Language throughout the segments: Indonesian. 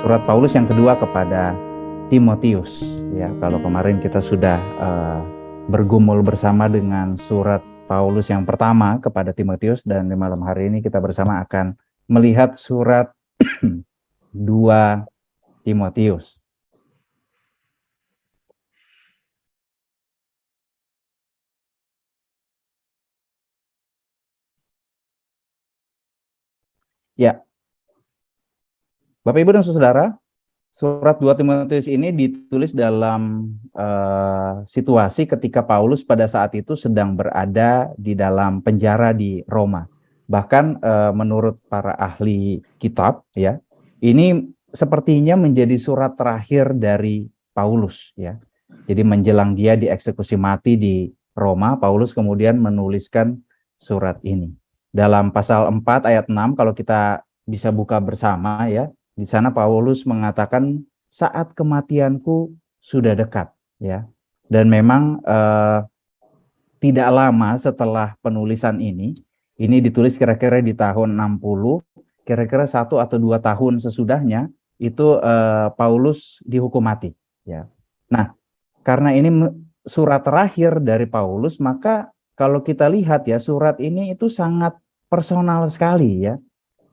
surat Paulus yang kedua kepada Timotius. Ya, kalau kemarin kita sudah bergumul bersama dengan surat Paulus yang pertama kepada Timotius, dan di malam hari ini kita bersama akan melihat surat 2 Timotius. Ya, Bapak Ibu dan Saudara, surat 2 Timotius ini ditulis dalam situasi ketika Paulus pada saat itu sedang berada di dalam penjara di Roma. Bahkan menurut para ahli kitab, ya, ini sepertinya menjadi surat terakhir dari Paulus, ya. Jadi menjelang dia dieksekusi mati di Roma, Paulus kemudian menuliskan surat ini. Dalam pasal 4 ayat 6, kalau kita bisa buka bersama, ya, di sana Paulus mengatakan saat kematianku sudah dekat, ya. Dan memang tidak lama setelah penulisan ini ditulis kira-kira di tahun 60, kira-kira 1 atau 2 tahun sesudahnya itu Paulus dihukum mati, ya. Nah, karena ini surat terakhir dari Paulus, maka kalau kita lihat, ya, surat ini itu sangat personal sekali, ya.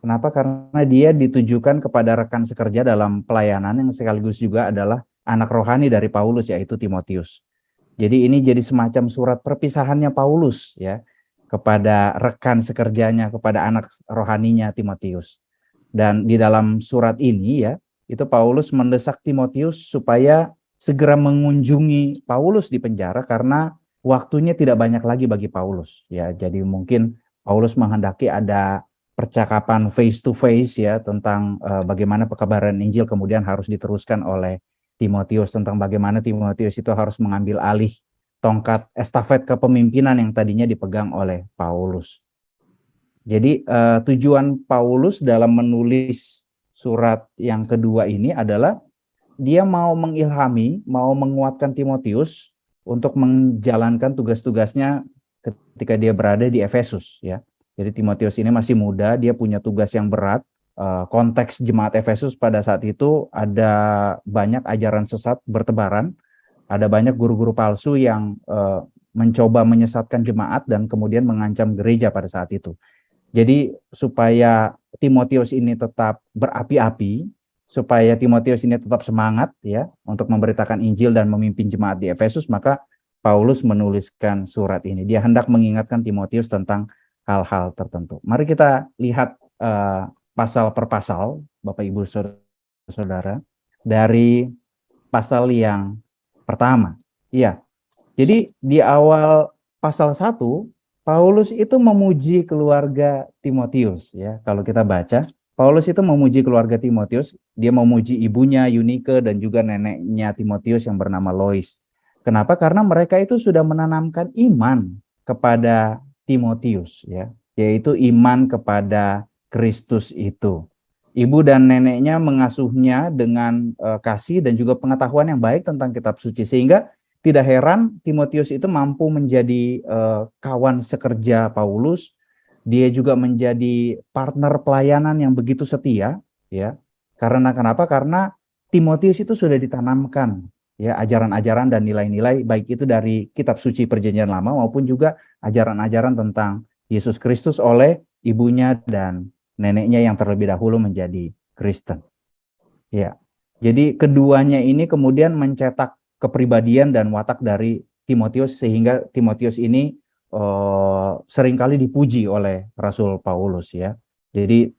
Kenapa? Karena dia ditujukan kepada rekan sekerja dalam pelayanan yang sekaligus juga adalah anak rohani dari Paulus, yaitu Timotius. Jadi ini jadi semacam surat perpisahannya Paulus, ya, kepada rekan sekerjanya, kepada anak rohaninya Timotius. Dan di dalam surat ini, ya, itu Paulus mendesak Timotius supaya segera mengunjungi Paulus di penjara karena waktunya tidak banyak lagi bagi Paulus, ya. Jadi mungkin Paulus menghendaki ada percakapan face to face, ya, tentang bagaimana pekabaran Injil kemudian harus diteruskan oleh Timotius, tentang bagaimana Timotius itu harus mengambil alih tongkat estafet kepemimpinan yang tadinya dipegang oleh Paulus. Jadi tujuan Paulus dalam menulis surat yang kedua ini adalah dia mau mengilhami, mau menguatkan Timotius untuk menjalankan tugas-tugasnya ketika dia berada di Efesus, ya. Jadi Timotius ini masih muda, dia punya tugas yang berat. Konteks jemaat Efesus pada saat itu ada banyak ajaran sesat bertebaran, ada banyak guru-guru palsu yang mencoba menyesatkan jemaat dan kemudian mengancam gereja pada saat itu. Jadi supaya Timotius ini tetap berapi-api, supaya Timotius ini tetap semangat, ya, untuk memberitakan Injil dan memimpin jemaat di Efesus, maka Paulus menuliskan surat ini. Dia hendak mengingatkan Timotius tentang hal-hal tertentu. Mari kita lihat pasal per pasal, Bapak Ibu Saudara, dari pasal yang pertama. Iya. Jadi di awal pasal 1, Paulus itu memuji keluarga Timotius, ya. Kalau kita baca, Paulus itu memuji keluarga Timotius, dia memuji ibunya Eunike dan juga neneknya Timotius yang bernama Lois. Kenapa? Karena mereka itu sudah menanamkan iman kepada Timotius, ya, yaitu iman kepada Kristus itu. Ibu dan neneknya mengasuhnya dengan kasih dan juga pengetahuan yang baik tentang kitab suci, sehingga tidak heran Timotius itu mampu menjadi kawan sekerja Paulus. Dia juga menjadi partner pelayanan yang begitu setia, ya. Karena kenapa? Karena Timotius itu sudah ditanamkan, ya, ajaran-ajaran dan nilai-nilai baik itu dari kitab suci Perjanjian Lama maupun juga ajaran-ajaran tentang Yesus Kristus oleh ibunya dan neneknya yang terlebih dahulu menjadi Kristen. Ya. Jadi keduanya ini kemudian mencetak kepribadian dan watak dari Timotius sehingga Timotius ini seringkali dipuji oleh Rasul Paulus, ya. Jadi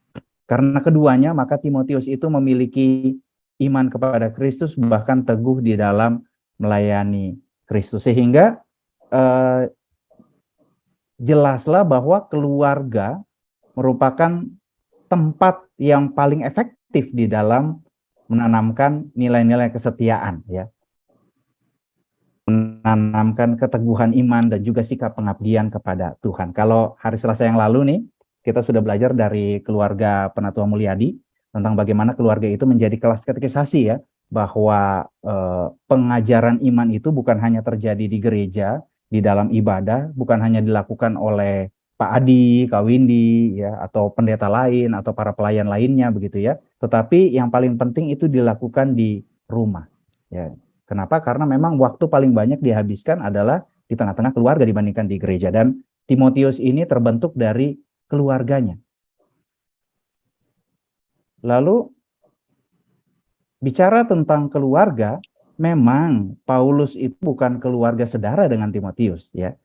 karena keduanya maka Timotius itu memiliki iman kepada Kristus, bahkan teguh di dalam melayani Kristus, sehingga jelaslah bahwa keluarga merupakan tempat yang paling efektif di dalam menanamkan nilai-nilai kesetiaan, ya, menanamkan keteguhan iman dan juga sikap pengabdian kepada Tuhan. Kalau hari Selasa yang lalu nih, kita sudah belajar dari keluarga Penatua Mulyadi tentang bagaimana keluarga itu menjadi kelas katekisasi, ya, bahwa pengajaran iman itu bukan hanya terjadi di gereja, di dalam ibadah, bukan hanya dilakukan oleh Pak Adi, Kak Windy, ya, atau pendeta lain, atau para pelayan lainnya, begitu ya. Tetapi yang paling penting itu dilakukan di rumah. Ya. Kenapa? Karena memang waktu paling banyak dihabiskan adalah di tengah-tengah keluarga dibandingkan di gereja. Dan Timotius ini terbentuk dari keluarganya. Lalu, bicara tentang keluarga, memang Paulus itu bukan keluarga sedara dengan Timotius, ya.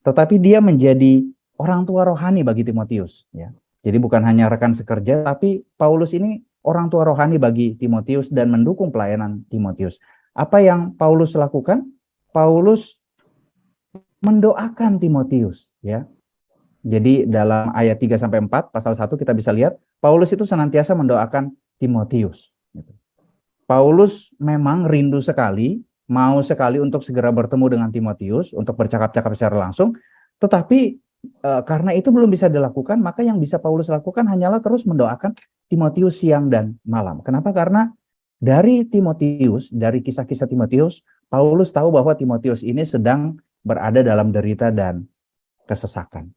Tetapi dia menjadi orang tua rohani bagi Timotius, ya. Jadi bukan hanya rekan sekerja, tapi Paulus ini orang tua rohani bagi Timotius dan mendukung pelayanan Timotius. Apa yang Paulus lakukan? Paulus mendoakan Timotius, ya. Jadi dalam ayat 3 sampai 4 pasal 1 kita bisa lihat Paulus itu senantiasa mendoakan Timotius. Paulus memang rindu sekali, mau sekali untuk segera bertemu dengan Timotius, untuk bercakap-cakap secara langsung, tetapi karena itu belum bisa dilakukan, maka yang bisa Paulus lakukan hanyalah terus mendoakan Timotius siang dan malam. Kenapa? Karena dari Timotius, dari kisah-kisah Timotius, Paulus tahu bahwa Timotius ini sedang berada dalam derita dan kesesakan.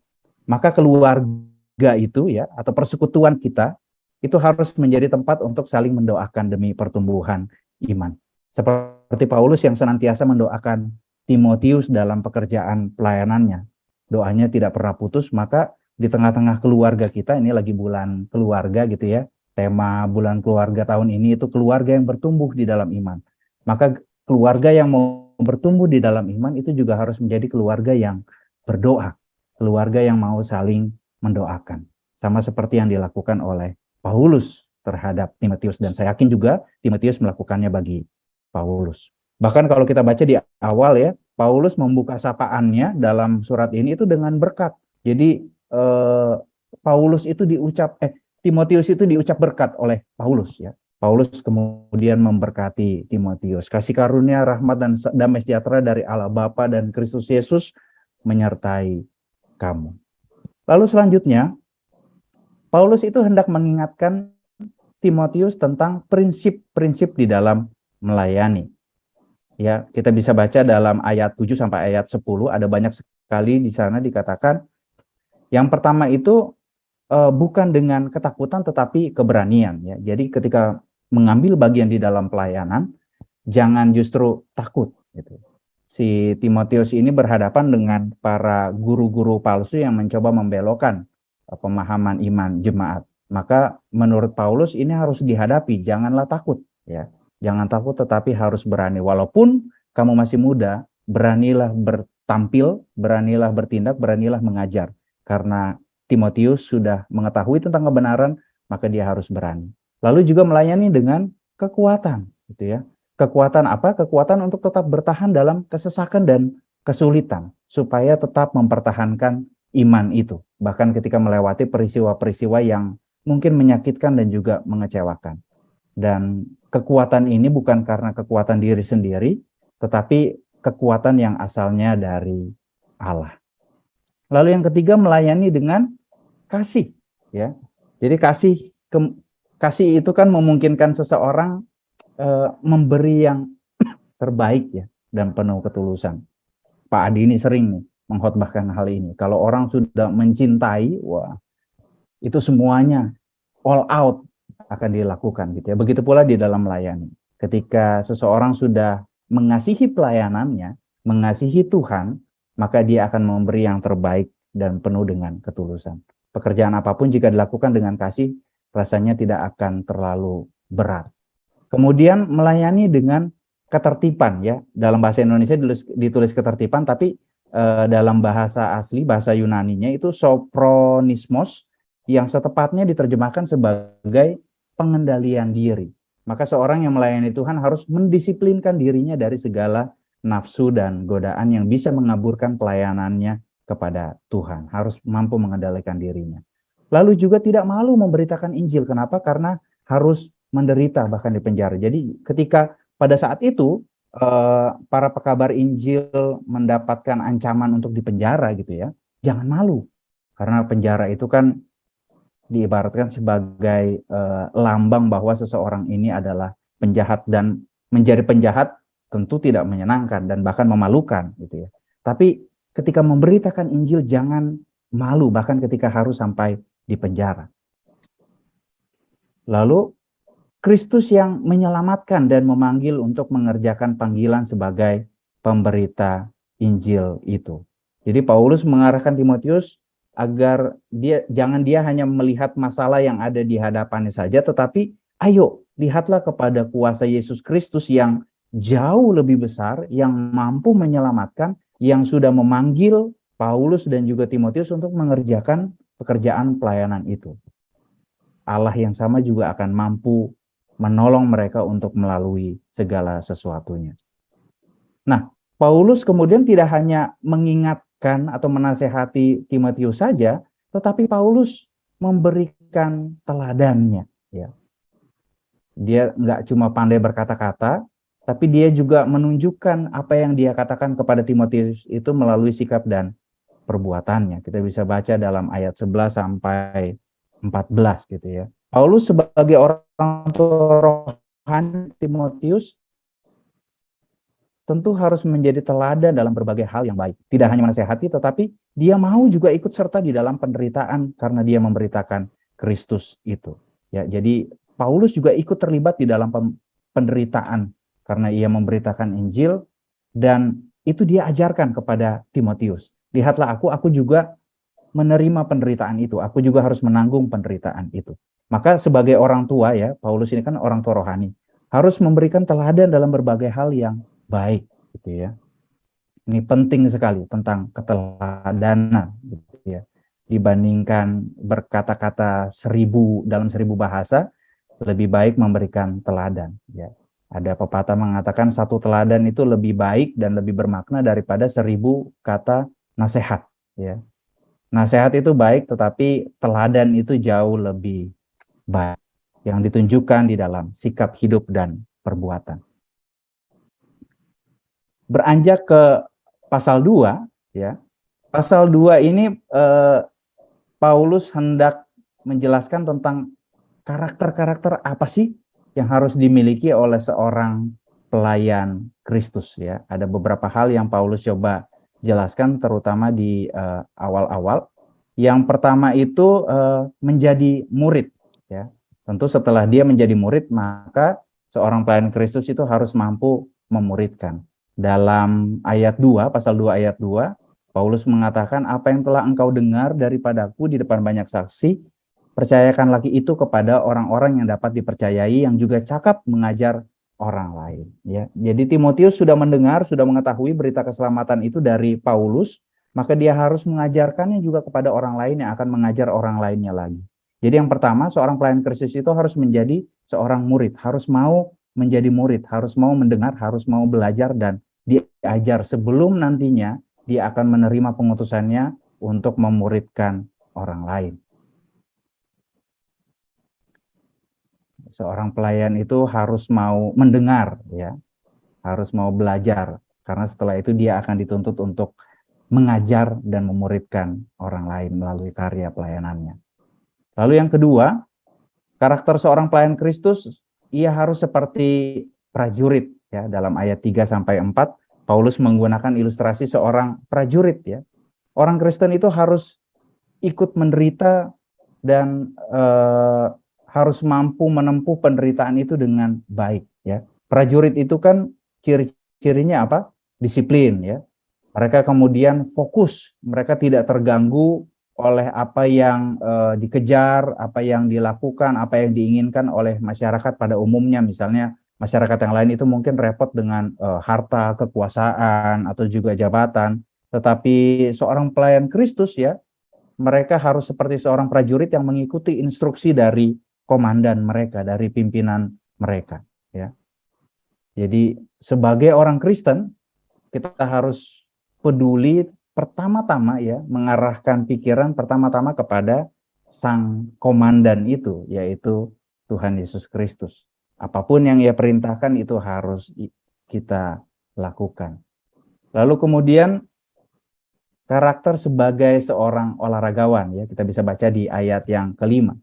Maka keluarga itu, ya, atau persekutuan kita, itu harus menjadi tempat untuk saling mendoakan demi pertumbuhan iman. Seperti Paulus yang senantiasa mendoakan Timotius dalam pekerjaan pelayanannya. Doanya tidak pernah putus, maka di tengah-tengah keluarga kita, ini lagi bulan keluarga gitu ya, tema bulan keluarga tahun ini itu keluarga yang bertumbuh di dalam iman. Maka keluarga yang mau bertumbuh di dalam iman itu juga harus menjadi keluarga yang berdoa, keluarga yang mau saling mendoakan. Sama seperti yang dilakukan oleh Paulus terhadap Timotius, dan saya yakin juga Timotius melakukannya bagi Paulus. Bahkan kalau kita baca di awal ya, Paulus membuka sapaannya dalam surat ini itu dengan berkat. Jadi Timotius itu diucap berkat oleh Paulus ya. Paulus kemudian memberkati Timotius. Kasih karunia, rahmat dan damai sejahtera dari Allah Bapa dan Kristus Yesus menyertai kamu. Lalu selanjutnya Paulus itu hendak mengingatkan Timotius tentang prinsip-prinsip di dalam melayani. Ya, kita bisa baca dalam ayat 7 sampai ayat 10 ada banyak sekali di sana dikatakan. Yang pertama itu bukan dengan ketakutan tetapi keberanian ya. Jadi ketika mengambil bagian di dalam pelayanan jangan justru takut gitu. Si Timotius ini berhadapan dengan para guru-guru palsu yang mencoba membelokkan pemahaman iman jemaat. Maka menurut Paulus ini harus dihadapi, janganlah takut ya. Jangan takut tetapi harus berani. Walaupun kamu masih muda, beranilah bertampil, beranilah bertindak, beranilah mengajar. Karena Timotius sudah mengetahui tentang kebenaran, maka dia harus berani. Lalu juga melayani dengan kekuatan gitu ya. Kekuatan apa? Kekuatan untuk tetap bertahan dalam kesesakan dan kesulitan supaya tetap mempertahankan iman itu, bahkan ketika melewati peristiwa-peristiwa yang mungkin menyakitkan dan juga mengecewakan. Dan kekuatan ini bukan karena kekuatan diri sendiri, tetapi kekuatan yang asalnya dari Allah. Lalu yang ketiga, melayani dengan kasih, ya. Jadi kasih itu kan memungkinkan seseorang memberi yang terbaik ya dan penuh ketulusan. Pak Adi ini sering nih mengkhotbahkan hal ini. Kalau orang sudah mencintai, wah, itu semuanya all out akan dilakukan gitu ya. Begitu pula di dalam melayani. Ketika seseorang sudah mengasihi pelayanannya, mengasihi Tuhan, maka dia akan memberi yang terbaik dan penuh dengan ketulusan. Pekerjaan apapun jika dilakukan dengan kasih, rasanya tidak akan terlalu berat. Kemudian melayani dengan ketertiban ya. Dalam bahasa Indonesia ditulis ketertiban, tapi dalam bahasa asli, bahasa Yunaninya itu sophronismos, yang setepatnya diterjemahkan sebagai pengendalian diri. Maka seorang yang melayani Tuhan harus mendisiplinkan dirinya dari segala nafsu dan godaan yang bisa mengaburkan pelayanannya kepada Tuhan. Harus mampu mengendalikan dirinya. Lalu juga tidak malu memberitakan Injil. Kenapa? Karena harus menderita bahkan di penjara. Jadi ketika pada saat itu para pekabar Injil mendapatkan ancaman untuk dipenjara gitu ya, jangan malu. Karena penjara itu kan diibaratkan sebagai lambang bahwa seseorang ini adalah penjahat, dan menjadi penjahat tentu tidak menyenangkan dan bahkan memalukan gitu ya. Tapi ketika memberitakan Injil jangan malu bahkan ketika harus sampai di penjara. Lalu Kristus yang menyelamatkan dan memanggil untuk mengerjakan panggilan sebagai pemberita Injil itu. Jadi Paulus mengarahkan Timotius agar jangan dia hanya melihat masalah yang ada di hadapannya saja, tetapi ayo lihatlah kepada kuasa Yesus Kristus yang jauh lebih besar, yang mampu menyelamatkan, yang sudah memanggil Paulus dan juga Timotius untuk mengerjakan pekerjaan pelayanan itu. Allah yang sama juga akan mampu menolong mereka untuk melalui segala sesuatunya. Nah, Paulus kemudian tidak hanya mengingatkan atau menasehati Timotius saja, tetapi Paulus memberikan teladannya. Ya. Dia nggak cuma pandai berkata-kata, tapi dia juga menunjukkan apa yang dia katakan kepada Timotius itu melalui sikap dan perbuatannya. Kita bisa baca dalam ayat 11 sampai 14 gitu ya. Paulus sebagai orang tua rohani Timotius tentu harus menjadi teladan dalam berbagai hal yang baik. Tidak hanya menasehati, tetapi dia mau juga ikut serta di dalam penderitaan karena dia memberitakan Kristus itu. Ya, jadi Paulus juga ikut terlibat di dalam penderitaan karena ia memberitakan Injil, dan itu dia ajarkan kepada Timotius. Lihatlah aku juga menerima penderitaan itu. Aku juga harus menanggung penderitaan itu. Maka sebagai orang tua ya, Paulus ini kan orang tua rohani, harus memberikan teladan dalam berbagai hal yang baik gitu ya. Ini penting sekali tentang keteladanan gitu ya. Dibandingkan berkata-kata dalam 1000 bahasa, lebih baik memberikan teladan ya. Ada pepatah mengatakan satu teladan itu lebih baik dan lebih bermakna daripada 1000 kata nasihat ya. Nasihat itu baik, tetapi teladan itu jauh lebih baik yang ditunjukkan di dalam sikap hidup dan perbuatan. Beranjak ke pasal 2 ya. Pasal 2 ini Paulus hendak menjelaskan tentang karakter-karakter apa sih yang harus dimiliki oleh seorang pelayan Kristus ya. Ada beberapa hal yang Paulus coba jelaskan terutama di awal-awal. Yang pertama itu menjadi murid ya. Tentu setelah dia menjadi murid, maka seorang pelayan Kristus itu harus mampu memuridkan. Dalam ayat 2, pasal 2 ayat 2, Paulus mengatakan, apa yang telah engkau dengar daripadaku di depan banyak saksi, percayakan lagi itu kepada orang-orang yang dapat dipercayai, yang juga cakap mengajar orang lain. Ya, jadi Timotius sudah mendengar, sudah mengetahui berita keselamatan itu dari Paulus, maka dia harus mengajarkannya juga kepada orang lain yang akan mengajar orang lainnya lagi. Jadi yang pertama, seorang pelayan Kristus itu harus menjadi seorang murid, harus mau menjadi murid, harus mau mendengar, harus mau belajar dan diajar sebelum nantinya dia akan menerima pengutusannya untuk memuridkan orang lain. Seorang pelayan itu harus mau mendengar ya, harus mau belajar, karena setelah itu dia akan dituntut untuk mengajar dan memuridkan orang lain melalui karya pelayanannya. Lalu yang kedua, karakter seorang pelayan Kristus, ia harus seperti prajurit ya. Dalam ayat 3 sampai 4 Paulus menggunakan ilustrasi seorang prajurit ya. Orang Kristen itu harus ikut menderita dan harus mampu menempuh penderitaan itu dengan baik ya. Prajurit itu kan ciri-cirinya apa? Disiplin ya. Mereka kemudian fokus, mereka tidak terganggu oleh apa yang dikejar, apa yang dilakukan, apa yang diinginkan oleh masyarakat pada umumnya. Misalnya masyarakat yang lain itu mungkin repot dengan harta, kekuasaan, atau juga jabatan. Tetapi seorang pelayan Kristus ya, mereka harus seperti seorang prajurit yang mengikuti instruksi dari komandan mereka, dari pimpinan mereka. Ya. Jadi sebagai orang Kristen, kita harus peduli pertama-tama ya, mengarahkan pikiran pertama-tama kepada sang komandan itu, yaitu Tuhan Yesus Kristus. Apapun yang ia perintahkan itu harus kita lakukan. Lalu kemudian karakter sebagai seorang olahragawan ya, kita bisa baca di ayat yang kelima.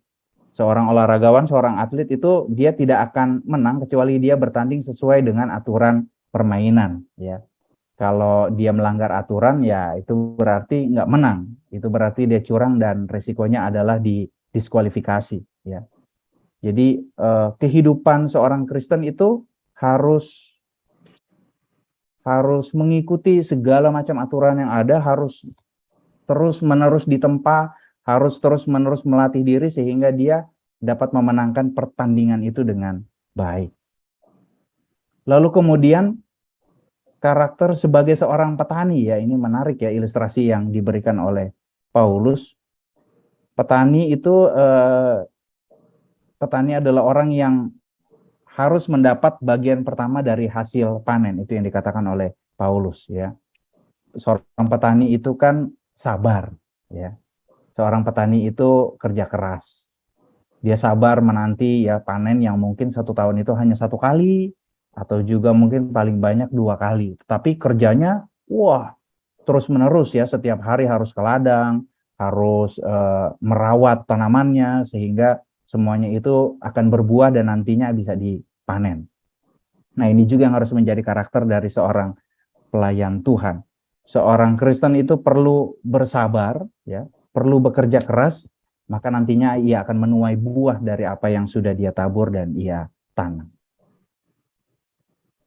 Seorang olahragawan, seorang atlet itu dia tidak akan menang kecuali dia bertanding sesuai dengan aturan permainan ya. Kalau dia melanggar aturan, ya itu berarti nggak menang. Itu berarti dia curang dan resikonya adalah didiskualifikasi. Ya. Jadi kehidupan seorang Kristen itu harus mengikuti segala macam aturan yang ada, harus terus-menerus ditempa, harus terus-menerus melatih diri sehingga dia dapat memenangkan pertandingan itu dengan baik. Lalu kemudian karakter sebagai seorang petani, ya ini menarik ya ilustrasi yang diberikan oleh Paulus. Petani itu petani adalah orang yang harus mendapat bagian pertama dari hasil panen, itu yang dikatakan oleh Paulus ya. Seorang petani itu kan sabar ya. Seorang petani itu kerja keras. Dia sabar menanti ya panen yang mungkin 1 tahun itu hanya 1 kali atau juga mungkin paling banyak 2 kali. Tapi kerjanya wah terus menerus ya, setiap hari harus ke ladang, harus merawat tanamannya sehingga semuanya itu akan berbuah dan nantinya bisa dipanen. Nah ini juga yang harus menjadi karakter dari seorang pelayan Tuhan. Seorang Kristen itu perlu bersabar, ya, perlu bekerja keras, maka nantinya ia akan menuai buah dari apa yang sudah dia tabur dan ia tanam.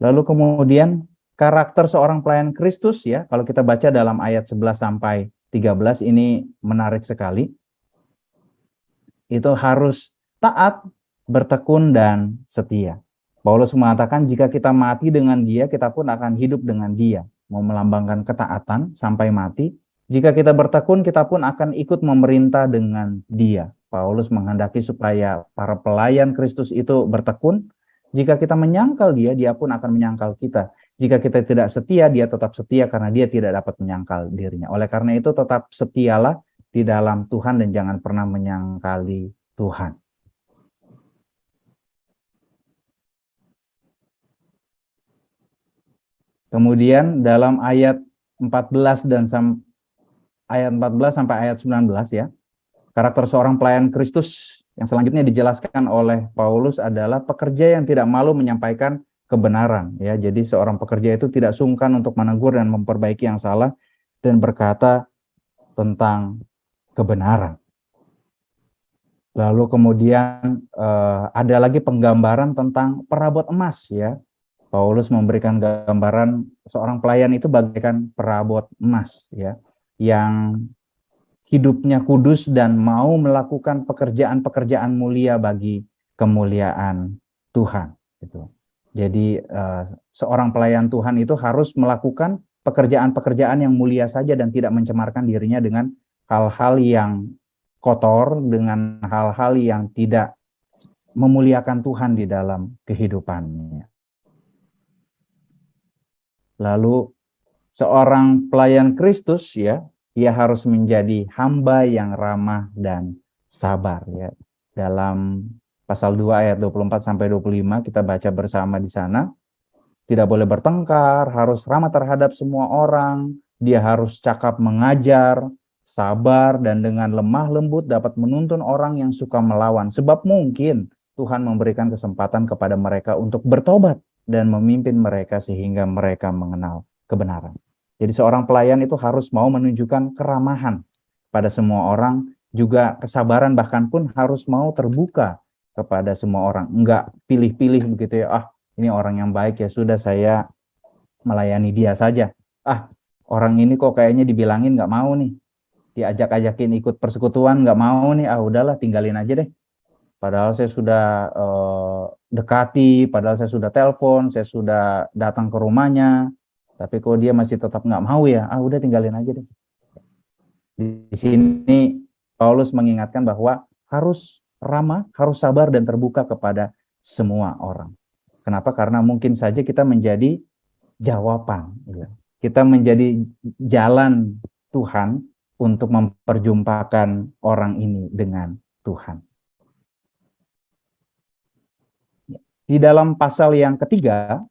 Lalu kemudian karakter seorang pelayan Kristus ya, kalau kita baca dalam ayat 11 sampai 13 ini menarik sekali. Itu harus taat, bertekun dan setia. Paulus mengatakan jika kita mati dengan dia, kita pun akan hidup dengan dia. Mau melambangkan ketaatan sampai mati. Jika kita bertekun, kita pun akan ikut memerintah dengan dia. Paulus menghendaki supaya para pelayan Kristus itu bertekun. Jika kita menyangkal dia, dia pun akan menyangkal kita. Jika kita tidak setia, dia tetap setia karena dia tidak dapat menyangkal dirinya. Oleh karena itu tetap setialah di dalam Tuhan dan jangan pernah menyangkali Tuhan. Kemudian dalam ayat 14 ayat 14 sampai ayat 19 ya. Karakter seorang pelayan Kristus yang selanjutnya dijelaskan oleh Paulus adalah pekerja yang tidak malu menyampaikan kebenaran ya. Jadi seorang pekerja itu tidak sungkan untuk menegur dan memperbaiki yang salah dan berkata tentang kebenaran. Lalu kemudian ada lagi penggambaran tentang perabot emas ya. Paulus memberikan gambaran seorang pelayan itu bagaikan perabot emas ya, yang hidupnya kudus dan mau melakukan pekerjaan-pekerjaan mulia bagi kemuliaan Tuhan. Gitu. Jadi seorang pelayan Tuhan itu harus melakukan pekerjaan-pekerjaan yang mulia saja dan tidak mencemarkan dirinya dengan hal-hal yang kotor, dengan hal-hal yang tidak memuliakan Tuhan di dalam kehidupannya. Lalu seorang pelayan Kristus ya, ia harus menjadi hamba yang ramah dan sabar ya. Dalam pasal 2 ayat 24 sampai 25 kita baca bersama di sana. Tidak boleh bertengkar, harus ramah terhadap semua orang, dia harus cakap mengajar, sabar dan dengan lemah lembut dapat menuntun orang yang suka melawan. Sebab mungkin Tuhan memberikan kesempatan kepada mereka untuk bertobat dan memimpin mereka sehingga mereka mengenal kebenaran. Jadi seorang pelayan itu harus mau menunjukkan keramahan pada semua orang, juga kesabaran bahkan pun harus mau terbuka kepada semua orang. Enggak pilih-pilih begitu ya, ini orang yang baik ya sudah saya melayani dia saja. Orang ini kok kayaknya dibilangin nggak mau nih, diajak-ajakin ikut persekutuan nggak mau nih, udahlah tinggalin aja deh. Padahal saya sudah dekati, padahal saya sudah telepon, saya sudah datang ke rumahnya, tapi kok dia masih tetap nggak mau ya, udah tinggalin aja deh. Di sini Paulus mengingatkan bahwa harus ramah, harus sabar dan terbuka kepada semua orang. Kenapa? Karena mungkin saja kita menjadi jawaban, ya. Kita menjadi jalan Tuhan untuk memperjumpakan orang ini dengan Tuhan. Di dalam pasal yang ketiga,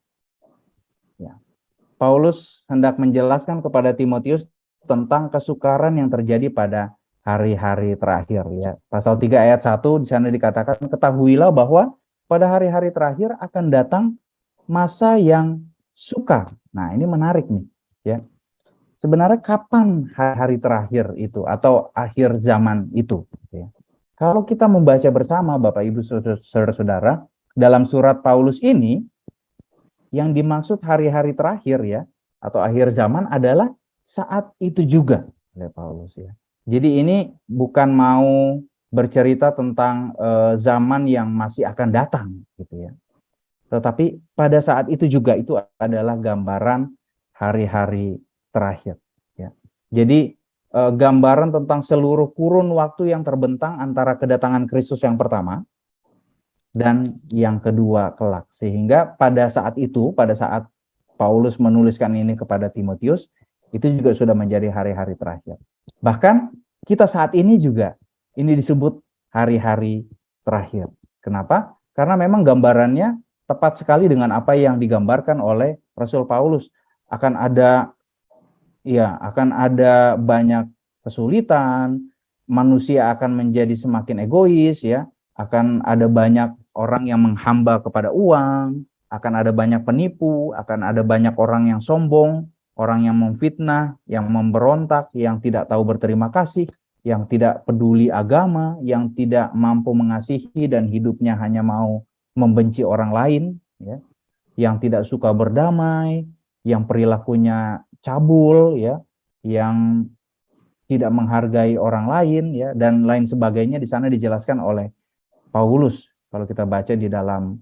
ya, Paulus hendak menjelaskan kepada Timotius tentang kesukaran yang terjadi pada hari-hari terakhir. Ya. Pasal 3 ayat 1 di sana dikatakan, ketahuilah bahwa pada hari-hari terakhir akan datang masa yang sukar. Nah ini menarik nih. ya. Sebenarnya kapan hari terakhir itu atau akhir zaman itu? Ya. Kalau kita membaca bersama Bapak Ibu Saudara-saudara, dalam surat Paulus ini, yang dimaksud hari-hari terakhir ya, atau akhir zaman adalah saat itu juga oleh Paulus ya. Jadi ini bukan mau bercerita tentang zaman yang masih akan datang gitu ya. Tetapi pada saat itu juga itu adalah gambaran hari-hari terakhir ya. Jadi gambaran tentang seluruh kurun waktu yang terbentang antara kedatangan Kristus yang pertama dan yang kedua kelak. Sehingga pada saat itu, pada saat Paulus menuliskan ini kepada Timotius, itu juga sudah menjadi hari-hari terakhir. Bahkan kita saat ini juga, ini disebut hari-hari terakhir. Kenapa? Karena memang gambarannya tepat sekali dengan apa yang digambarkan oleh Rasul Paulus. Akan ada banyak kesulitan, manusia akan menjadi semakin egois ya, akan ada banyak orang yang menghamba kepada uang, akan ada banyak penipu, akan ada banyak orang yang sombong, orang yang memfitnah, yang memberontak, yang tidak tahu berterima kasih, yang tidak peduli agama, yang tidak mampu mengasihi dan hidupnya hanya mau membenci orang lain, ya, yang tidak suka berdamai, yang perilakunya cabul, ya, yang tidak menghargai orang lain, ya, dan lain sebagainya. Di sana dijelaskan oleh Paulus kalau kita baca di dalam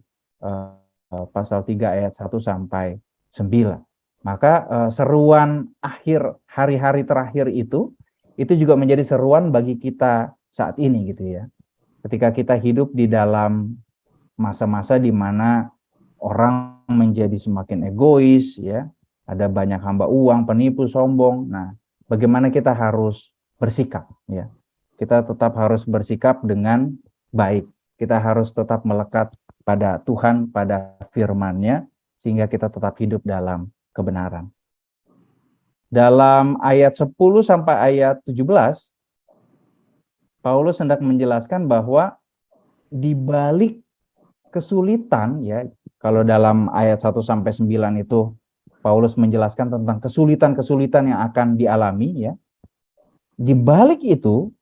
pasal 3 ayat 1 sampai 9. Maka seruan akhir hari-hari terakhir itu juga menjadi seruan bagi kita saat ini gitu ya. Ketika kita hidup di dalam masa-masa di mana orang menjadi semakin egois ya, ada banyak hamba uang, penipu, sombong. Nah, bagaimana kita harus bersikap ya? Kita tetap harus bersikap dengan baik. Kita harus tetap melekat pada Tuhan, pada firman-Nya, sehingga kita tetap hidup dalam kebenaran. Dalam ayat 10 sampai ayat 17, Paulus hendak menjelaskan bahwa di balik kesulitan ya, kalau dalam ayat 1 sampai 9 itu Paulus menjelaskan tentang kesulitan-kesulitan yang akan dialami ya. Di balik itu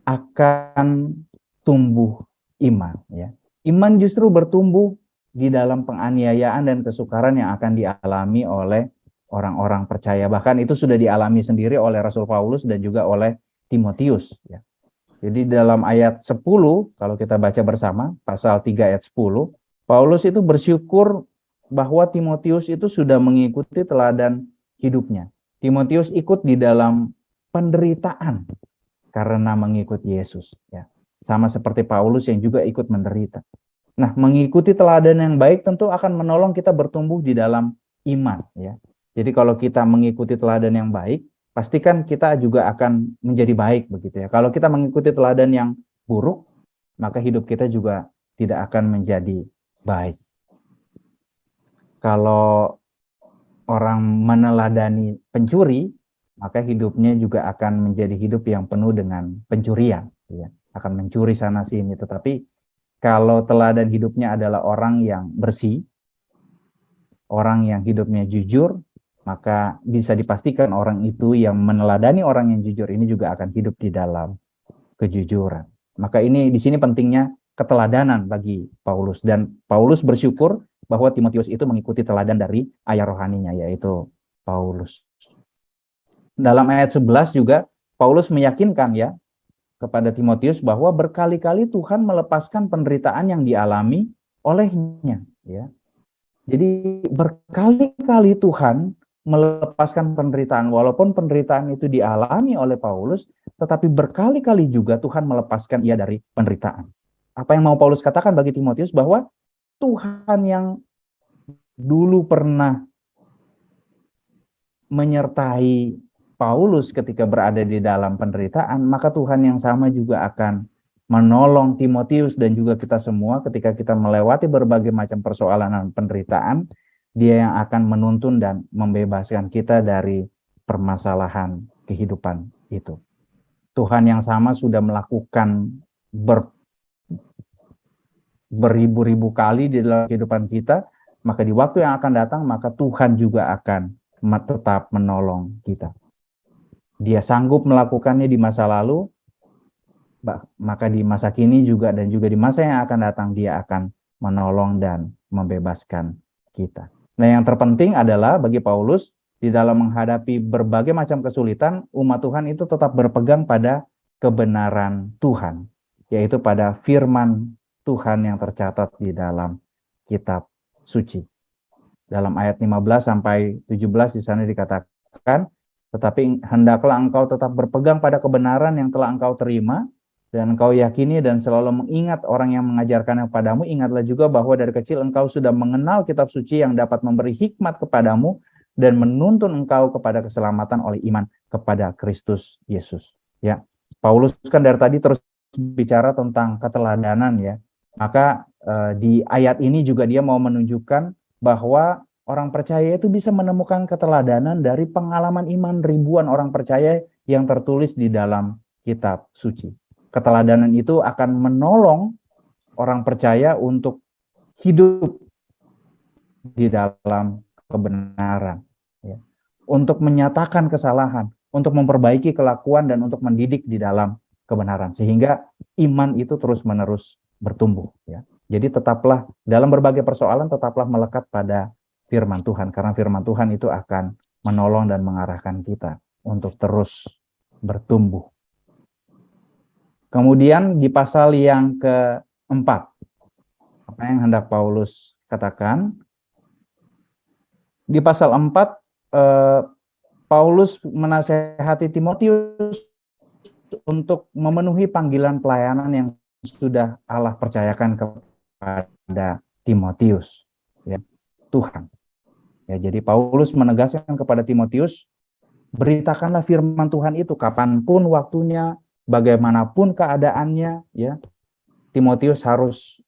akan tumbuh iman ya. Iman justru bertumbuh di dalam penganiayaan dan kesukaran yang akan dialami oleh orang-orang percaya. Bahkan itu sudah dialami sendiri oleh Rasul Paulus dan juga oleh Timotius ya. Jadi dalam ayat 10, kalau kita baca bersama, pasal 3 ayat 10, Paulus itu bersyukur bahwa Timotius itu sudah mengikuti teladan hidupnya. Timotius ikut di dalam penderitaan karena mengikuti Yesus. Ya. Sama seperti Paulus yang juga ikut menderita. Nah, mengikuti teladan yang baik tentu akan menolong kita bertumbuh di dalam iman. Ya. Jadi kalau kita mengikuti teladan yang baik, pastikan kita juga akan menjadi baik begitu ya. Kalau kita mengikuti teladan yang buruk, maka hidup kita juga tidak akan menjadi baik. Kalau orang meneladani pencuri, maka hidupnya juga akan menjadi hidup yang penuh dengan pencurian, ya. Akan mencuri sana sini. Tetapi kalau teladan hidupnya adalah orang yang bersih, orang yang hidupnya jujur, maka bisa dipastikan orang itu yang meneladani orang yang jujur ini juga akan hidup di dalam kejujuran. Maka ini di sini pentingnya keteladanan bagi Paulus, dan Paulus bersyukur bahwa Timotius itu mengikuti teladan dari ayah rohaninya, yaitu Paulus. Dalam ayat 11 juga Paulus meyakinkan ya kepada Timotius bahwa berkali-kali Tuhan melepaskan penderitaan yang dialami olehnya ya. Jadi berkali-kali Tuhan melepaskan penderitaan, walaupun penderitaan itu dialami oleh Paulus, tetapi berkali-kali juga Tuhan melepaskan ia dari penderitaan. Apa yang mau Paulus katakan bagi Timotius bahwa Tuhan yang dulu pernah menyertai Paulus ketika berada di dalam penderitaan, maka Tuhan yang sama juga akan menolong Timotius dan juga kita semua ketika kita melewati berbagai macam persoalan dan penderitaan. Dia yang akan menuntun dan membebaskan kita dari permasalahan kehidupan itu. Tuhan yang sama sudah melakukan beribu-ribu kali di dalam kehidupan kita, maka di waktu yang akan datang, maka Tuhan juga akan tetap menolong kita. Dia sanggup melakukannya di masa lalu, maka di masa kini juga dan juga di masa yang akan datang dia akan menolong dan membebaskan kita. Nah, yang terpenting adalah bagi Paulus di dalam menghadapi berbagai macam kesulitan, umat Tuhan itu tetap berpegang pada kebenaran Tuhan, yaitu pada firman Tuhan yang tercatat di dalam kitab suci. Dalam ayat 15 sampai 17 di sana dikatakan, tetapi hendaklah engkau tetap berpegang pada kebenaran yang telah engkau terima dan engkau yakini dan selalu mengingat orang yang mengajarkannya kepadamu. Ingatlah juga bahwa dari kecil engkau sudah mengenal kitab suci yang dapat memberi hikmat kepadamu dan menuntun engkau kepada keselamatan oleh iman kepada Kristus Yesus. Ya, Paulus kan dari tadi terus bicara tentang keteladanan ya. Maka di ayat ini juga dia mau menunjukkan bahwa orang percaya itu bisa menemukan keteladanan dari pengalaman iman ribuan orang percaya yang tertulis di dalam kitab suci. Keteladanan itu akan menolong orang percaya untuk hidup di dalam kebenaran, ya. Untuk menyatakan kesalahan, untuk memperbaiki kelakuan dan untuk mendidik di dalam kebenaran, sehingga iman itu terus-menerus bertumbuh. Ya. Jadi tetaplah dalam berbagai persoalan tetaplah melekat pada firman Tuhan, karena firman Tuhan itu akan menolong dan mengarahkan kita untuk terus bertumbuh. Kemudian di pasal yang keempat, apa yang hendak Paulus katakan? Di pasal 4, Paulus menasehati Timotius untuk memenuhi panggilan pelayanan yang sudah Allah percayakan kepada Timotius, ya, Tuhan. Ya, jadi Paulus menegaskan kepada Timotius, beritakanlah firman Tuhan itu kapanpun waktunya, bagaimanapun keadaannya, ya. Timotius harus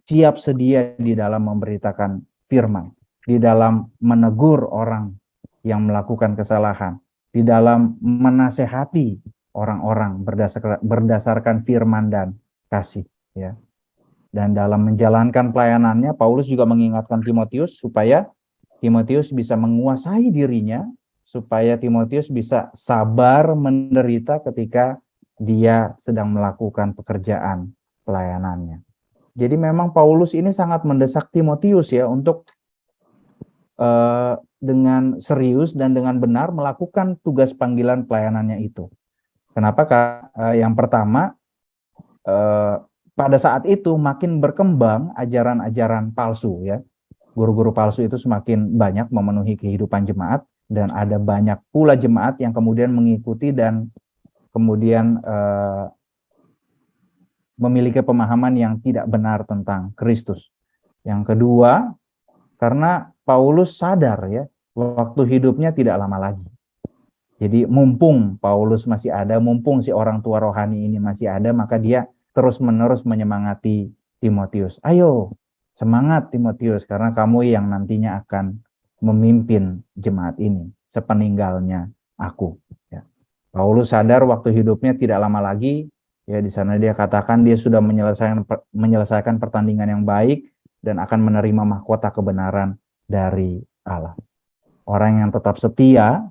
siap sedia di dalam memberitakan firman, di dalam menegur orang yang melakukan kesalahan, di dalam menasehati orang-orang berdasarkan firman dan kasih, ya. Dan dalam menjalankan pelayanannya, Paulus juga mengingatkan Timotius supaya Timotius bisa menguasai dirinya, supaya Timotius bisa sabar menderita ketika dia sedang melakukan pekerjaan pelayanannya. Jadi memang Paulus ini sangat mendesak Timotius ya untuk dengan serius dan dengan benar melakukan tugas panggilan pelayanannya itu. Kenapa? Yang pertama, pada saat itu makin berkembang ajaran-ajaran palsu ya. Guru-guru palsu itu semakin banyak memenuhi kehidupan jemaat, dan ada banyak pula jemaat yang kemudian mengikuti dan kemudian memiliki pemahaman yang tidak benar tentang Kristus. Yang kedua, karena Paulus sadar ya, waktu hidupnya tidak lama lagi. Jadi mumpung Paulus masih ada, mumpung si orang tua rohani ini masih ada, maka dia terus-menerus menyemangati Timotius. Ayo, semangat Timotius, karena kamu yang nantinya akan memimpin jemaat ini sepeninggalnya aku. Ya. Paulus sadar waktu hidupnya tidak lama lagi. Ya, di sana dia katakan dia sudah menyelesaikan pertandingan yang baik dan akan menerima mahkota kebenaran dari Allah. Orang yang tetap setia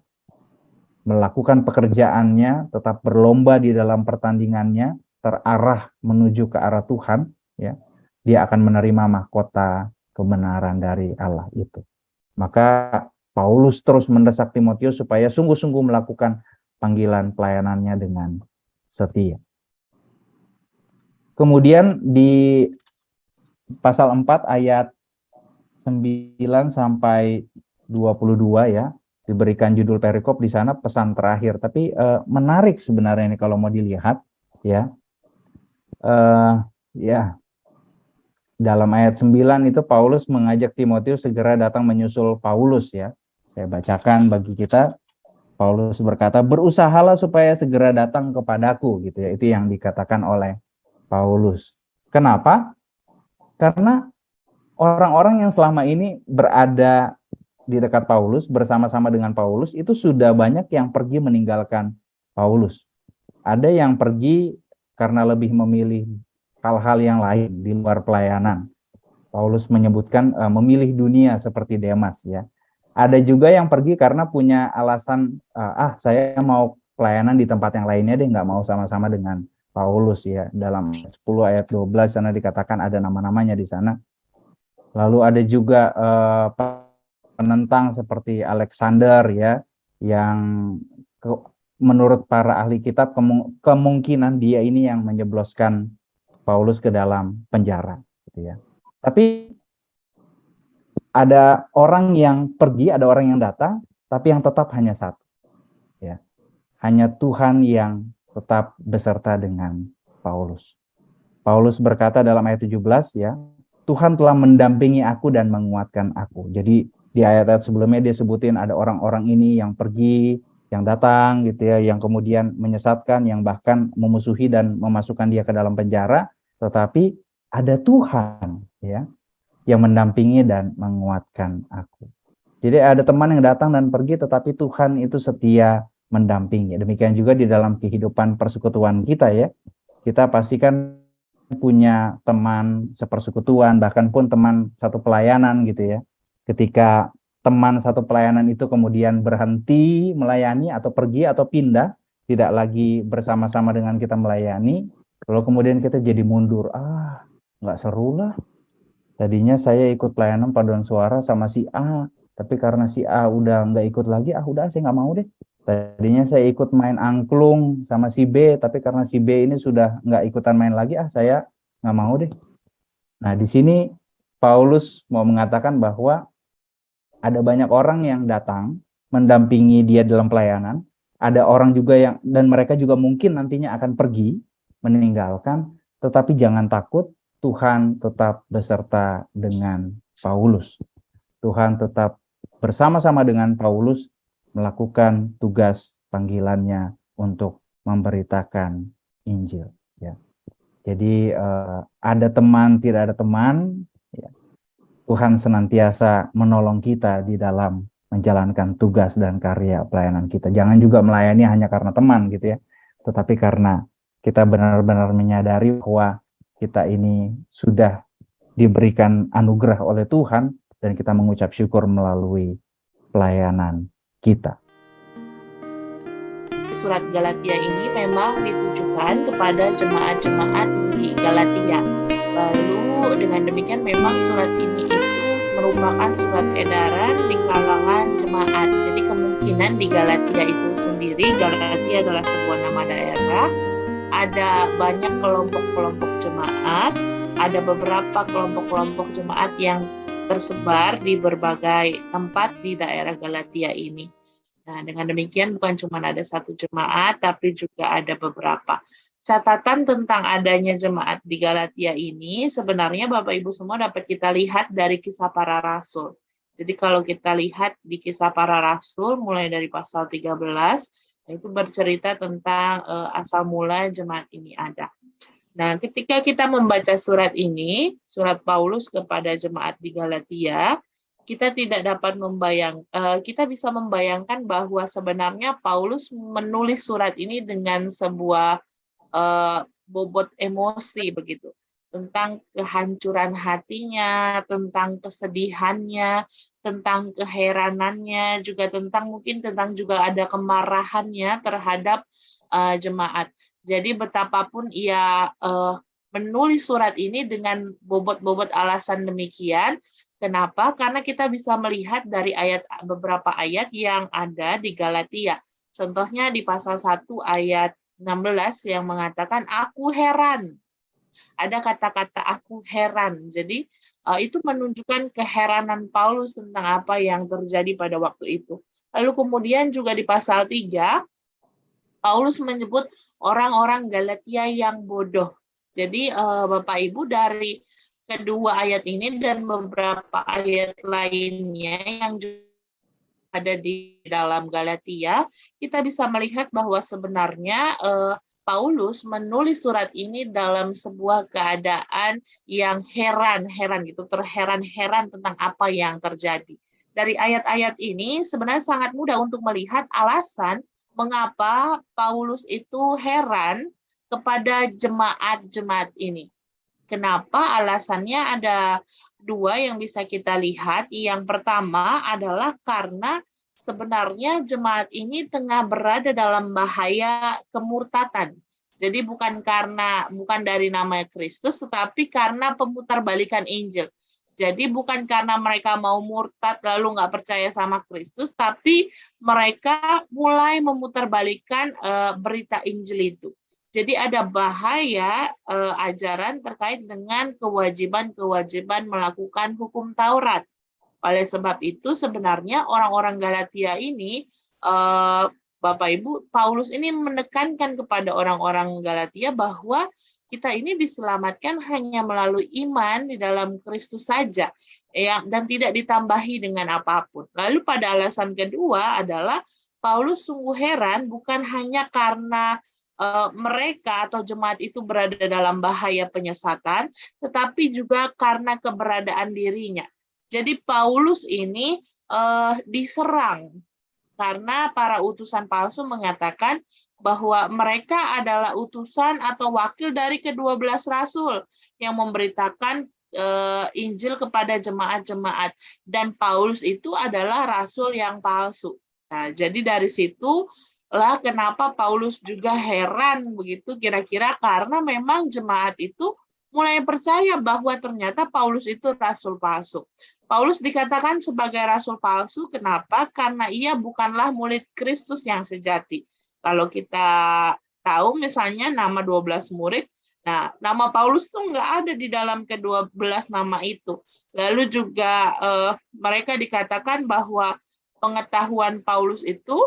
melakukan pekerjaannya, tetap berlomba di dalam pertandingannya, terarah menuju ke arah Tuhan, ya, dia akan menerima mahkota kebenaran dari Allah itu. Maka Paulus terus mendesak Timotius supaya sungguh-sungguh melakukan panggilan pelayanannya dengan setia. Kemudian di pasal 4 ayat 9 sampai 22 ya, diberikan judul perikop di sana pesan terakhir, tapi menarik sebenarnya ini kalau mau dilihat ya. Ya, dalam ayat 9 itu Paulus mengajak Timotius segera datang menyusul Paulus ya. Saya bacakan bagi kita. Paulus berkata, berusahalah supaya segera datang kepadaku gitu ya. Itu yang dikatakan oleh Paulus. Kenapa? Karena orang-orang yang selama ini berada di dekat Paulus, bersama-sama dengan Paulus, itu sudah banyak yang pergi meninggalkan Paulus. Ada yang pergi karena lebih memilih hal-hal yang lain di luar pelayanan. Paulus menyebutkan memilih dunia seperti Demas ya. Ada juga yang pergi karena punya alasan, saya mau pelayanan di tempat yang lainnya deh, nggak mau sama-sama dengan Paulus ya. Dalam 10 ayat 12 sana dikatakan ada nama-namanya di sana. Lalu ada juga penentang seperti Alexander ya, yang menurut para ahli kitab kemungkinan dia ini yang menjebloskan Paulus ke dalam penjara gitu ya. Tapi ada orang yang pergi, ada orang yang datang, tapi yang tetap hanya satu. Ya. Hanya Tuhan yang tetap beserta dengan Paulus. Paulus berkata dalam ayat 17 ya, Tuhan telah mendampingi aku dan menguatkan aku. Jadi di ayat-ayat sebelumnya dia sebutin ada orang-orang ini yang pergi, yang datang gitu ya, yang kemudian menyesatkan, yang bahkan memusuhi dan memasukkan dia ke dalam penjara, tetapi ada Tuhan ya yang mendampingi dan menguatkan aku. Jadi ada teman yang datang dan pergi, tetapi Tuhan itu setia mendampingi. Demikian juga di dalam kehidupan persekutuan kita ya. Kita pastikan punya teman sepersekutuan, bahkan pun teman satu pelayanan gitu ya. Ketika teman satu pelayanan itu kemudian berhenti melayani atau pergi atau pindah, tidak lagi bersama-sama dengan kita melayani, lalu kemudian kita jadi mundur. Nggak seru lah. Tadinya saya ikut pelayanan paduan suara sama si A, tapi karena si A udah nggak ikut lagi, udah saya nggak mau deh. Tadinya saya ikut main angklung sama si B, tapi karena si B ini sudah nggak ikutan main lagi, saya nggak mau deh. Nah, di sini Paulus mau mengatakan bahwa ada banyak orang yang datang mendampingi dia dalam pelayanan, ada orang juga yang, dan mereka juga mungkin nantinya akan pergi, meninggalkan, tetapi jangan takut, Tuhan tetap beserta dengan Paulus. Tuhan tetap bersama-sama dengan Paulus melakukan tugas panggilannya untuk memberitakan Injil. Ya. Jadi ada teman, tidak ada teman, ya. Tuhan senantiasa menolong kita di dalam menjalankan tugas dan karya pelayanan kita. Jangan juga melayani hanya karena teman gitu ya, tetapi karena kita benar-benar menyadari bahwa kita ini sudah diberikan anugerah oleh Tuhan dan kita mengucap syukur melalui pelayanan kita. Surat Galatia ini memang ditujukan kepada jemaat-jemaat di Galatia. Lalu dengan demikian memang surat ini itu merupakan surat edaran di kalangan jemaat. Jadi kemungkinan di Galatia itu sendiri, Galatia adalah sebuah nama daerah, ada banyak kelompok-kelompok jemaat, ada beberapa kelompok-kelompok jemaat yang tersebar di berbagai tempat di daerah Galatia ini. Nah, dengan demikian bukan cuma ada satu jemaat, tapi juga ada beberapa. Catatan tentang adanya jemaat di Galatia ini, sebenarnya Bapak Ibu semua dapat kita lihat dari Kisah Para Rasul. Jadi kalau kita lihat di Kisah Para Rasul, mulai dari pasal 13, itu bercerita tentang asal mula jemaat ini ada. Nah, ketika kita membaca surat ini, surat Paulus kepada jemaat di Galatia, kita tidak dapat kita bisa membayangkan bahwa sebenarnya Paulus menulis surat ini dengan sebuah bobot emosi begitu, tentang kehancuran hatinya, tentang kesedihannya, tentang keheranannya, juga mungkin juga ada kemarahannya terhadap jemaat. Jadi betapapun ia menulis surat ini dengan bobot-bobot alasan demikian. Kenapa? Karena kita bisa melihat dari beberapa ayat yang ada di Galatia. Contohnya di pasal 1 ayat 16 yang mengatakan aku heran. Ada kata-kata aku heran. Jadi itu menunjukkan keheranan Paulus tentang apa yang terjadi pada waktu itu. Lalu kemudian juga di pasal 3 Paulus menyebut orang-orang Galatia yang bodoh. Jadi Bapak Ibu dari kedua ayat ini dan beberapa ayat lainnya yang juga ada di dalam Galatia, kita bisa melihat bahwa sebenarnya Paulus menulis surat ini dalam sebuah keadaan yang heran gitu, terheran-heran tentang apa yang terjadi. Dari ayat-ayat ini sebenarnya sangat mudah untuk melihat alasan mengapa Paulus itu heran kepada jemaat-jemaat ini. Kenapa? Alasannya ada dua yang bisa kita lihat. Yang pertama adalah karena sebenarnya jemaat ini tengah berada dalam bahaya kemurtatan. Jadi bukan dari nama Kristus, tetapi karena pemutarbalikan Injil. Jadi bukan karena mereka mau murtad lalu nggak percaya sama Kristus, tapi mereka mulai memutarbalikkan berita Injil itu. Jadi ada bahaya ajaran terkait dengan kewajiban-kewajiban melakukan hukum Taurat. Oleh sebab itu sebenarnya orang-orang Galatia ini, Bapak Ibu, Paulus ini menekankan kepada orang-orang Galatia bahwa kita ini diselamatkan hanya melalui iman di dalam Kristus saja, dan tidak ditambahi dengan apapun. Lalu pada alasan kedua adalah Paulus sungguh heran bukan hanya karena mereka atau jemaat itu berada dalam bahaya penyesatan, tetapi juga karena keberadaan dirinya. Jadi Paulus ini diserang karena para utusan palsu mengatakan bahwa mereka adalah utusan atau wakil dari ke-12 rasul yang memberitakan Injil kepada jemaat-jemaat, dan Paulus itu adalah rasul yang palsu. Nah, jadi dari situ lah kenapa Paulus juga heran begitu kira-kira, karena memang jemaat itu mulai percaya bahwa ternyata Paulus itu rasul palsu. Paulus dikatakan sebagai rasul palsu, kenapa? Karena ia bukanlah murid Kristus yang sejati. Kalau kita tahu misalnya nama 12 murid, nah nama Paulus itu nggak ada di dalam ke-12 nama itu. Lalu juga mereka dikatakan bahwa pengetahuan Paulus itu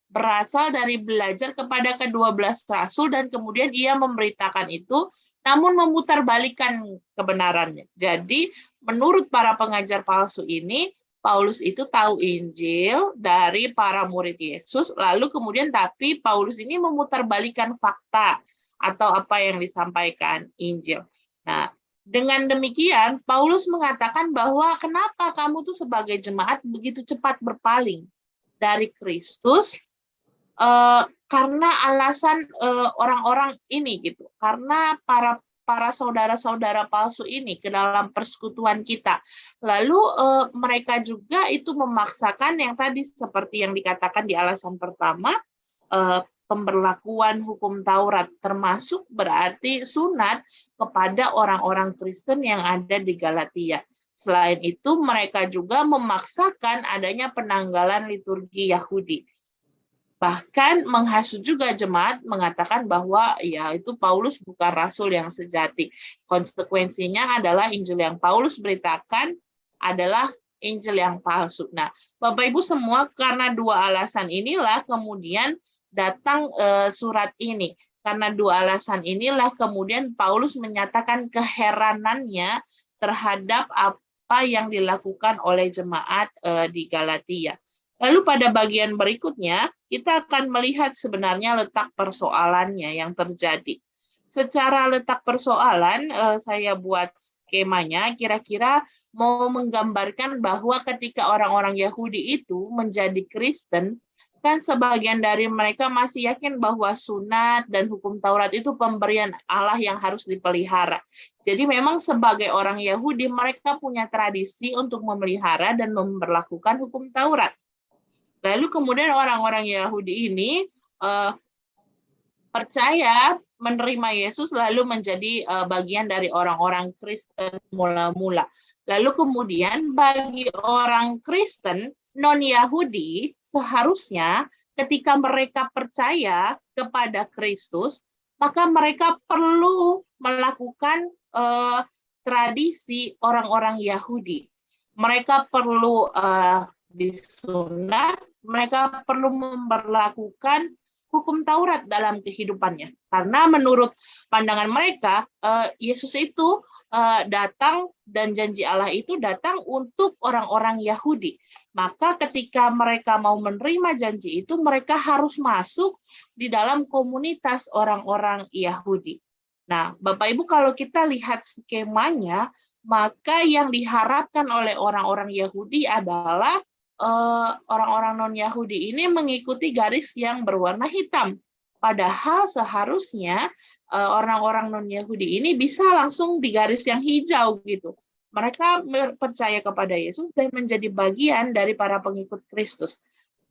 berasal dari belajar kepada ke-12 rasul dan kemudian ia memberitakan itu, namun memutarbalikkan kebenarannya. Jadi menurut para pengajar palsu ini, Paulus itu tahu Injil dari para murid Yesus, lalu kemudian tapi Paulus ini memutarbalikkan fakta atau apa yang disampaikan Injil. Nah, dengan demikian Paulus mengatakan bahwa kenapa kamu tuh sebagai jemaat begitu cepat berpaling dari Kristus, karena alasan orang-orang ini gitu, karena para saudara-saudara palsu ini ke dalam persekutuan kita. Lalu mereka juga itu memaksakan yang tadi seperti yang dikatakan di alasan pertama, pemberlakuan hukum Taurat, termasuk berarti sunat kepada orang-orang Kristen yang ada di Galatia. Selain itu, mereka juga memaksakan adanya penanggalan liturgi Yahudi. Bahkan menghasut juga jemaat, mengatakan bahwa ya itu Paulus bukan rasul yang sejati. Konsekuensinya adalah Injil yang Paulus beritakan adalah Injil yang palsu. Nah, Bapak Ibu semua, karena dua alasan inilah kemudian datang surat ini. Karena dua alasan inilah kemudian Paulus menyatakan keheranannya terhadap apa yang dilakukan oleh jemaat di Galatia. Lalu pada bagian berikutnya, kita akan melihat sebenarnya letak persoalannya yang terjadi. Secara letak persoalan, saya buat skemanya, kira-kira mau menggambarkan bahwa ketika orang-orang Yahudi itu menjadi Kristen, kan sebagian dari mereka masih yakin bahwa sunat dan hukum Taurat itu pemberian Allah yang harus dipelihara. Jadi memang sebagai orang Yahudi, mereka punya tradisi untuk memelihara dan memberlakukan hukum Taurat. Lalu kemudian orang-orang Yahudi ini percaya menerima Yesus lalu menjadi bagian dari orang-orang Kristen mula-mula. Lalu kemudian bagi orang Kristen non-Yahudi seharusnya ketika mereka percaya kepada Kristus, maka mereka perlu melakukan tradisi orang-orang Yahudi. Mereka perlu disunat, mereka perlu memberlakukan hukum Taurat dalam kehidupannya. Karena menurut pandangan mereka, Yesus itu datang dan janji Allah itu datang untuk orang-orang Yahudi. Maka ketika mereka mau menerima janji itu, mereka harus masuk di dalam komunitas orang-orang Yahudi. Nah, Bapak Ibu, kalau kita lihat skemanya, maka yang diharapkan oleh orang-orang Yahudi adalah orang-orang non-Yahudi ini mengikuti garis yang berwarna hitam. Padahal seharusnya orang-orang non-Yahudi ini bisa langsung di garis yang hijau gitu. Mereka percaya kepada Yesus dan menjadi bagian dari para pengikut Kristus.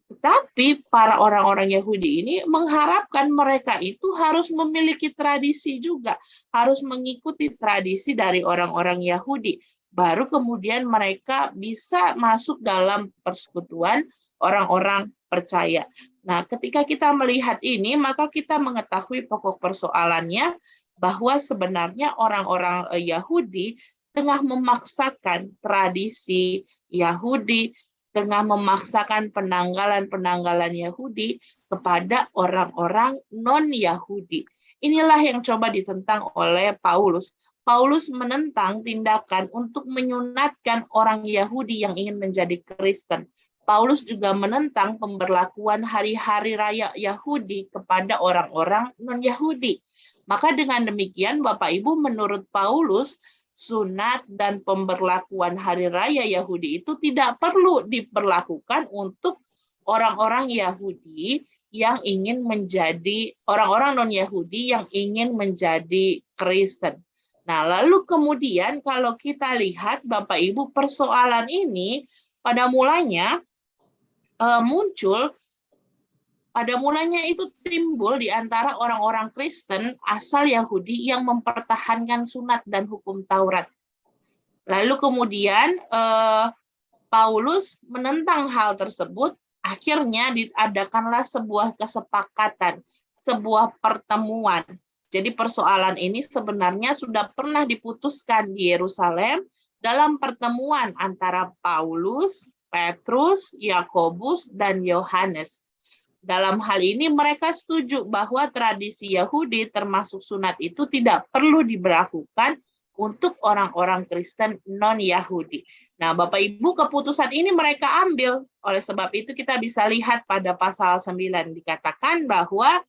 Tetapi para orang-orang Yahudi ini mengharapkan mereka itu harus memiliki tradisi juga, harus mengikuti tradisi dari orang-orang Yahudi. Baru kemudian mereka bisa masuk dalam persekutuan orang-orang percaya. Nah, ketika kita melihat ini, maka kita mengetahui pokok persoalannya bahwa sebenarnya orang-orang Yahudi tengah memaksakan tradisi Yahudi, tengah memaksakan penanggalan-penanggalan Yahudi kepada orang-orang non-Yahudi. Inilah yang coba ditentang oleh Paulus. Paulus menentang tindakan untuk menyunatkan orang Yahudi yang ingin menjadi Kristen. Paulus juga menentang pemberlakuan hari-hari raya Yahudi kepada orang-orang non-Yahudi. Maka dengan demikian, Bapak Ibu, menurut Paulus, sunat dan pemberlakuan hari raya Yahudi itu tidak perlu diperlakukan untuk orang-orang Yahudi yang ingin menjadi orang-orang non-Yahudi yang ingin menjadi Kristen. Nah, lalu kemudian kalau kita lihat Bapak Ibu, persoalan ini pada mulanya itu timbul di antara orang-orang Kristen asal Yahudi yang mempertahankan sunat dan hukum Taurat. Lalu kemudian Paulus menentang hal tersebut, akhirnya diadakanlah sebuah kesepakatan, sebuah pertemuan. Jadi persoalan ini sebenarnya sudah pernah diputuskan di Yerusalem dalam pertemuan antara Paulus, Petrus, Yakobus, dan Yohanes. Dalam hal ini mereka setuju bahwa tradisi Yahudi termasuk sunat itu tidak perlu diberlakukan untuk orang-orang Kristen non-Yahudi. Nah, Bapak Ibu, keputusan ini mereka ambil. Oleh sebab itu kita bisa lihat pada pasal 9 dikatakan bahwa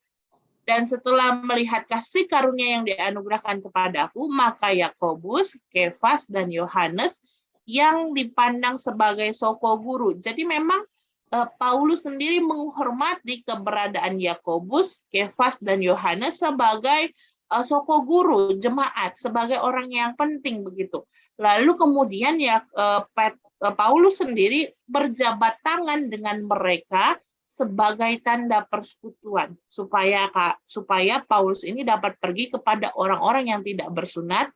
dan setelah melihat kasih karunia yang dianugerahkan kepadaku, maka Yakobus, Kefas, dan Yohanes yang dipandang sebagai soko guru. Jadi memang Paulus sendiri menghormati keberadaan Yakobus, Kefas, dan Yohanes sebagai soko guru jemaat, sebagai orang yang penting begitu. Lalu kemudian Paulus sendiri berjabat tangan dengan mereka sebagai tanda persekutuan supaya Paulus ini dapat pergi kepada orang-orang yang tidak bersunat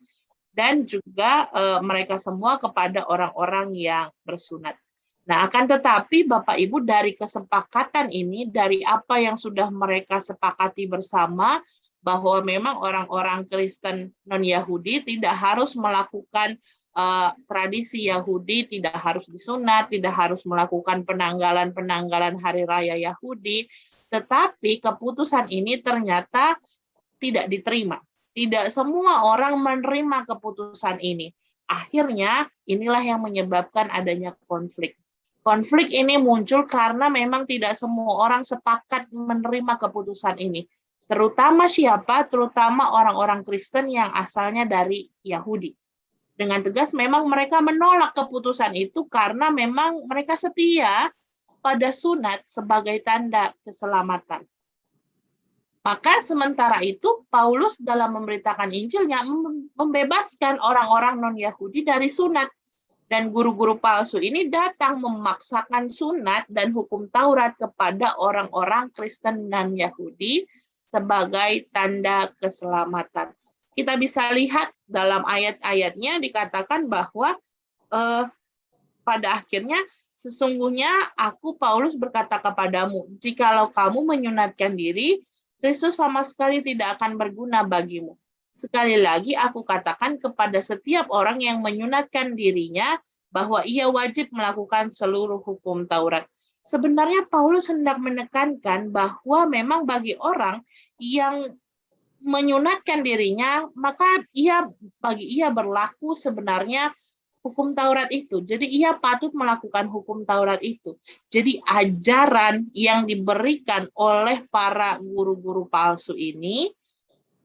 dan juga mereka semua kepada orang-orang yang bersunat. Nah, akan tetapi Bapak Ibu, dari kesepakatan ini, dari apa yang sudah mereka sepakati bersama, bahwa memang orang-orang Kristen non-Yahudi tidak harus melakukan tradisi Yahudi, tidak harus disunat, tidak harus melakukan penanggalan-penanggalan hari raya Yahudi, tetapi keputusan ini ternyata tidak diterima. Tidak semua orang menerima keputusan ini. Akhirnya inilah yang menyebabkan adanya konflik. Konflik ini muncul karena memang tidak semua orang sepakat menerima keputusan ini. Terutama siapa? Terutama orang-orang Kristen yang asalnya dari Yahudi. Dengan tegas memang mereka menolak keputusan itu karena memang mereka setia pada sunat sebagai tanda keselamatan. Maka sementara itu Paulus dalam memberitakan Injilnya membebaskan orang-orang non-Yahudi dari sunat. Dan guru-guru palsu ini datang memaksakan sunat dan hukum Taurat kepada orang-orang Kristen dan Yahudi sebagai tanda keselamatan. Kita bisa lihat dalam ayat-ayatnya dikatakan bahwa pada akhirnya sesungguhnya aku Paulus berkata kepadamu, jikalau kamu menyunatkan diri, Kristus sama sekali tidak akan berguna bagimu. Sekali lagi aku katakan kepada setiap orang yang menyunatkan dirinya bahwa ia wajib melakukan seluruh hukum Taurat. Sebenarnya Paulus hendak menekankan bahwa memang bagi orang yang menyunatkan dirinya, maka bagi ia berlaku sebenarnya hukum Taurat itu. Jadi ia patut melakukan hukum Taurat itu. Jadi ajaran yang diberikan oleh para guru-guru palsu ini,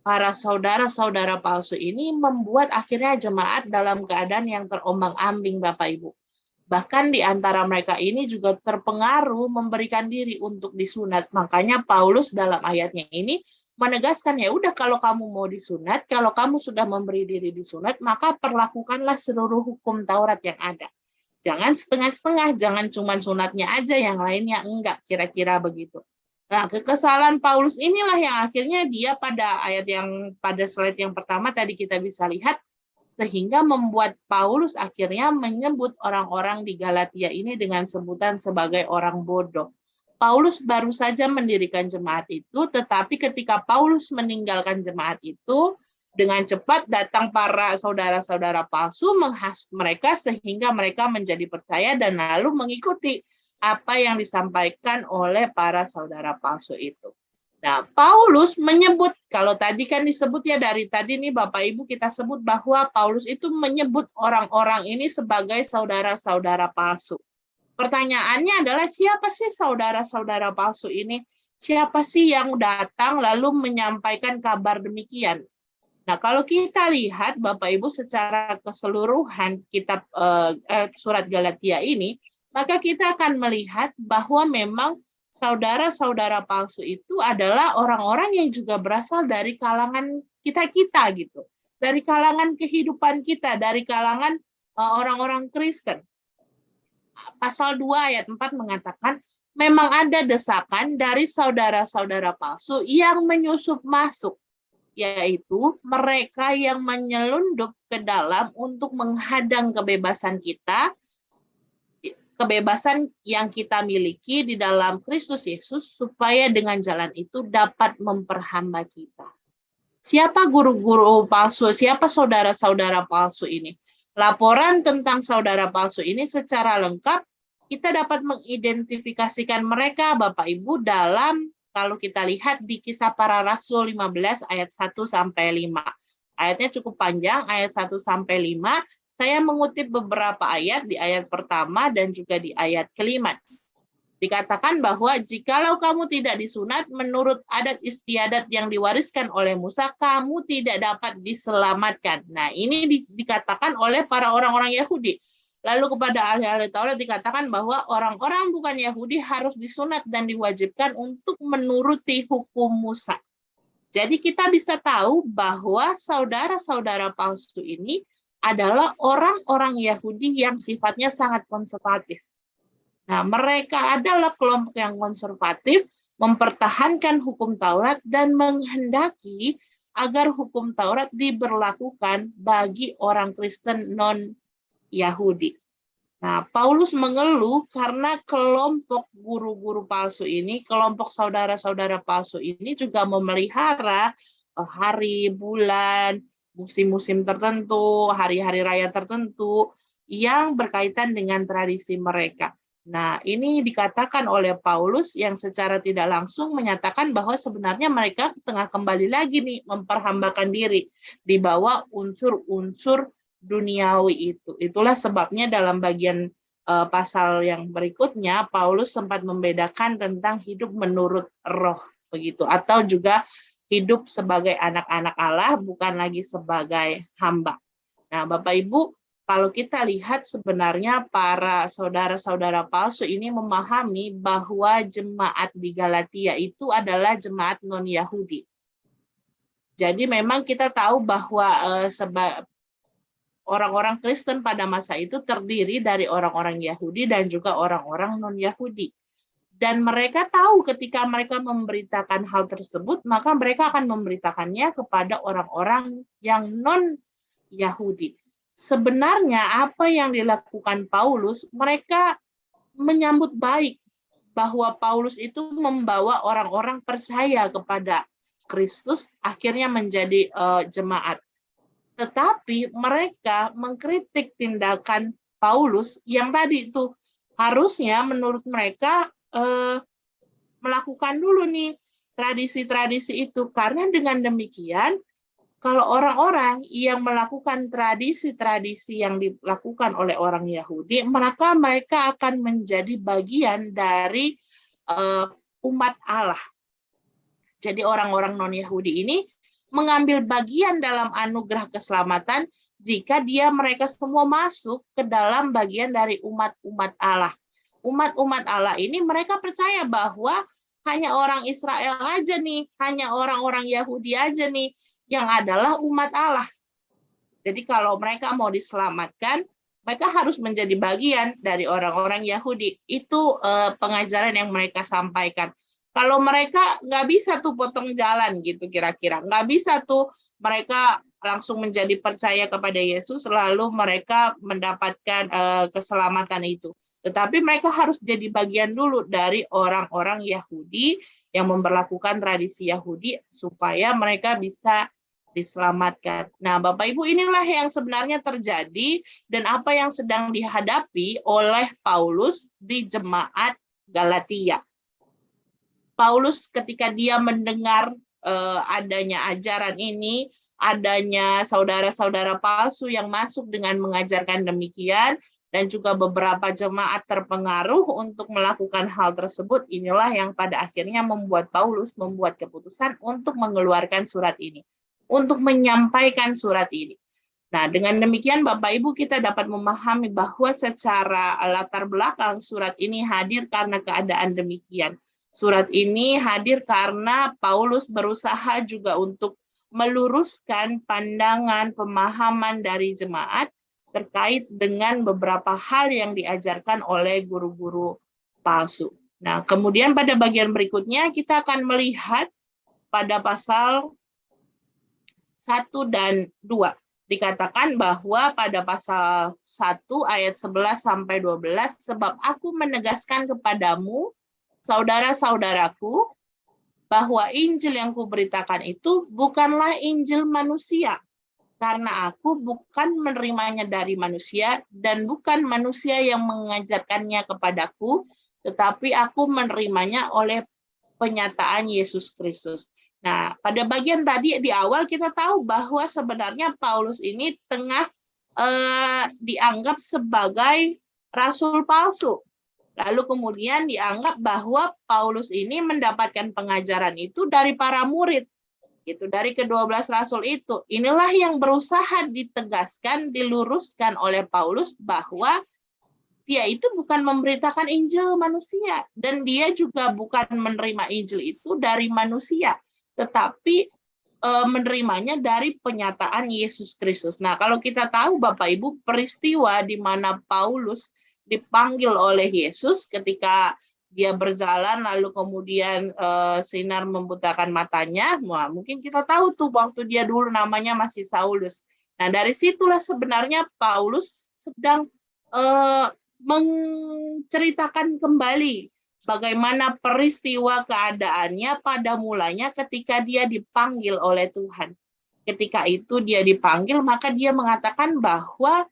para saudara-saudara palsu ini membuat akhirnya jemaat dalam keadaan yang terombang-ambing, Bapak Ibu. Bahkan di antara mereka ini juga terpengaruh memberikan diri untuk disunat. Makanya Paulus dalam ayatnya ini menegaskan, ya udah kalau kamu mau disunat, kalau kamu sudah memberi diri disunat, maka perlakukanlah seluruh hukum Taurat yang ada. Jangan setengah-setengah, jangan cuma sunatnya aja, yang lainnya enggak, kira-kira begitu. Nah, kekesalan Paulus inilah yang akhirnya dia pada pada slide yang pertama tadi kita bisa lihat, sehingga membuat Paulus akhirnya menyebut orang-orang di Galatia ini dengan sebutan sebagai orang bodoh. Paulus baru saja mendirikan jemaat itu, tetapi ketika Paulus meninggalkan jemaat itu, dengan cepat datang para saudara-saudara palsu menghasut mereka sehingga mereka menjadi percaya dan lalu mengikuti apa yang disampaikan oleh para saudara palsu itu. Nah, Paulus menyebut, kalau tadi kan disebut ya dari tadi nih Bapak Ibu kita sebut bahwa Paulus itu menyebut orang-orang ini sebagai saudara-saudara palsu. Pertanyaannya adalah siapa sih saudara-saudara palsu ini? Siapa sih yang datang lalu menyampaikan kabar demikian? Nah, kalau kita lihat Bapak Ibu secara keseluruhan kitab surat Galatia ini, maka kita akan melihat bahwa memang saudara-saudara palsu itu adalah orang-orang yang juga berasal dari kalangan kita-kita gitu. Dari kalangan kehidupan kita, dari kalangan orang-orang Kristen. Pasal 2 ayat 4 mengatakan, memang ada desakan dari saudara-saudara palsu yang menyusup masuk, yaitu mereka yang menyelundup ke dalam untuk menghadang kebebasan kita, kebebasan yang kita miliki di dalam Kristus Yesus, supaya dengan jalan itu dapat memperhamba kita. Siapa guru-guru palsu? Siapa saudara-saudara palsu ini? Laporan tentang saudara palsu ini secara lengkap kita dapat mengidentifikasikan mereka Bapak Ibu dalam, kalau kita lihat di Kisah Para Rasul 15 ayat 1 sampai 5. Ayatnya cukup panjang, ayat 1 sampai 5. Saya mengutip beberapa ayat di ayat pertama dan juga di ayat kelima. Dikatakan bahwa jikalau kamu tidak disunat menurut adat istiadat yang diwariskan oleh Musa, kamu tidak dapat diselamatkan. Nah, ini dikatakan oleh para orang-orang Yahudi. Lalu kepada ahli-ahli Taurat dikatakan bahwa orang-orang bukan Yahudi harus disunat dan diwajibkan untuk menuruti hukum Musa. Jadi kita bisa tahu bahwa saudara-saudara palsu ini adalah orang-orang Yahudi yang sifatnya sangat konservatif. Nah, mereka adalah kelompok yang konservatif, mempertahankan hukum Taurat dan menghendaki agar hukum Taurat diberlakukan bagi orang Kristen non-Yahudi. Nah, Paulus mengeluh karena kelompok guru-guru palsu ini, kelompok saudara-saudara palsu ini juga memelihara hari, bulan, musim-musim tertentu, hari-hari raya tertentu yang berkaitan dengan tradisi mereka. Nah, ini dikatakan oleh Paulus yang secara tidak langsung menyatakan bahwa sebenarnya mereka tengah kembali lagi nih memperhambakan diri di bawah unsur-unsur duniawi itu. Itulah sebabnya dalam bagian pasal yang berikutnya Paulus sempat membedakan tentang hidup menurut roh begitu, atau juga hidup sebagai anak-anak Allah, bukan lagi sebagai hamba. Nah, Bapak Ibu, kalau kita lihat sebenarnya para saudara-saudara palsu ini memahami bahwa jemaat di Galatia itu adalah jemaat non-Yahudi. Jadi memang kita tahu bahwa orang-orang Kristen pada masa itu terdiri dari orang-orang Yahudi dan juga orang-orang non-Yahudi. Dan mereka tahu ketika mereka memberitakan hal tersebut, maka mereka akan memberitakannya kepada orang-orang yang non-Yahudi. Sebenarnya apa yang dilakukan Paulus, mereka menyambut baik bahwa Paulus itu membawa orang-orang percaya kepada Kristus, akhirnya menjadi jemaat. Tetapi mereka mengkritik tindakan Paulus yang tadi itu harusnya menurut mereka melakukan dulu nih tradisi-tradisi itu, karena dengan demikian kalau orang-orang yang melakukan tradisi-tradisi yang dilakukan oleh orang Yahudi, maka mereka akan menjadi bagian dari umat Allah. Jadi orang-orang non-Yahudi ini mengambil bagian dalam anugerah keselamatan jika mereka semua masuk ke dalam bagian dari umat-umat Allah. Umat-umat Allah ini mereka percaya bahwa hanya orang Israel aja nih, hanya orang-orang Yahudi aja nih yang adalah umat Allah. Jadi kalau mereka mau diselamatkan, mereka harus menjadi bagian dari orang-orang Yahudi. Itu pengajaran yang mereka sampaikan. Kalau mereka nggak bisa tuh potong jalan gitu kira-kira, nggak bisa tuh mereka langsung menjadi percaya kepada Yesus lalu mereka mendapatkan keselamatan itu. Tetapi mereka harus jadi bagian dulu dari orang-orang Yahudi yang memperlakukan tradisi Yahudi supaya mereka bisa diselamatkan. Nah, Bapak Ibu, inilah yang sebenarnya terjadi dan apa yang sedang dihadapi oleh Paulus di jemaat Galatia. Paulus ketika dia mendengar adanya ajaran ini, adanya saudara-saudara palsu yang masuk dengan mengajarkan demikian, dan juga beberapa jemaat terpengaruh untuk melakukan hal tersebut, inilah yang pada akhirnya membuat Paulus membuat keputusan untuk mengeluarkan surat ini, untuk menyampaikan surat ini. Nah, dengan demikian Bapak Ibu kita dapat memahami bahwa secara latar belakang surat ini hadir karena keadaan demikian. Surat ini hadir karena Paulus berusaha juga untuk meluruskan pandangan pemahaman dari jemaat terkait dengan beberapa hal yang diajarkan oleh guru-guru palsu. Nah, kemudian pada bagian berikutnya kita akan melihat pada pasal 1 dan 2. Dikatakan bahwa pada pasal 1 ayat 11 sampai 12, sebab aku menegaskan kepadamu, saudara-saudaraku, bahwa Injil yang kuberitakan itu bukanlah Injil manusia, karena aku bukan menerimanya dari manusia dan bukan manusia yang mengajarkannya kepadaku, tetapi aku menerimanya oleh penyataan Yesus Kristus. Nah, pada bagian tadi di awal kita tahu bahwa sebenarnya Paulus ini tengah dianggap sebagai rasul palsu. Lalu kemudian dianggap bahwa Paulus ini mendapatkan pengajaran itu dari para murid, gitu, dari ke-12 rasul itu. Inilah yang berusaha ditegaskan, diluruskan oleh Paulus bahwa dia itu bukan memberitakan Injil manusia dan dia juga bukan menerima Injil itu dari manusia, tetapi menerimanya dari penyataan Yesus Kristus. Nah, kalau kita tahu Bapak Ibu peristiwa di mana Paulus dipanggil oleh Yesus ketika dia berjalan lalu kemudian sinar membutakan matanya, wah, mungkin kita tahu tuh waktu dia dulu namanya masih Saulus. Nah, dari situlah sebenarnya Paulus sedang menceritakan kembali bagaimana peristiwa keadaannya pada mulanya ketika dia dipanggil oleh Tuhan. Ketika itu dia dipanggil, maka dia mengatakan bahwa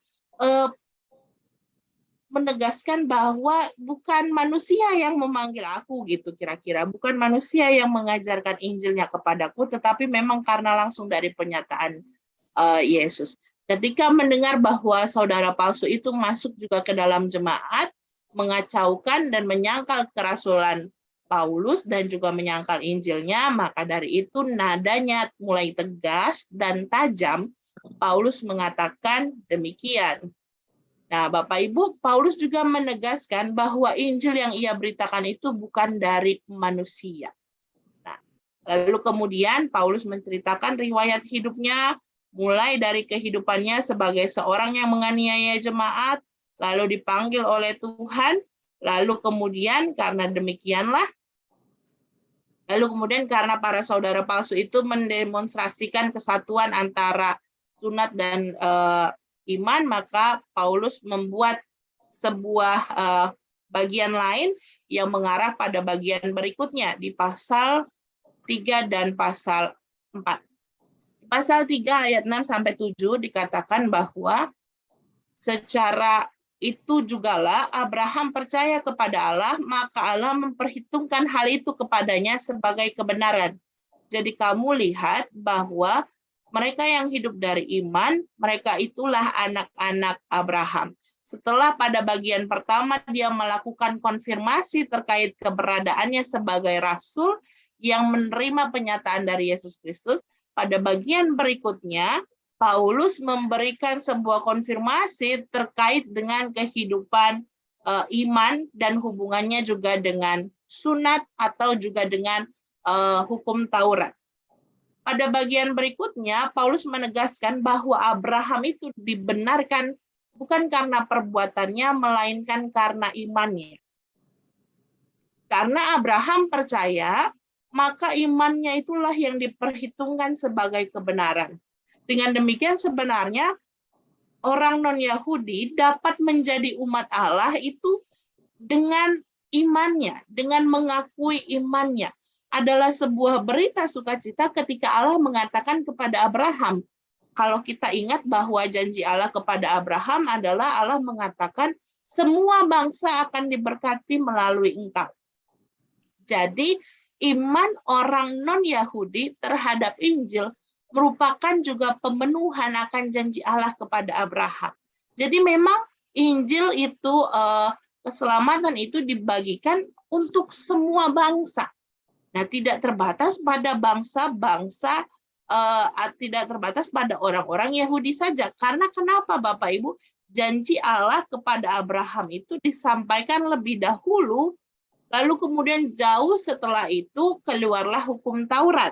menegaskan bahwa bukan manusia yang memanggil aku gitu kira-kira, bukan manusia yang mengajarkan Injilnya kepadaku, tetapi memang karena langsung dari penyataan Yesus. Ketika mendengar bahwa saudara palsu itu masuk juga ke dalam jemaat, mengacaukan dan menyangkal kerasulan Paulus dan juga menyangkal Injilnya, maka dari itu nadanya mulai tegas dan tajam. Paulus mengatakan demikian. Nah, Bapak Ibu, Paulus juga menegaskan bahwa Injil yang ia beritakan itu bukan dari manusia. Nah, lalu kemudian Paulus menceritakan riwayat hidupnya, mulai dari kehidupannya sebagai seorang yang menganiaya jemaat, lalu dipanggil oleh Tuhan, lalu kemudian karena demikianlah, lalu kemudian karena para saudara palsu itu mendemonstrasikan kesatuan antara sunat dan iman, maka Paulus membuat sebuah bagian lain yang mengarah pada bagian berikutnya di pasal 3 dan pasal 4. Pasal 3 ayat 6 sampai 7 dikatakan bahwa secara itu jugalah Abraham percaya kepada Allah, maka Allah memperhitungkan hal itu kepadanya sebagai kebenaran. Jadi kamu lihat bahwa mereka yang hidup dari iman, mereka itulah anak-anak Abraham. Setelah pada bagian pertama dia melakukan konfirmasi terkait keberadaannya sebagai rasul yang menerima penyataan dari Yesus Kristus, pada bagian berikutnya Paulus memberikan sebuah konfirmasi terkait dengan kehidupan iman dan hubungannya juga dengan sunat atau juga dengan hukum Taurat. Pada bagian berikutnya, Paulus menegaskan bahwa Abraham itu dibenarkan bukan karena perbuatannya, melainkan karena imannya. Karena Abraham percaya, maka imannya itulah yang diperhitungkan sebagai kebenaran. Dengan demikian sebenarnya orang non-Yahudi dapat menjadi umat Allah itu dengan imannya, dengan mengakui imannya. Adalah sebuah berita sukacita ketika Allah mengatakan kepada Abraham. Kalau kita ingat bahwa janji Allah kepada Abraham adalah Allah mengatakan semua bangsa akan diberkati melalui engkau. Jadi iman orang non-Yahudi terhadap Injil merupakan juga pemenuhan akan janji Allah kepada Abraham. Jadi memang Injil itu, keselamatan itu dibagikan untuk semua bangsa. Nah, tidak terbatas pada bangsa-bangsa, tidak terbatas pada orang-orang Yahudi saja. Karena kenapa Bapak Ibu? Janji Allah kepada Abraham itu disampaikan lebih dahulu, lalu kemudian jauh setelah itu keluarlah hukum Taurat.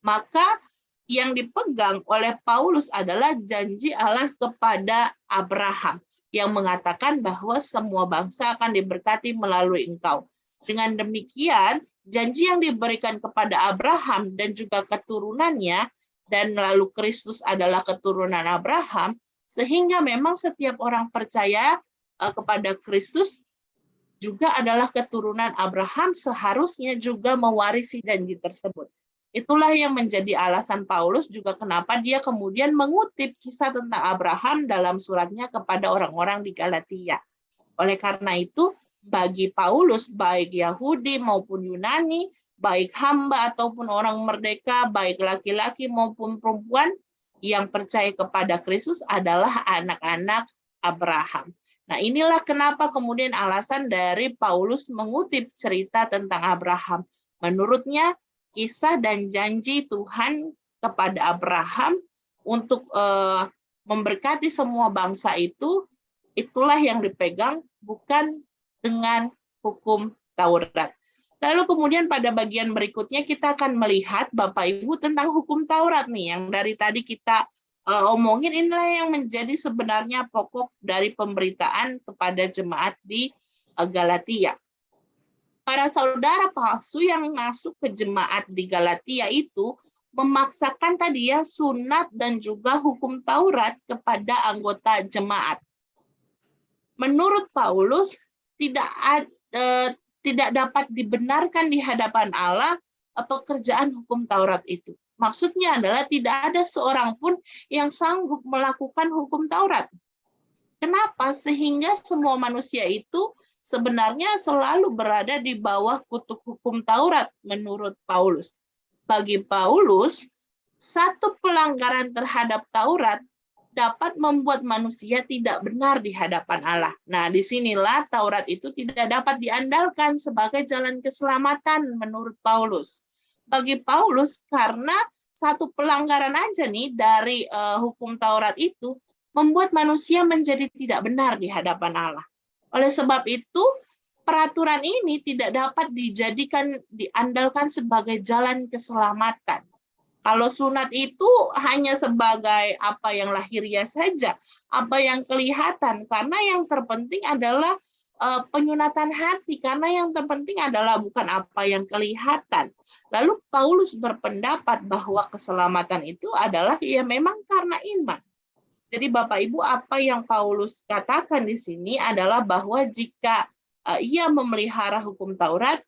Maka yang dipegang oleh Paulus adalah janji Allah kepada Abraham yang mengatakan bahwa semua bangsa akan diberkati melalui engkau. Dengan demikian, janji yang diberikan kepada Abraham dan juga keturunannya, dan lalu Kristus adalah keturunan Abraham, sehingga memang setiap orang percaya kepada Kristus juga adalah keturunan Abraham, seharusnya juga mewarisi janji tersebut. Itulah yang menjadi alasan Paulus juga kenapa dia kemudian mengutip kisah tentang Abraham dalam suratnya kepada orang-orang di Galatia. Oleh karena itu, bagi Paulus, baik Yahudi maupun Yunani, baik hamba ataupun orang merdeka, baik laki-laki maupun perempuan, yang percaya kepada Kristus adalah anak-anak Abraham. Nah, inilah kenapa kemudian alasan dari Paulus mengutip cerita tentang Abraham. Menurutnya, kisah dan janji Tuhan kepada Abraham untuk memberkati semua bangsa itu, itulah yang dipegang, bukan dengan hukum Taurat. Lalu kemudian pada bagian berikutnya kita akan melihat Bapak Ibu tentang hukum Taurat nih, yang dari tadi kita omongin. Inilah yang menjadi sebenarnya pokok dari pemberitaan kepada jemaat di Galatia. Para saudara palsu yang masuk ke jemaat di Galatia itu memaksakan tadi ya sunat dan juga hukum Taurat kepada anggota jemaat. Menurut Paulus, tidak dapat dibenarkan di hadapan Allah pekerjaan hukum Taurat itu. Maksudnya adalah tidak ada seorang pun yang sanggup melakukan hukum Taurat. Kenapa? Sehingga semua manusia itu sebenarnya selalu berada di bawah kutuk hukum Taurat menurut Paulus. Bagi Paulus, satu pelanggaran terhadap Taurat dapat membuat manusia tidak benar di hadapan Allah. Nah, disinilah Taurat itu tidak dapat diandalkan sebagai jalan keselamatan menurut Paulus. Bagi Paulus, karena satu pelanggaran aja nih dari hukum Taurat itu membuat manusia menjadi tidak benar di hadapan Allah. Oleh sebab itu, peraturan ini tidak dapat diandalkan sebagai jalan keselamatan. Kalau sunat itu hanya sebagai apa yang lahiriah saja, apa yang kelihatan, karena yang terpenting adalah penyunatan hati, karena yang terpenting adalah bukan apa yang kelihatan. Lalu Paulus berpendapat bahwa keselamatan itu adalah ya memang karena iman. Jadi Bapak Ibu, apa yang Paulus katakan di sini adalah bahwa jika ia memelihara hukum Taurat,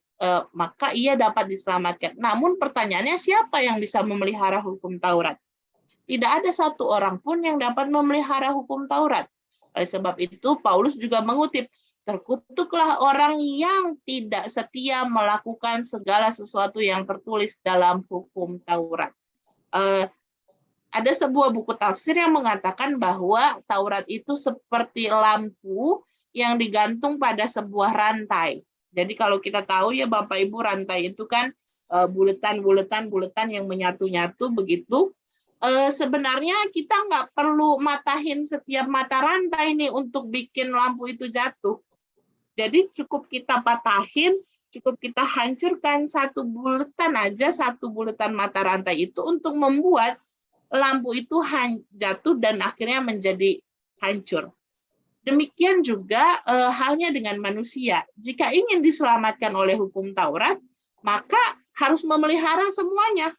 maka ia dapat diselamatkan. Namun pertanyaannya, siapa yang bisa memelihara hukum Taurat? Tidak ada satu orang pun yang dapat memelihara hukum Taurat. Oleh sebab itu, Paulus juga mengutip, terkutuklah orang yang tidak setia melakukan segala sesuatu yang tertulis dalam hukum Taurat. Ada sebuah buku tafsir yang mengatakan bahwa Taurat itu seperti lampu yang digantung pada sebuah rantai. Jadi kalau kita tahu ya Bapak Ibu, rantai itu kan buletan yang menyatu-nyatu begitu. Sebenarnya kita nggak perlu matahin setiap mata rantai nih untuk bikin lampu itu jatuh. Jadi cukup kita patahin, cukup kita hancurkan satu buletan mata rantai itu untuk membuat lampu itu jatuh dan akhirnya menjadi hancur. Demikian juga halnya dengan manusia. Jika ingin diselamatkan oleh hukum Taurat, maka harus memelihara semuanya.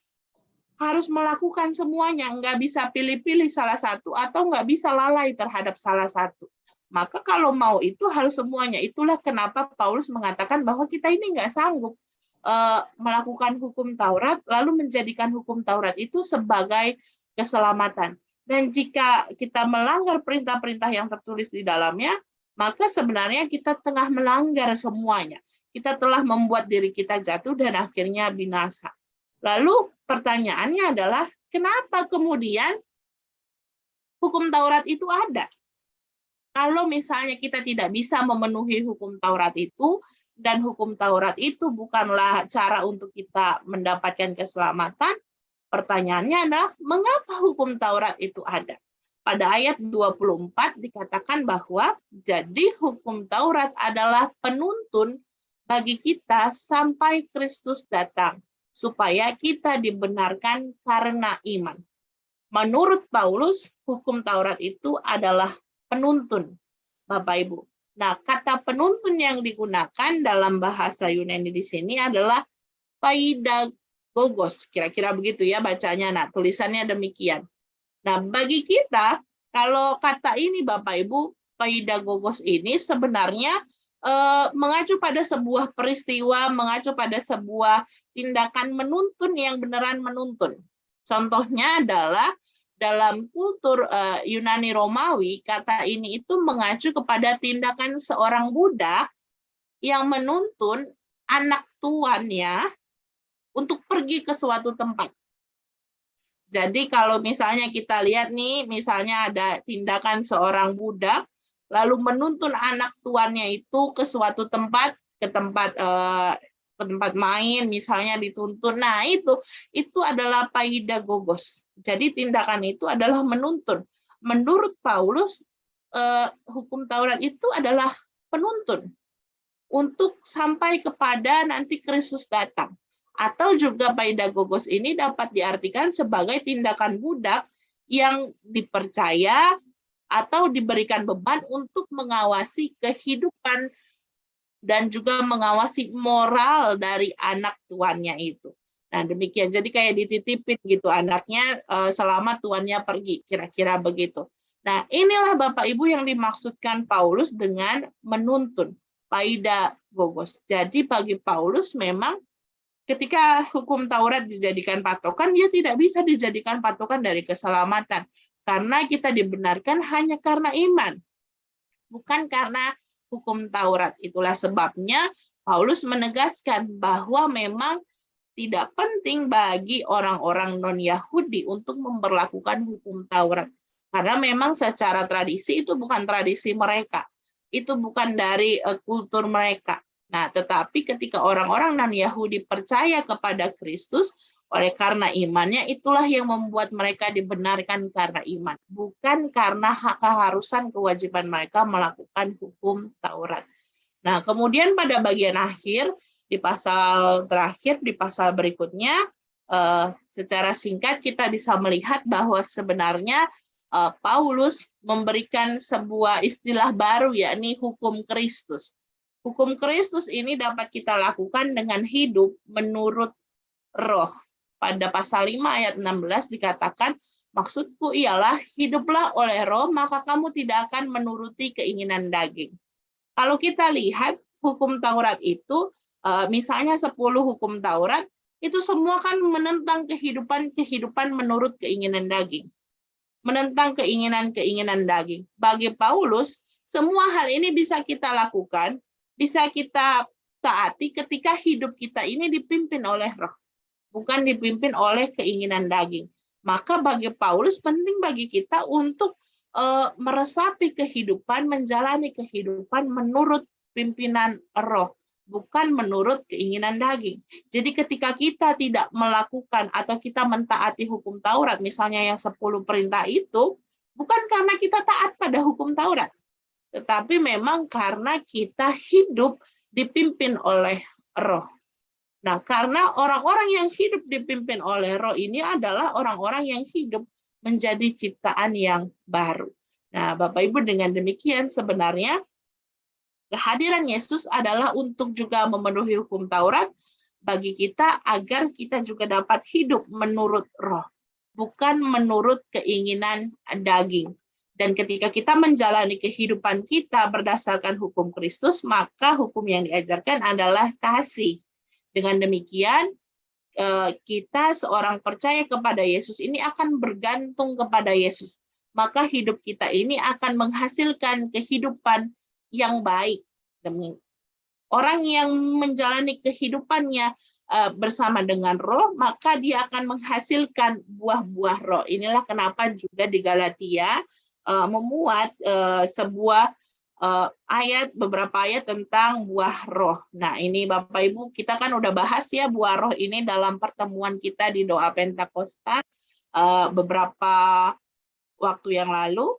Harus melakukan semuanya. Nggak bisa pilih-pilih salah satu atau nggak bisa lalai terhadap salah satu. Maka kalau mau itu harus semuanya. Itulah kenapa Paulus mengatakan bahwa kita ini nggak sanggup melakukan hukum Taurat, lalu menjadikan hukum Taurat itu sebagai keselamatan. Dan jika kita melanggar perintah-perintah yang tertulis di dalamnya, maka sebenarnya kita tengah melanggar semuanya. Kita telah membuat diri kita jatuh dan akhirnya binasa. Lalu pertanyaannya adalah, kenapa kemudian hukum Taurat itu ada? Kalau misalnya kita tidak bisa memenuhi hukum Taurat itu, dan hukum Taurat itu bukanlah cara untuk kita mendapatkan keselamatan, pertanyaannya adalah, mengapa hukum Taurat itu ada? Pada ayat 24 dikatakan bahwa jadi hukum Taurat adalah penuntun bagi kita sampai Kristus datang, supaya kita dibenarkan karena iman. Menurut Paulus, hukum Taurat itu adalah penuntun, Bapak Ibu. Nah, kata penuntun yang digunakan dalam bahasa Yunani di sini adalah paidagogos, kira-kira begitu ya bacanya. Nah, tulisannya demikian. Nah, bagi kita, kalau kata ini Bapak Ibu, paidagogos ini sebenarnya mengacu pada sebuah peristiwa, mengacu pada sebuah tindakan menuntun yang beneran menuntun. Contohnya adalah dalam kultur Yunani Romawi, kata ini itu mengacu kepada tindakan seorang budak yang menuntun anak tuannya untuk pergi ke suatu tempat. Jadi kalau misalnya kita lihat nih, misalnya ada tindakan seorang budak, lalu menuntun anak tuannya itu ke suatu tempat, ke tempat main, misalnya dituntun. Nah, itu adalah paidagogos. Jadi tindakan itu adalah menuntun. Menurut Paulus, hukum Taurat itu adalah penuntun untuk sampai kepada nanti Kristus datang. Atau juga paidagogos ini dapat diartikan sebagai tindakan budak yang dipercaya atau diberikan beban untuk mengawasi kehidupan dan juga mengawasi moral dari anak tuannya itu. Nah, demikian. Jadi kayak dititipin gitu anaknya selama tuannya pergi, kira-kira begitu. Nah, inilah Bapak Ibu yang dimaksudkan Paulus dengan menuntun, paidagogos. Jadi bagi Paulus memang ketika hukum Taurat dijadikan patokan, dia tidak bisa dijadikan patokan dari keselamatan. Karena kita dibenarkan hanya karena iman, bukan karena hukum Taurat. Itulah sebabnya Paulus menegaskan bahwa memang tidak penting bagi orang-orang non-Yahudi untuk memperlakukan hukum Taurat. Karena memang secara tradisi itu bukan tradisi mereka. Itu bukan dari kultur mereka. Nah, tetapi ketika orang-orang non-Yahudi percaya kepada Kristus, oleh karena imannya, itulah yang membuat mereka dibenarkan karena iman. Bukan karena keharusan kewajiban mereka melakukan hukum Taurat. Nah, kemudian pada bagian akhir, di pasal terakhir, di pasal berikutnya, secara singkat kita bisa melihat bahwa sebenarnya Paulus memberikan sebuah istilah baru, yakni hukum Kristus. Hukum Kristus ini dapat kita lakukan dengan hidup menurut roh. Pada pasal 5 ayat 16 dikatakan, maksudku ialah hiduplah oleh roh, maka kamu tidak akan menuruti keinginan daging. Kalau kita lihat hukum Taurat itu, misalnya 10 hukum Taurat, itu semua kan menentang kehidupan menurut keinginan daging. Menentang keinginan daging. Bagi Paulus, semua hal ini bisa kita lakukan, bisa kita taati ketika hidup kita ini dipimpin oleh roh. Bukan dipimpin oleh keinginan daging. Maka bagi Paulus penting bagi kita untuk meresapi kehidupan, menjalani kehidupan menurut pimpinan roh, bukan menurut keinginan daging. Jadi ketika kita tidak melakukan atau kita mentaati hukum Taurat, misalnya yang 10 perintah itu, bukan karena kita taat pada hukum Taurat, tetapi memang karena kita hidup dipimpin oleh roh. Nah, karena orang-orang yang hidup dipimpin oleh roh ini adalah orang-orang yang hidup menjadi ciptaan yang baru. Nah, Bapak Ibu, dengan demikian sebenarnya kehadiran Yesus adalah untuk juga memenuhi hukum Taurat bagi kita agar kita juga dapat hidup menurut roh, bukan menurut keinginan daging. Dan ketika kita menjalani kehidupan kita berdasarkan hukum Kristus, maka hukum yang diajarkan adalah kasih. Dengan demikian, kita seorang percaya kepada Yesus ini akan bergantung kepada Yesus. Maka hidup kita ini akan menghasilkan kehidupan yang baik. Orang yang menjalani kehidupannya bersama dengan roh, maka dia akan menghasilkan buah-buah roh. Inilah kenapa juga di Galatia memuat sebuah beberapa ayat tentang buah roh. Nah, ini Bapak Ibu, kita kan udah bahas ya buah roh ini dalam pertemuan kita di doa Pentakosta beberapa waktu yang lalu,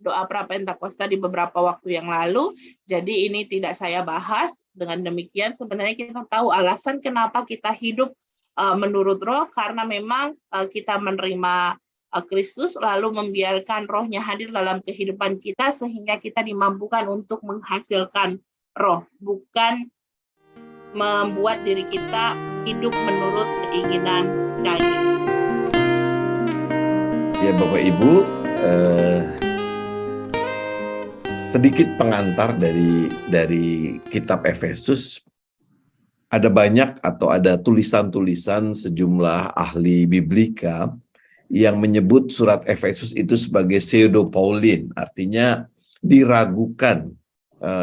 doa Pentakosta di beberapa waktu yang lalu. Jadi ini tidak saya bahas. Dengan demikian sebenarnya kita tahu alasan kenapa kita hidup menurut roh, karena memang kita menerima Kristus, lalu membiarkan rohnya hadir dalam kehidupan kita sehingga kita dimampukan untuk menghasilkan roh, bukan membuat diri kita hidup menurut keinginan daging. Ya Bapak Ibu, sedikit pengantar dari kitab Efesus. Ada banyak atau ada tulisan-tulisan sejumlah ahli biblika yang menyebut surat Efesus itu sebagai pseudo-Paulin, artinya diragukan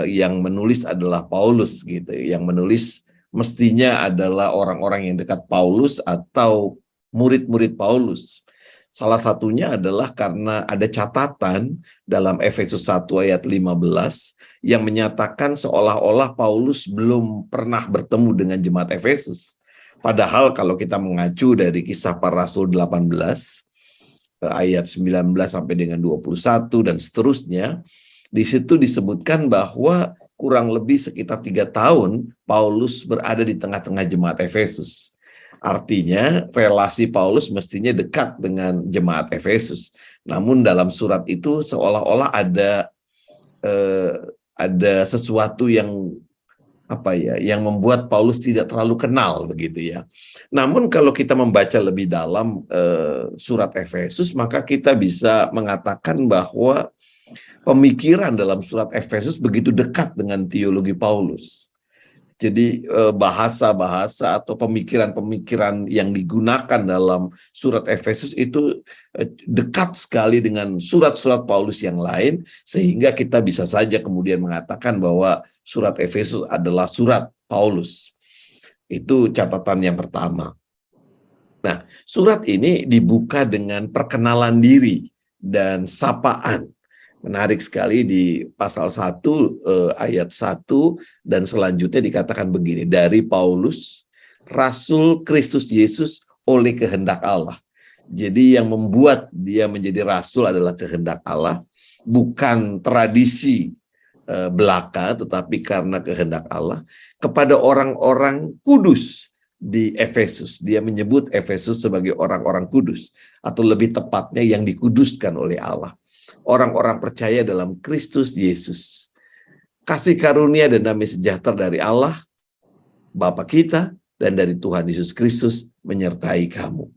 yang menulis adalah Paulus gitu. Yang menulis mestinya adalah orang-orang yang dekat Paulus atau murid-murid Paulus. Salah satunya adalah karena ada catatan dalam Efesus 1 ayat 15 yang menyatakan seolah-olah Paulus belum pernah bertemu dengan jemaat Efesus. Padahal kalau kita mengacu dari Kisah Para Rasul 18 ayat 19 sampai dengan 21 dan seterusnya, di situ disebutkan bahwa kurang lebih sekitar 3 tahun Paulus berada di tengah-tengah jemaat Efesus. Artinya relasi Paulus mestinya dekat dengan jemaat Efesus. Namun dalam surat itu seolah-olah ada sesuatu yang yang membuat Paulus tidak terlalu kenal begitu ya. Namun kalau kita membaca lebih dalam surat Efesus, maka kita bisa mengatakan bahwa pemikiran dalam surat Efesus begitu dekat dengan teologi Paulus. Jadi bahasa-bahasa atau pemikiran-pemikiran yang digunakan dalam surat Efesus itu dekat sekali dengan surat-surat Paulus yang lain, sehingga kita bisa saja kemudian mengatakan bahwa surat Efesus adalah surat Paulus. Itu catatan yang pertama. Nah, surat ini dibuka dengan perkenalan diri dan sapaan. Menarik sekali di pasal 1 ayat 1 dan selanjutnya dikatakan begini, dari Paulus, Rasul Kristus Yesus oleh kehendak Allah. Jadi yang membuat dia menjadi rasul adalah kehendak Allah, bukan tradisi belaka, tetapi karena kehendak Allah, kepada orang-orang kudus di Efesus. Dia menyebut Efesus sebagai orang-orang kudus, atau lebih tepatnya yang dikuduskan oleh Allah. Orang-orang percaya dalam Kristus Yesus. Kasih karunia dan damai sejahtera dari Allah, Bapa kita, dan dari Tuhan Yesus Kristus menyertai kamu.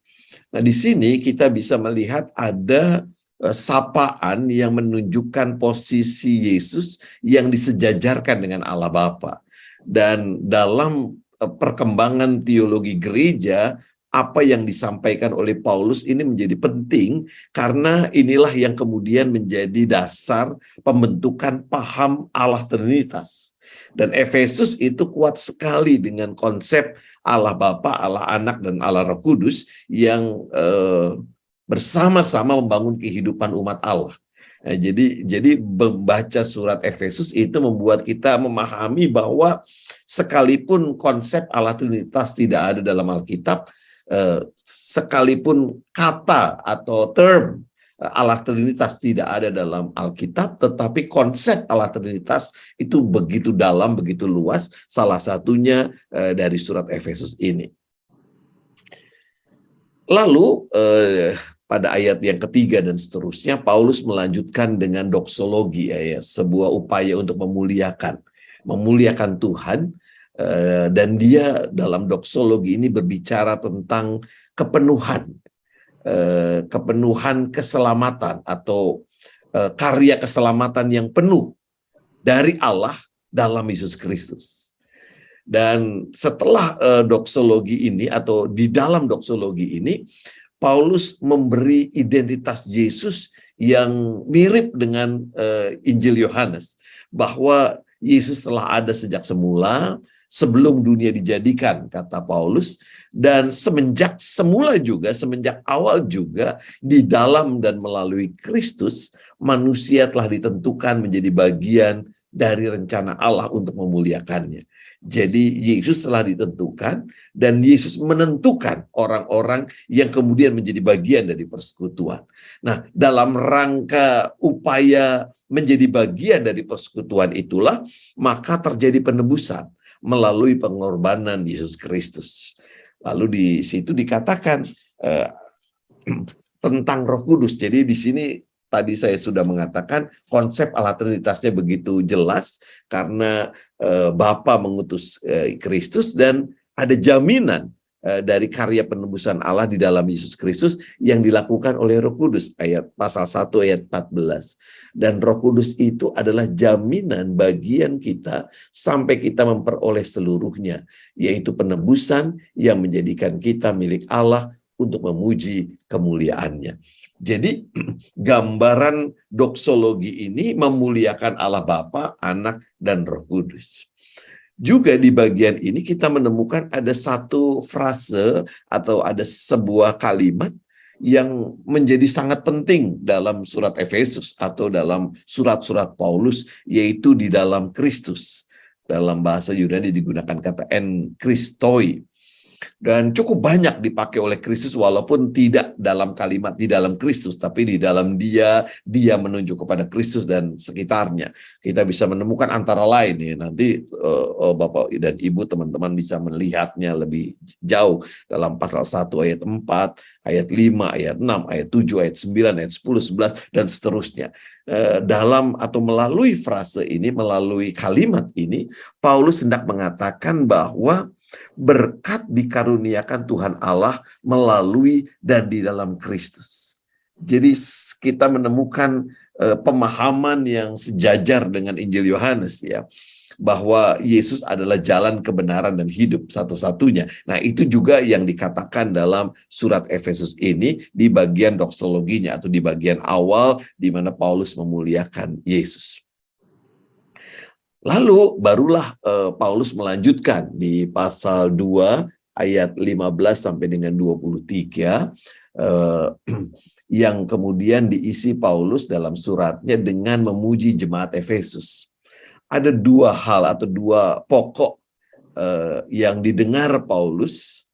Nah, di sini kita bisa melihat ada sapaan yang menunjukkan posisi Yesus yang disejajarkan dengan Allah Bapa. Dan dalam perkembangan teologi gereja, apa yang disampaikan oleh Paulus ini menjadi penting karena inilah yang kemudian menjadi dasar pembentukan paham Allah Trinitas. Dan Efesus itu kuat sekali dengan konsep Allah Bapa, Allah Anak, dan Allah Roh Kudus yang bersama-sama membangun kehidupan umat Allah. Nah, jadi membaca surat Efesus itu membuat kita memahami bahwa sekalipun konsep Allah Trinitas tidak ada dalam Alkitab, sekalipun kata atau term Allah Trinitas tidak ada dalam Alkitab, tetapi konsep Allah Trinitas itu begitu dalam, begitu luas, salah satunya dari surat Efesus ini. Lalu pada ayat yang ketiga dan seterusnya, Paulus melanjutkan dengan doksologi, ya, sebuah upaya untuk memuliakan Tuhan, dan dia dalam doksologi ini berbicara tentang kepenuhan keselamatan atau karya keselamatan yang penuh dari Allah dalam Yesus Kristus. Dan setelah doksologi ini atau di dalam doksologi ini, Paulus memberi identitas Yesus yang mirip dengan Injil Yohanes, bahwa Yesus telah ada sejak semula, sebelum dunia dijadikan, kata Paulus, dan semenjak awal juga, di dalam dan melalui Kristus, manusia telah ditentukan menjadi bagian dari rencana Allah untuk memuliakannya. Jadi Yesus telah ditentukan, dan Yesus menentukan orang-orang yang kemudian menjadi bagian dari persekutuan. Nah, dalam rangka upaya menjadi bagian dari persekutuan itulah, maka terjadi penebusan melalui pengorbanan Yesus Kristus. Lalu di situ dikatakan tentang Roh Kudus. Jadi di sini tadi saya sudah mengatakan konsep Allah Trinitasnya begitu jelas, karena Bapa mengutus Kristus, dan ada jaminan dari karya penebusan Allah di dalam Yesus Kristus yang dilakukan oleh Roh Kudus, pasal 1 ayat 14. Dan Roh Kudus itu adalah jaminan bagian kita sampai kita memperoleh seluruhnya, yaitu penebusan yang menjadikan kita milik Allah untuk memuji kemuliaannya. Jadi gambaran doksologi ini memuliakan Allah Bapa, Anak, dan Roh Kudus. Juga di bagian ini kita menemukan ada satu frase atau ada sebuah kalimat yang menjadi sangat penting dalam surat Efesus atau dalam surat-surat Paulus, yaitu di dalam Kristus. Dalam bahasa Yunani digunakan kata en Christoi. Dan cukup banyak dipakai oleh Kristus, walaupun tidak dalam kalimat di dalam Kristus, tapi di dalam dia menunjuk kepada Kristus dan sekitarnya. Kita bisa menemukan antara lain, ya, nanti Bapak dan Ibu teman-teman bisa melihatnya lebih jauh dalam pasal 1 ayat 4, ayat 5, ayat 6, ayat 7, ayat 9, ayat 10, 11, dan seterusnya. Dalam atau melalui frase ini, melalui kalimat ini, Paulus hendak mengatakan bahwa berkat dikaruniakan Tuhan Allah melalui dan di dalam Kristus. Jadi kita menemukan pemahaman yang sejajar dengan Injil Yohanes, ya, bahwa Yesus adalah jalan kebenaran dan hidup satu-satunya. Nah, itu juga yang dikatakan dalam surat Efesus ini di bagian doksologinya atau di bagian awal di mana Paulus memuliakan Yesus. Lalu barulah Paulus melanjutkan di pasal 2 ayat 15 sampai dengan 23 yang kemudian diisi Paulus dalam suratnya dengan memuji jemaat Efesus. Ada dua hal atau dua pokok yang didengar Paulus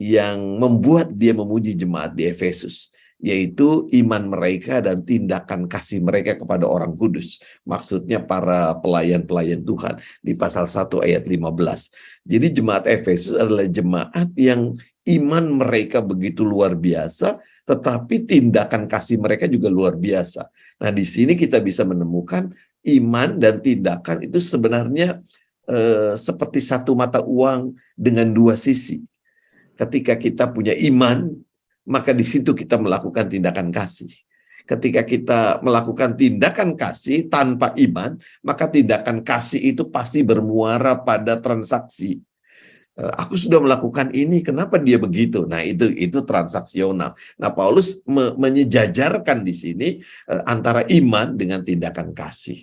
yang membuat dia memuji jemaat di Efesus, yaitu iman mereka dan tindakan kasih mereka kepada orang kudus. Maksudnya para pelayan-pelayan Tuhan di pasal 1 ayat 15. Jadi jemaat Efesus adalah jemaat yang iman mereka begitu luar biasa, tetapi tindakan kasih mereka juga luar biasa. Nah, di sini kita bisa menemukan iman dan tindakan itu sebenarnya seperti satu mata uang dengan dua sisi. Ketika kita punya iman, maka di situ kita melakukan tindakan kasih. Ketika kita melakukan tindakan kasih tanpa iman, maka tindakan kasih itu pasti bermuara pada transaksi. Aku sudah melakukan ini, kenapa dia begitu? Nah, itu transaksional. Nah, Paulus menyejajarkan di sini antara iman dengan tindakan kasih.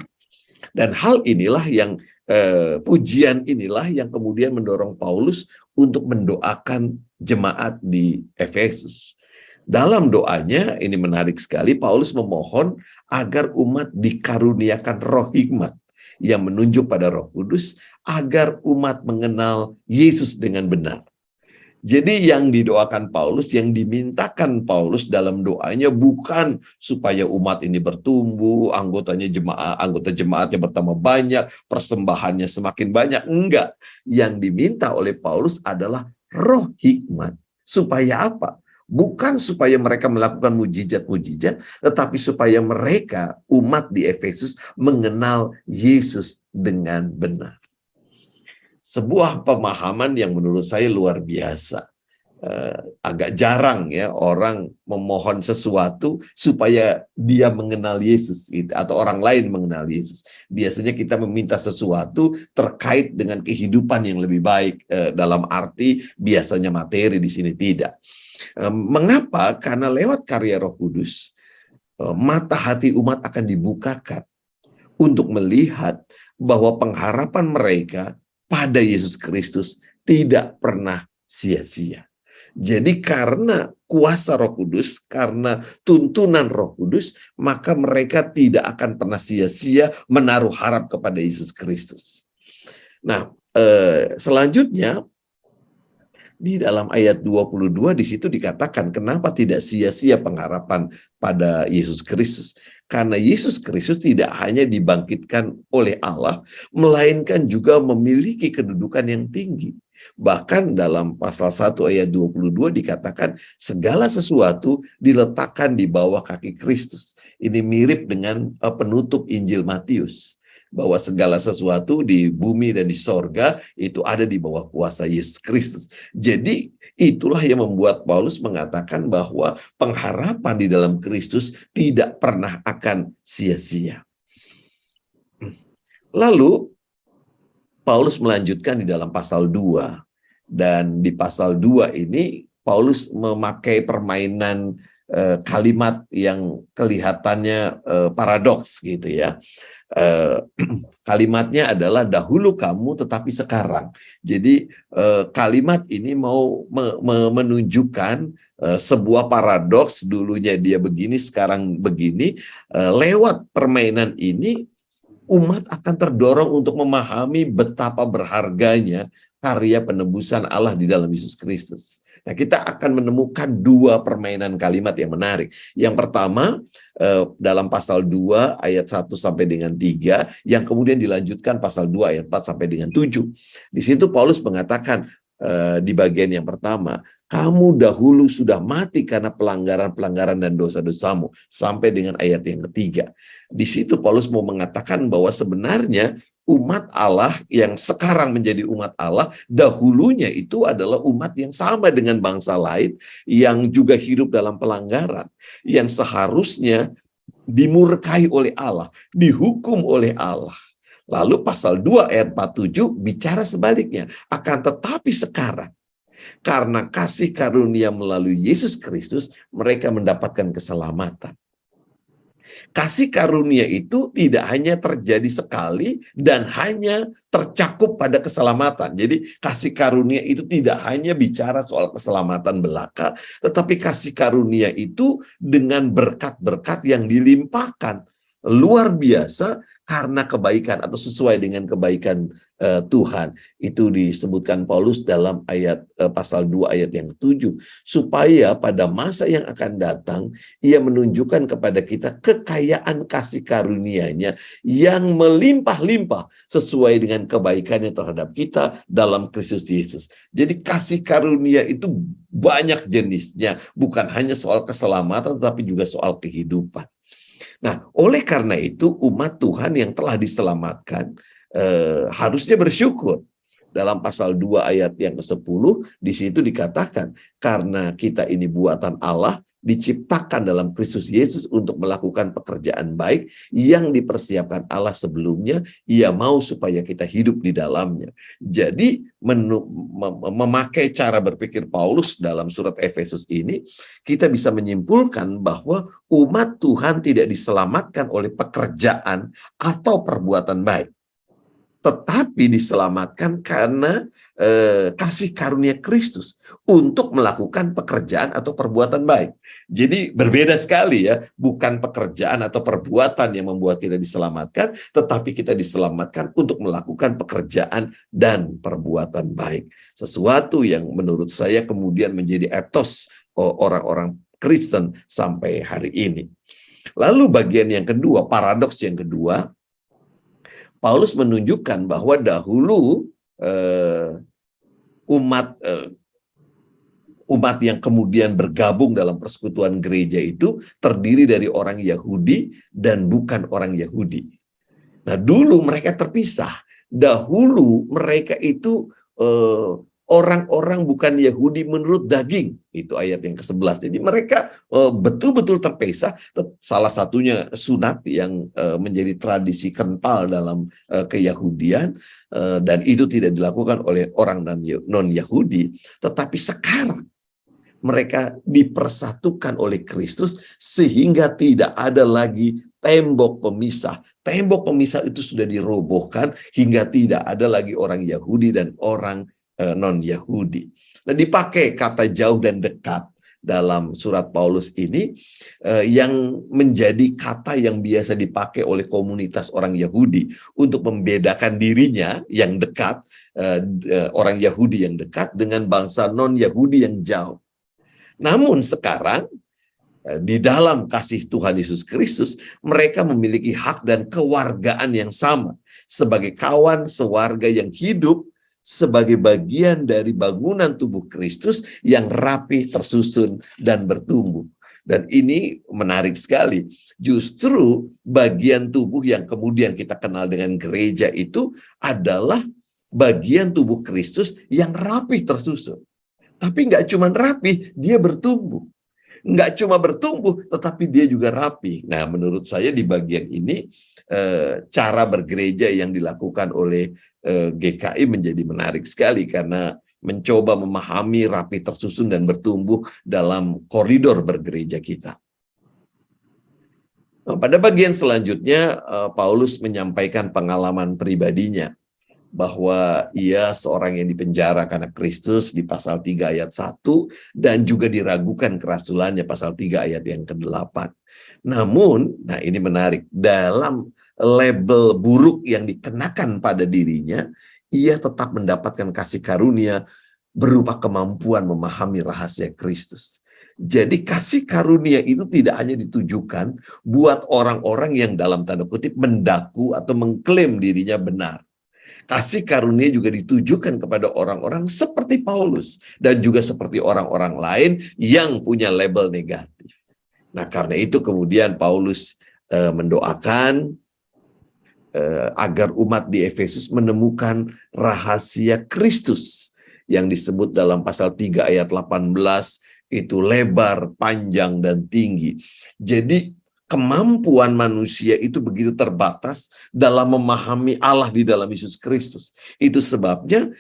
Dan hal inilah yang pujian inilah yang kemudian mendorong Paulus untuk mendoakan jemaat di Efesus. Dalam doanya, ini menarik sekali, Paulus memohon agar umat dikaruniakan roh hikmat yang menunjuk pada Roh Kudus, agar umat mengenal Yesus dengan benar. Jadi yang didoakan Paulus, yang dimintakan Paulus dalam doanya bukan supaya umat ini bertumbuh, anggota jemaatnya bertambah banyak, persembahannya semakin banyak. Enggak. Yang diminta oleh Paulus adalah roh hikmat. Supaya apa? Bukan supaya mereka melakukan mujizat-mujizat, tetapi supaya mereka, umat di Efesus, mengenal Yesus dengan benar. Sebuah pemahaman yang menurut saya luar biasa. Agak jarang ya orang memohon sesuatu supaya dia mengenal Yesus gitu, atau orang lain mengenal Yesus. Biasanya kita meminta sesuatu terkait dengan kehidupan yang lebih baik, dalam arti biasanya materi, di sini tidak. Mengapa? Karena lewat karya Roh Kudus, mata hati umat akan dibukakan untuk melihat bahwa pengharapan mereka pada Yesus Kristus tidak pernah sia-sia. Jadi karena kuasa Roh Kudus, karena tuntunan Roh Kudus, maka mereka tidak akan pernah sia-sia menaruh harap kepada Yesus Kristus. Nah, selanjutnya di dalam ayat 22 di situ dikatakan kenapa tidak sia-sia pengharapan pada Yesus Kristus. Karena Yesus Kristus tidak hanya dibangkitkan oleh Allah, melainkan juga memiliki kedudukan yang tinggi. Bahkan dalam pasal 1 ayat 22 dikatakan segala sesuatu diletakkan di bawah kaki Kristus. Ini mirip dengan penutup Injil Matius, bahwa segala sesuatu di bumi dan di sorga itu ada di bawah kuasa Yesus Kristus. Jadi itulah yang membuat Paulus mengatakan bahwa pengharapan di dalam Kristus tidak pernah akan sia-sia. Lalu Paulus melanjutkan di dalam pasal 2. Dan di pasal 2 ini Paulus memakai permainan kalimat yang kelihatannya paradoks gitu ya. Kalimatnya adalah dahulu kamu tetapi sekarang. Jadi kalimat ini mau menunjukkan sebuah paradoks, dulunya dia begini sekarang begini. Lewat permainan ini umat akan terdorong untuk memahami betapa berharganya karya penebusan Allah di dalam Yesus Kristus. Nah, kita akan menemukan dua permainan kalimat yang menarik. Yang pertama, dalam pasal 2 ayat 1 sampai dengan 3, yang kemudian dilanjutkan pasal 2 ayat 4 sampai dengan 7. Di situ Paulus mengatakan di bagian yang pertama, kamu dahulu sudah mati karena pelanggaran-pelanggaran dan dosa-dosamu, sampai dengan ayat yang ketiga. Di situ Paulus mau mengatakan bahwa sebenarnya umat Allah yang sekarang menjadi umat Allah, dahulunya itu adalah umat yang sama dengan bangsa lain, yang juga hidup dalam pelanggaran, yang seharusnya dimurkai oleh Allah, dihukum oleh Allah. Lalu pasal 2 ayat 47 bicara sebaliknya, akan tetapi sekarang, karena kasih karunia melalui Yesus Kristus, mereka mendapatkan keselamatan. Kasih karunia itu tidak hanya terjadi sekali dan hanya tercakup pada keselamatan. Jadi kasih karunia itu tidak hanya bicara soal keselamatan belaka, tetapi kasih karunia itu dengan berkat-berkat yang dilimpahkan luar biasa karena kebaikan atau sesuai dengan kebaikan Tuhan. Itu disebutkan Paulus dalam ayat pasal 2 ayat yang ke-7, supaya pada masa yang akan datang ia menunjukkan kepada kita kekayaan kasih karunia-Nya yang melimpah-limpah sesuai dengan kebaikannya terhadap kita dalam Kristus Yesus. Jadi kasih karunia itu banyak jenisnya, bukan hanya soal keselamatan tetapi juga soal kehidupan. Nah, oleh karena itu umat Tuhan yang telah diselamatkan harusnya bersyukur. Dalam pasal 2 ayat yang ke-10 di situ dikatakan karena kita ini buatan Allah, diciptakan dalam Kristus Yesus untuk melakukan pekerjaan baik yang dipersiapkan Allah sebelumnya, Ia mau supaya kita hidup di dalamnya. Jadi memakai cara berpikir Paulus dalam surat Efesus ini, kita bisa menyimpulkan bahwa umat Tuhan tidak diselamatkan oleh pekerjaan atau perbuatan baik. tetapi diselamatkan karena kasih karunia Kristus untuk melakukan pekerjaan atau perbuatan baik. Jadi berbeda sekali ya, bukan pekerjaan atau perbuatan yang membuat kita diselamatkan, tetapi kita diselamatkan untuk melakukan pekerjaan dan perbuatan baik. Sesuatu yang menurut saya kemudian menjadi etos orang-orang Kristen sampai hari ini. Lalu bagian yang kedua, paradoks yang kedua, Paulus menunjukkan bahwa dahulu umat yang kemudian bergabung dalam persekutuan gereja itu terdiri dari orang Yahudi dan bukan orang Yahudi. Nah, dulu mereka terpisah. Dahulu mereka itu orang-orang bukan Yahudi menurut daging. Itu ayat yang ke-11. Jadi mereka betul-betul terpisah. Salah satunya sunat yang menjadi tradisi kental dalam keyahudian. Dan itu tidak dilakukan oleh orang non-Yahudi. Tetapi sekarang mereka dipersatukan oleh Kristus sehingga tidak ada lagi tembok pemisah. Tembok pemisah itu sudah dirobohkan hingga tidak ada lagi orang Yahudi dan orang non-Yahudi. Nah, dipakai kata jauh dan dekat dalam surat Paulus ini yang menjadi kata yang biasa dipakai oleh komunitas orang Yahudi untuk membedakan dirinya yang dekat, orang Yahudi yang dekat dengan bangsa non-Yahudi yang jauh. Namun sekarang di dalam kasih Tuhan Yesus Kristus, mereka memiliki hak dan kewargaan yang sama sebagai kawan sewarga yang hidup sebagai bagian dari bangunan tubuh Kristus yang rapi, tersusun, dan bertumbuh. Dan ini menarik sekali. Justru bagian tubuh yang kemudian kita kenal dengan gereja itu adalah bagian tubuh Kristus yang rapi, tersusun. Tapi nggak cuma rapi, dia bertumbuh. Nggak cuma bertumbuh, tetapi dia juga rapi. Nah, menurut saya di bagian ini, cara bergereja yang dilakukan oleh GKI menjadi menarik sekali karena mencoba memahami rapi, tersusun, dan bertumbuh dalam koridor bergereja kita. Nah, pada bagian selanjutnya, Paulus menyampaikan pengalaman pribadinya bahwa ia seorang yang dipenjara karena Kristus di pasal 3 ayat 1 dan juga diragukan kerasulannya pasal 3 ayat yang ke-8. Namun, nah ini menarik, dalam label buruk yang dikenakan pada dirinya, ia tetap mendapatkan kasih karunia berupa kemampuan memahami rahasia Kristus. Jadi kasih karunia itu tidak hanya ditujukan buat orang-orang yang dalam tanda kutip mendaku atau mengklaim dirinya benar. Kasih karunia juga ditujukan kepada orang-orang seperti Paulus dan juga seperti orang-orang lain yang punya label negatif. Nah, karena itu kemudian Paulus mendoakan agar umat di Efesus menemukan rahasia Kristus yang disebut dalam pasal 3 ayat 18 itu lebar, panjang, dan tinggi. Jadi kemampuan manusia itu begitu terbatas dalam memahami Allah di dalam Yesus Kristus. Itu sebabnya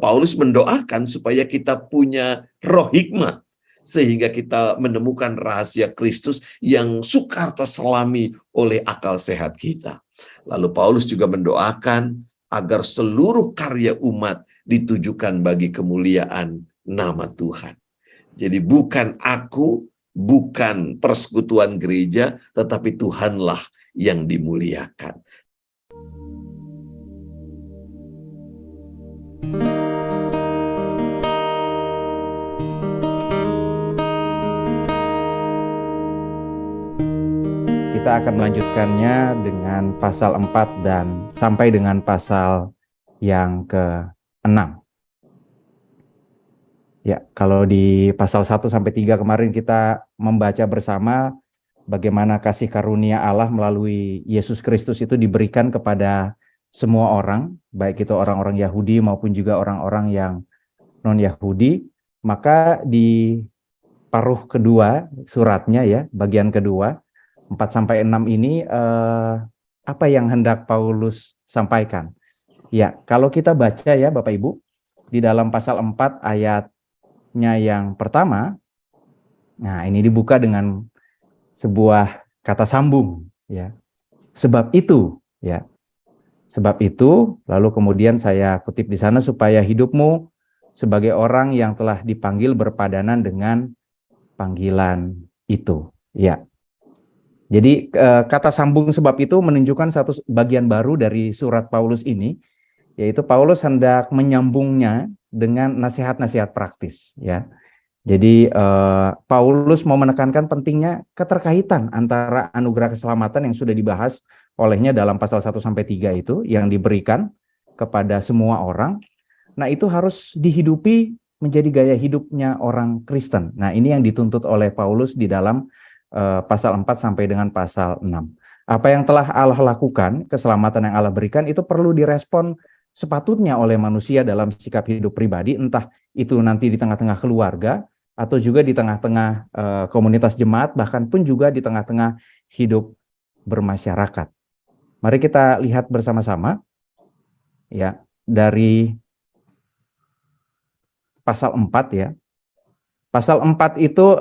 Paulus mendoakan supaya kita punya roh hikmat, sehingga kita menemukan rahasia Kristus yang sukar terselami oleh akal sehat kita. Lalu Paulus juga mendoakan agar seluruh karya umat ditujukan bagi kemuliaan nama Tuhan. Jadi bukan aku, bukan persekutuan gereja, tetapi Tuhanlah yang dimuliakan. Kita akan melanjutkannya dengan pasal 4 dan sampai dengan pasal yang ke-6. Ya, kalau di pasal 1 sampai 3 kemarin kita membaca bersama bagaimana kasih karunia Allah melalui Yesus Kristus itu diberikan kepada semua orang, baik itu orang-orang Yahudi maupun juga orang-orang yang non-Yahudi. Maka di paruh kedua suratnya ya, bagian kedua 4 sampai 6 ini apa yang hendak Paulus sampaikan? Ya, kalau kita baca ya Bapak Ibu, di dalam pasal 4 ayatnya yang pertama, nah ini dibuka dengan sebuah kata sambung ya. Sebab itu ya. Sebab itu, lalu kemudian saya kutip di sana, supaya hidupmu sebagai orang yang telah dipanggil berpadanan dengan panggilan itu. Ya. Jadi kata sambung sebab itu menunjukkan satu bagian baru dari surat Paulus ini, yaitu Paulus hendak menyambungnya dengan nasihat-nasihat praktis. Ya. Jadi Paulus mau menekankan pentingnya keterkaitan antara anugerah keselamatan yang sudah dibahas olehnya dalam pasal 1-3 itu, yang diberikan kepada semua orang. Nah, itu harus dihidupi menjadi gaya hidupnya orang Kristen. Nah, ini yang dituntut oleh Paulus di dalam pasal 4 sampai dengan pasal 6. Apa yang telah Allah lakukan, keselamatan yang Allah berikan, itu perlu direspon sepatutnya oleh manusia dalam sikap hidup pribadi, entah itu nanti di tengah-tengah keluarga, atau juga di tengah-tengah komunitas jemaat, bahkan pun juga di tengah-tengah hidup bermasyarakat. Mari kita lihat bersama-sama ya dari pasal 4 ya. Pasal 4 itu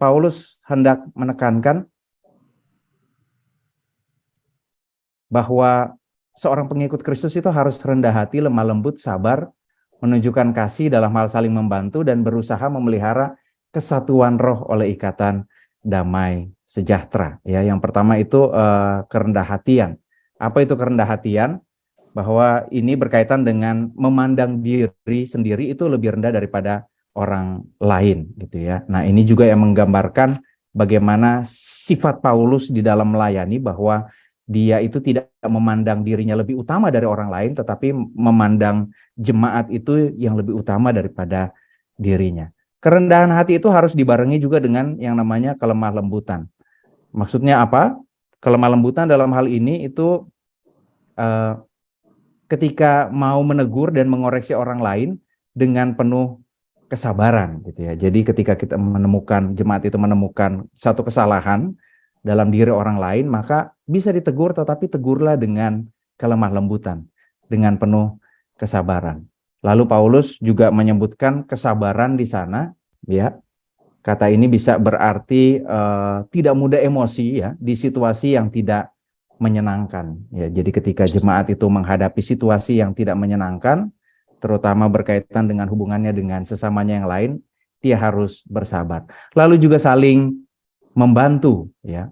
Paulus hendak menekankan bahwa seorang pengikut Kristus itu harus rendah hati, lemah lembut, sabar, menunjukkan kasih dalam hal saling membantu, dan berusaha memelihara kesatuan roh oleh ikatan damai sejahtera. Ya, yang pertama itu kerendah hatian. Apa itu kerendah hatian? Bahwa ini berkaitan dengan memandang diri sendiri itu lebih rendah daripada orang lain, gitu ya. Nah, ini juga yang menggambarkan bagaimana sifat Paulus di dalam melayani, bahwa dia itu tidak memandang dirinya lebih utama dari orang lain, tetapi memandang jemaat itu yang lebih utama daripada dirinya. Kerendahan hati itu harus dibarengi juga dengan yang namanya kelemah lembutan. Maksudnya apa? Kelemah lembutan dalam hal ini itu ketika mau menegur dan mengoreksi orang lain dengan penuh kesabaran, gitu ya. Jadi ketika kita menemukan, jemaat itu menemukan satu kesalahan dalam diri orang lain, maka bisa ditegur, tetapi tegurlah dengan kelemah lembutan, dengan penuh kesabaran. Lalu Paulus juga menyebutkan kesabaran di sana, ya. Kata ini bisa berarti tidak mudah emosi, ya, di situasi yang tidak menyenangkan. Ya, jadi ketika jemaat itu menghadapi situasi yang tidak menyenangkan, terutama berkaitan dengan hubungannya dengan sesamanya yang lain, dia harus bersabar. Lalu juga saling membantu, ya.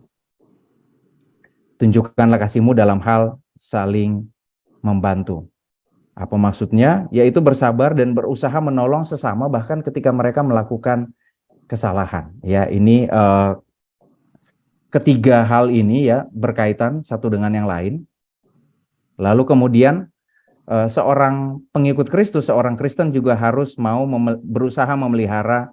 Tunjukkanlah kasihmu dalam hal saling membantu. Apa maksudnya? Yaitu bersabar dan berusaha menolong sesama bahkan ketika mereka melakukan kesalahan. Ya, ini ketiga hal ini ya berkaitan satu dengan yang lain. Lalu kemudian seorang pengikut Kristus, seorang Kristen juga harus mau berusaha memelihara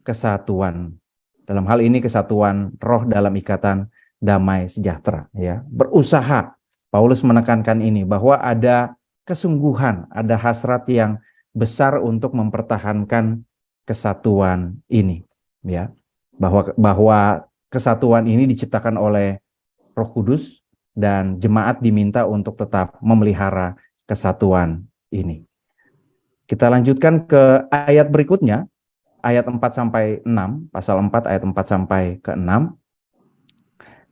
kesatuan. Dalam hal ini kesatuan roh dalam ikatan damai sejahtera. Ya, berusaha. Paulus menekankan ini bahwa ada kesungguhan, ada hasrat yang besar untuk mempertahankan kesatuan ini. Ya, bahwa kesatuan ini diciptakan oleh Roh Kudus dan jemaat diminta untuk tetap memelihara kesatuan ini. Kita lanjutkan ke ayat berikutnya, ayat 4-6, pasal 4 ayat 4-6.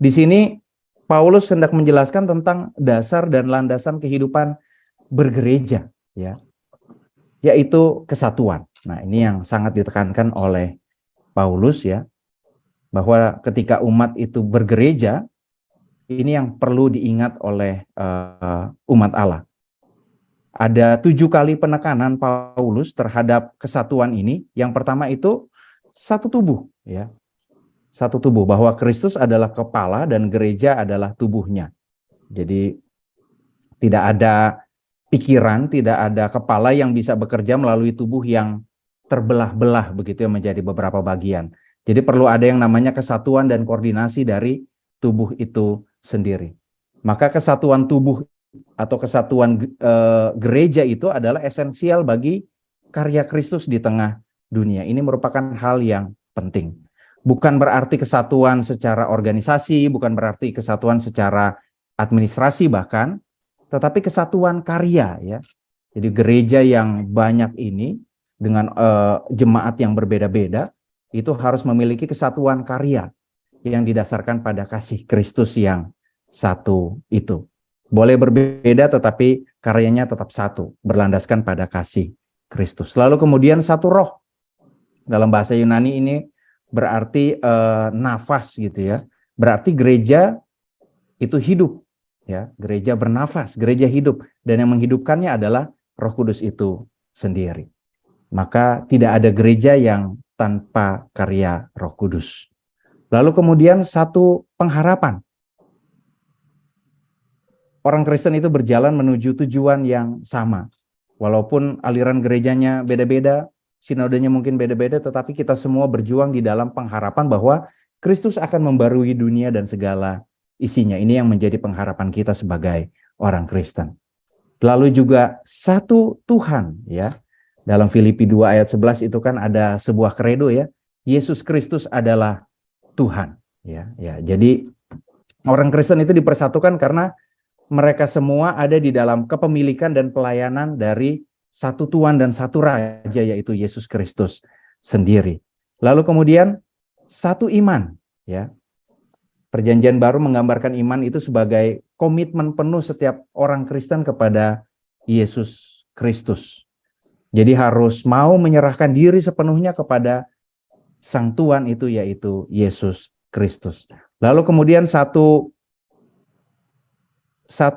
Di sini Paulus hendak menjelaskan tentang dasar dan landasan kehidupan bergereja, ya, yaitu kesatuan. Nah, ini yang sangat ditekankan oleh Paulus, ya, bahwa ketika umat itu bergereja, ini yang perlu diingat oleh umat Allah. Ada 7 kali penekanan Paulus terhadap kesatuan ini. Yang pertama itu satu tubuh, ya. Satu tubuh, bahwa Kristus adalah kepala dan gereja adalah tubuhnya. Jadi tidak ada pikiran, tidak ada kepala yang bisa bekerja melalui tubuh yang terbelah-belah begitu ya, menjadi beberapa bagian. Jadi perlu ada yang namanya kesatuan dan koordinasi dari tubuh itu sendiri. Maka kesatuan tubuh atau kesatuan gereja itu adalah esensial bagi karya Kristus di tengah dunia. Ini merupakan hal yang penting. Bukan berarti kesatuan secara organisasi, bukan berarti kesatuan secara administrasi bahkan, tetapi kesatuan karya, ya. Jadi gereja yang banyak ini dengan jemaat yang berbeda-beda itu harus memiliki kesatuan karya yang didasarkan pada kasih Kristus yang satu itu. Boleh berbeda tetapi karyanya tetap satu, berlandaskan pada kasih Kristus. Lalu kemudian satu roh. Dalam bahasa Yunani ini berarti nafas gitu ya. Berarti gereja itu hidup ya, gereja bernafas, gereja hidup, dan yang menghidupkannya adalah Roh Kudus itu sendiri. Maka tidak ada gereja yang tanpa karya Roh Kudus. Lalu kemudian satu pengharapan. Orang Kristen itu berjalan menuju tujuan yang sama. Walaupun aliran gerejanya beda-beda, sinodenya mungkin beda-beda, tetapi kita semua berjuang di dalam pengharapan bahwa Kristus akan membarui dunia dan segala isinya. Ini yang menjadi pengharapan kita sebagai orang Kristen. Lalu juga satu Tuhan ya. Dalam Filipi 2 ayat 11 itu kan ada sebuah kredo ya. Yesus Kristus adalah Tuhan ya. Jadi orang Kristen itu dipersatukan karena mereka semua ada di dalam kepemilikan dan pelayanan dari satu Tuhan dan satu Raja, yaitu Yesus Kristus sendiri. Lalu kemudian satu iman, ya. Perjanjian Baru menggambarkan iman itu sebagai komitmen penuh setiap orang Kristen kepada Yesus Kristus. Jadi harus mau menyerahkan diri sepenuhnya kepada Sang Tuhan itu, yaitu Yesus Kristus. Lalu kemudian satu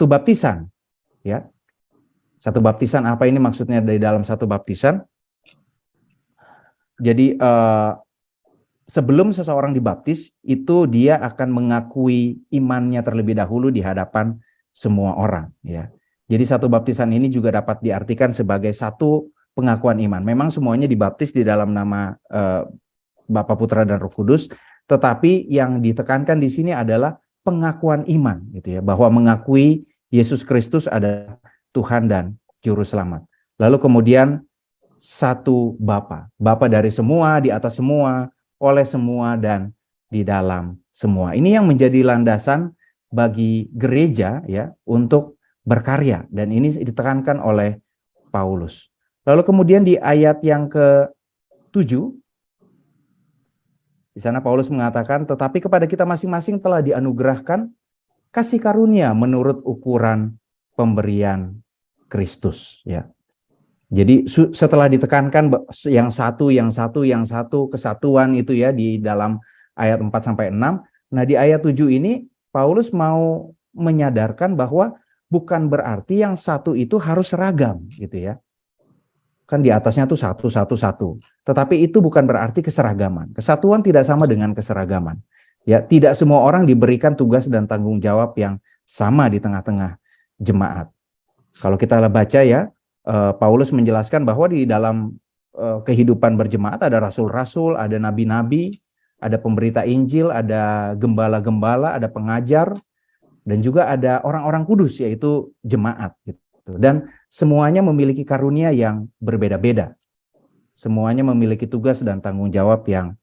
baptisan, ya. Satu baptisan, apa ini maksudnya dari dalam satu baptisan? Jadi sebelum seseorang dibaptis, itu dia akan mengakui imannya terlebih dahulu di hadapan semua orang, ya. Jadi satu baptisan ini juga dapat diartikan sebagai satu pengakuan iman. Memang semuanya dibaptis di dalam nama Bapa, Putra, dan Roh Kudus, tetapi yang ditekankan di sini adalah pengakuan iman, gitu ya, bahwa mengakui Yesus Kristus adalah Tuhan dan Juru Selamat. Lalu kemudian satu Bapa, Bapa dari semua, di atas semua, oleh semua, dan di dalam semua. Ini yang menjadi landasan bagi gereja ya untuk berkarya, dan ini ditekankan oleh Paulus. Lalu kemudian di ayat yang ke-7, di sana Paulus mengatakan, tetapi kepada kita masing-masing telah dianugerahkan kasih karunia menurut ukuran pemberian Kristus. Ya. Jadi setelah ditekankan yang satu, kesatuan itu ya di dalam ayat 4-6, nah di ayat 7 ini Paulus mau menyadarkan bahwa bukan berarti yang satu itu harus seragam gitu ya. Kan di atasnya tuh satu. Tetapi itu bukan berarti keseragaman. Kesatuan tidak sama dengan keseragaman. Ya, tidak semua orang diberikan tugas dan tanggung jawab yang sama di tengah-tengah jemaat. Kalau kita baca ya, Paulus menjelaskan bahwa di dalam kehidupan berjemaat ada rasul-rasul, ada nabi-nabi, ada pemberita Injil, ada gembala-gembala, ada pengajar, dan juga ada orang-orang kudus, yaitu jemaat gitu. Dan semuanya memiliki karunia yang berbeda-beda. Semuanya memiliki tugas dan tanggung jawab yang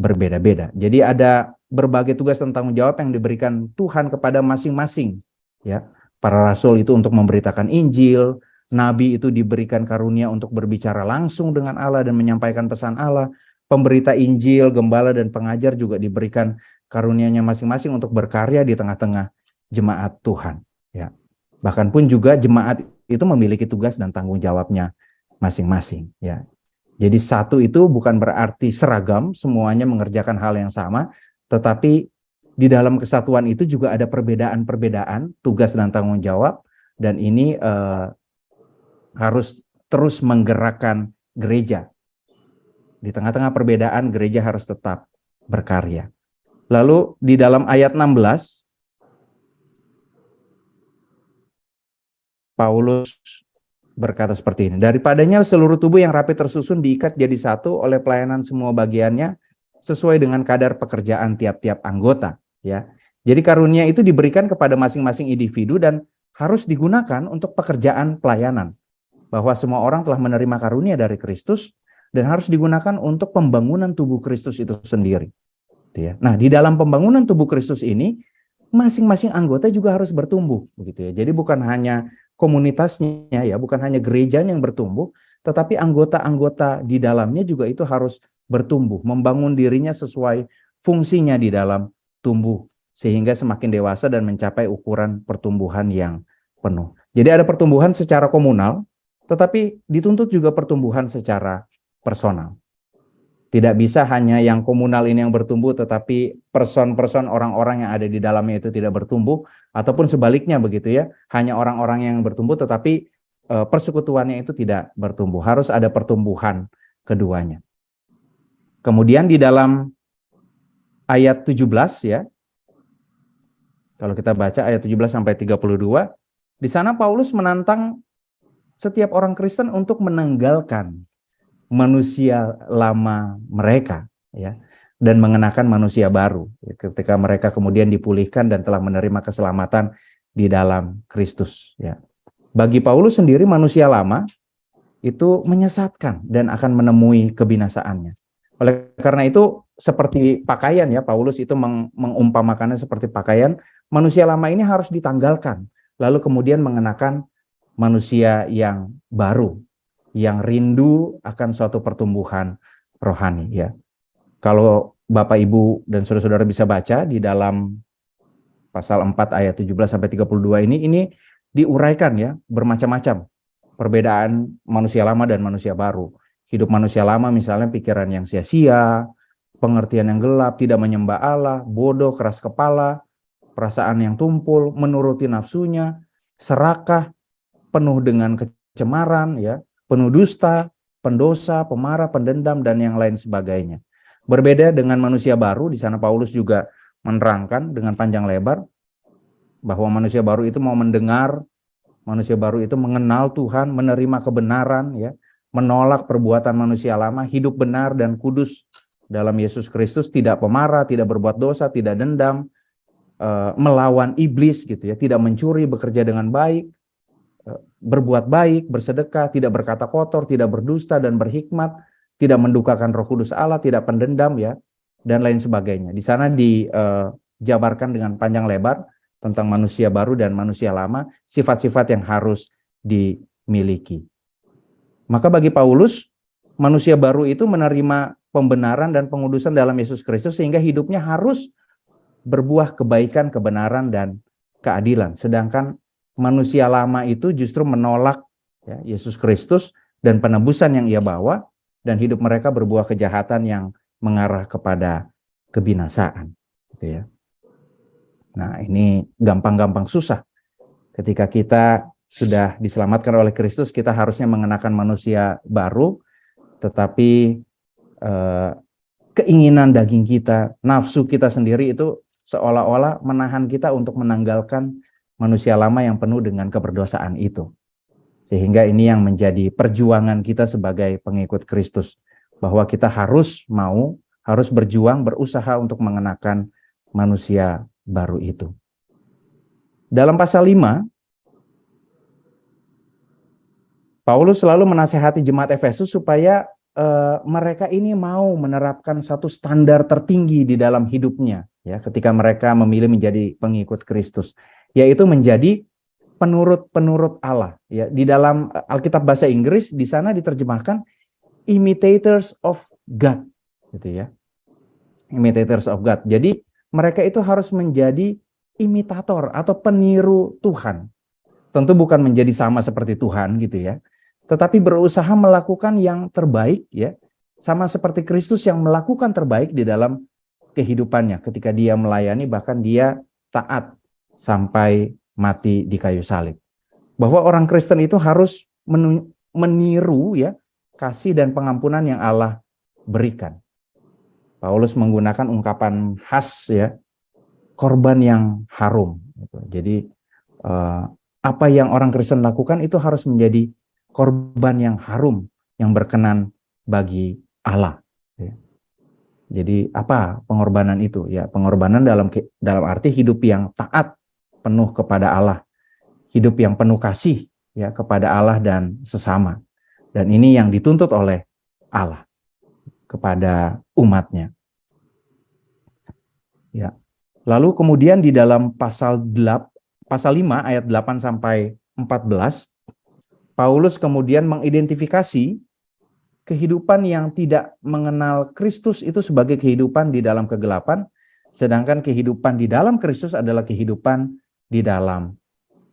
berbeda-beda. Jadi ada berbagai tugas dan tanggung jawab yang diberikan Tuhan kepada masing-masing. Ya, para rasul itu untuk memberitakan Injil, nabi itu diberikan karunia untuk berbicara langsung dengan Allah dan menyampaikan pesan Allah. Pemberita Injil, gembala, dan pengajar juga diberikan karunianya masing-masing untuk berkarya di tengah-tengah jemaat Tuhan. Ya. Bahkan pun juga jemaat itu memiliki tugas dan tanggung jawabnya masing-masing. Ya. Jadi satu itu bukan berarti seragam, semuanya mengerjakan hal yang sama, tetapi di dalam kesatuan itu juga ada perbedaan-perbedaan tugas dan tanggung jawab, dan ini harus terus menggerakkan gereja. Di tengah-tengah perbedaan, gereja harus tetap berkarya. Lalu di dalam ayat 16, Paulus berkata seperti ini, daripadanya seluruh tubuh yang rapi tersusun diikat jadi satu oleh pelayanan semua bagiannya sesuai dengan kadar pekerjaan tiap-tiap anggota. Ya, jadi karunia itu diberikan kepada masing-masing individu dan harus digunakan untuk pekerjaan pelayanan. Bahwa semua orang telah menerima karunia dari Kristus dan harus digunakan untuk pembangunan tubuh Kristus itu sendiri. Ya. Nah, di dalam pembangunan tubuh Kristus ini, masing-masing anggota juga harus bertumbuh, begitu ya. Jadi bukan hanya komunitasnya ya, bukan hanya gerejanya yang bertumbuh, tetapi anggota-anggota di dalamnya juga itu harus bertumbuh, membangun dirinya sesuai fungsinya di dalam tumbuh, sehingga semakin dewasa dan mencapai ukuran pertumbuhan yang penuh. Jadi ada pertumbuhan secara komunal, tetapi dituntut juga pertumbuhan secara personal. Tidak bisa hanya yang komunal ini yang bertumbuh, tetapi person-person orang-orang yang ada di dalamnya itu tidak bertumbuh, ataupun sebaliknya begitu ya, hanya orang-orang yang bertumbuh, tetapi persekutuannya itu tidak bertumbuh. Harus ada pertumbuhan keduanya. Kemudian di dalam ayat 17 ya, kalau kita baca ayat 17 sampai 32, di sana Paulus menantang setiap orang Kristen untuk menanggalkan manusia lama mereka ya, dan mengenakan manusia baru ketika mereka kemudian dipulihkan dan telah menerima keselamatan di dalam Kristus ya. Bagi Paulus sendiri manusia lama itu menyesatkan dan akan menemui kebinasaannya. Oleh karena itu seperti pakaian ya, Paulus itu mengumpamakannya seperti pakaian, manusia lama ini harus ditanggalkan lalu kemudian mengenakan manusia yang baru, yang rindu akan suatu pertumbuhan rohani ya. Kalau Bapak Ibu dan saudara-saudara bisa baca di dalam pasal 4 ayat 17 sampai 32 ini diuraikan ya, bermacam-macam perbedaan manusia lama dan manusia baru. Hidup manusia lama misalnya pikiran yang sia-sia, pengertian yang gelap, tidak menyembah Allah, bodoh, keras kepala, perasaan yang tumpul, menuruti nafsunya, serakah, penuh dengan kecemaran ya, penuh dusta, pendosa, pemarah, pendendam, dan yang lain sebagainya. Berbeda dengan manusia baru, di sana Paulus juga menerangkan dengan panjang lebar bahwa manusia baru itu mau mendengar, manusia baru itu mengenal Tuhan, menerima kebenaran, ya, menolak perbuatan manusia lama, hidup benar dan kudus dalam Yesus Kristus, tidak pemarah, tidak berbuat dosa, tidak dendam, melawan iblis gitu ya, tidak mencuri, bekerja dengan baik, berbuat baik, bersedekah, tidak berkata kotor, tidak berdusta dan berhikmat, tidak mendukakan Roh Kudus Allah, tidak pendendam ya, dan lain sebagainya. Di sana dijabarkan dengan panjang lebar tentang manusia baru dan manusia lama, sifat-sifat yang harus dimiliki. Maka bagi Paulus, manusia baru itu menerima pembenaran dan pengudusan dalam Yesus Kristus sehingga hidupnya harus berbuah kebaikan, kebenaran, dan keadilan. Sedangkan manusia lama itu justru menolak ya, Yesus Kristus dan penebusan yang ia bawa, dan hidup mereka berbuah kejahatan yang mengarah kepada kebinasaan. Gitu ya. Nah, ini gampang-gampang susah. Ketika kita sudah diselamatkan oleh Kristus, kita harusnya mengenakan manusia baru, tetapi keinginan daging kita, nafsu kita sendiri itu seolah-olah menahan kita untuk menanggalkan manusia lama yang penuh dengan keberdosaan itu. Sehingga ini yang menjadi perjuangan kita sebagai pengikut Kristus, bahwa kita harus berjuang, berusaha untuk mengenakan manusia baru itu. Dalam pasal 5, Paulus selalu menasihati jemaat Efesus supaya mereka ini mau menerapkan satu standar tertinggi di dalam hidupnya, ya, ketika mereka memilih menjadi pengikut Kristus, yaitu menjadi penurut Allah. Ya, di dalam Alkitab bahasa Inggris di sana diterjemahkan imitators of God, gitu ya, imitators of God. Jadi mereka itu harus menjadi imitator atau peniru Tuhan. Tentu bukan menjadi sama seperti Tuhan, gitu ya, tetapi berusaha melakukan yang terbaik, ya, sama seperti Kristus yang melakukan terbaik di dalam kehidupannya ketika dia melayani, bahkan dia taat sampai mati di kayu salib. Bahwa orang Kristen itu harus meniru ya kasih dan pengampunan yang Allah berikan. Paulus menggunakan ungkapan khas ya, korban yang harum. Jadi apa yang orang Kristen lakukan itu harus menjadi korban yang harum, yang berkenan bagi Allah. Ya. Jadi apa pengorbanan itu? Ya, pengorbanan dalam arti hidup yang taat penuh kepada Allah, hidup yang penuh kasih ya kepada Allah dan sesama. Dan ini yang dituntut oleh Allah kepada umatnya. Ya. Lalu kemudian di dalam pasal 5 ayat 8 sampai 14, Paulus kemudian mengidentifikasi kehidupan yang tidak mengenal Kristus itu sebagai kehidupan di dalam kegelapan, sedangkan kehidupan di dalam Kristus adalah kehidupan di dalam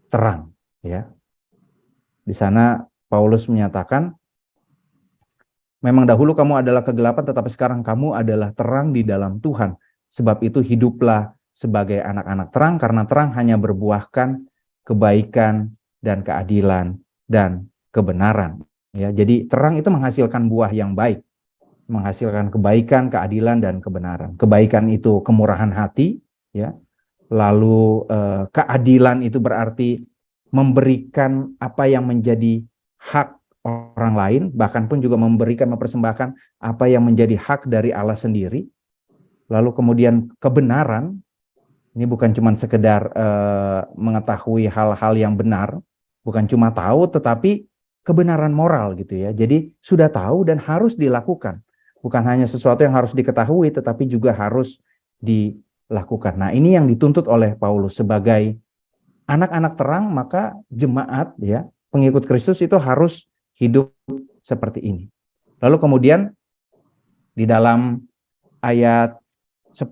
terang. Ya. Di sana Paulus menyatakan, memang dahulu kamu adalah kegelapan, tetapi sekarang kamu adalah terang di dalam Tuhan. Sebab itu hiduplah sebagai anak-anak terang, karena terang hanya berbuahkan kebaikan dan keadilan dan kebenaran. Ya, jadi terang itu menghasilkan buah yang baik, menghasilkan kebaikan, keadilan dan kebenaran. Kebaikan itu kemurahan hati, ya. Lalu keadilan itu berarti memberikan apa yang menjadi hak orang lain, bahkan pun juga mempersembahkan apa yang menjadi hak dari Allah sendiri. Lalu kemudian kebenaran, ini bukan cuma sekedar mengetahui hal-hal yang benar, bukan cuma tahu, tetapi kebenaran moral gitu ya. Jadi sudah tahu dan harus dilakukan. Bukan hanya sesuatu yang harus diketahui, tetapi juga harus dilakukan. Nah, ini yang dituntut oleh Paulus sebagai anak-anak terang, maka jemaat ya, pengikut Kristus itu harus hidup seperti ini. Lalu kemudian di dalam ayat 10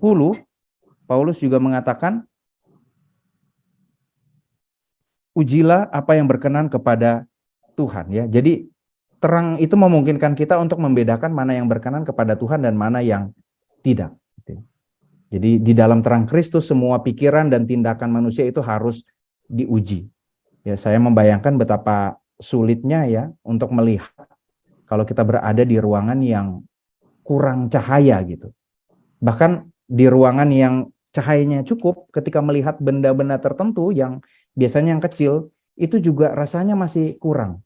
Paulus juga mengatakan, ujilah apa yang berkenan kepada Tuhan ya. Jadi terang itu memungkinkan kita untuk membedakan mana yang berkenan kepada Tuhan dan mana yang tidak. Jadi di dalam terang Kristus semua pikiran dan tindakan manusia itu harus diuji. Ya, saya membayangkan betapa sulitnya ya untuk melihat kalau kita berada di ruangan yang kurang cahaya gitu. Bahkan di ruangan yang cahayanya cukup, ketika melihat benda-benda tertentu yang biasanya yang kecil, itu juga rasanya masih kurang.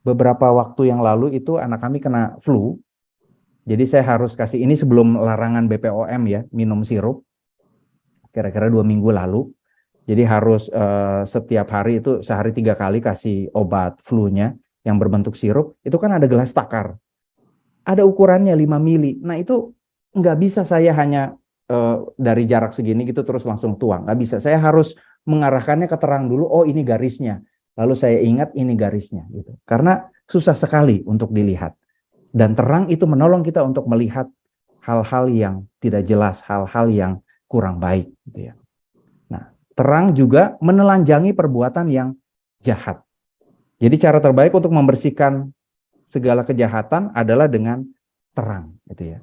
Beberapa waktu yang lalu itu anak kami kena flu, jadi saya harus kasih, ini sebelum larangan BPOM ya, minum sirup, kira-kira 2 minggu lalu. Jadi harus setiap hari itu sehari 3 kali kasih obat flu-nya yang berbentuk sirup. Itu kan ada gelas takar, ada ukurannya 5 mili. Nah itu nggak bisa saya hanya dari jarak segini gitu terus langsung tuang, nggak bisa. Saya harus mengarahkannya ke terang dulu. Oh ini garisnya, lalu saya ingat ini garisnya gitu. Karena susah sekali untuk dilihat. Dan terang itu menolong kita untuk melihat hal-hal yang tidak jelas, hal-hal yang kurang baik gitu ya. Nah, terang juga menelanjangi perbuatan yang jahat. Jadi cara terbaik untuk membersihkan segala kejahatan adalah dengan terang gitu ya.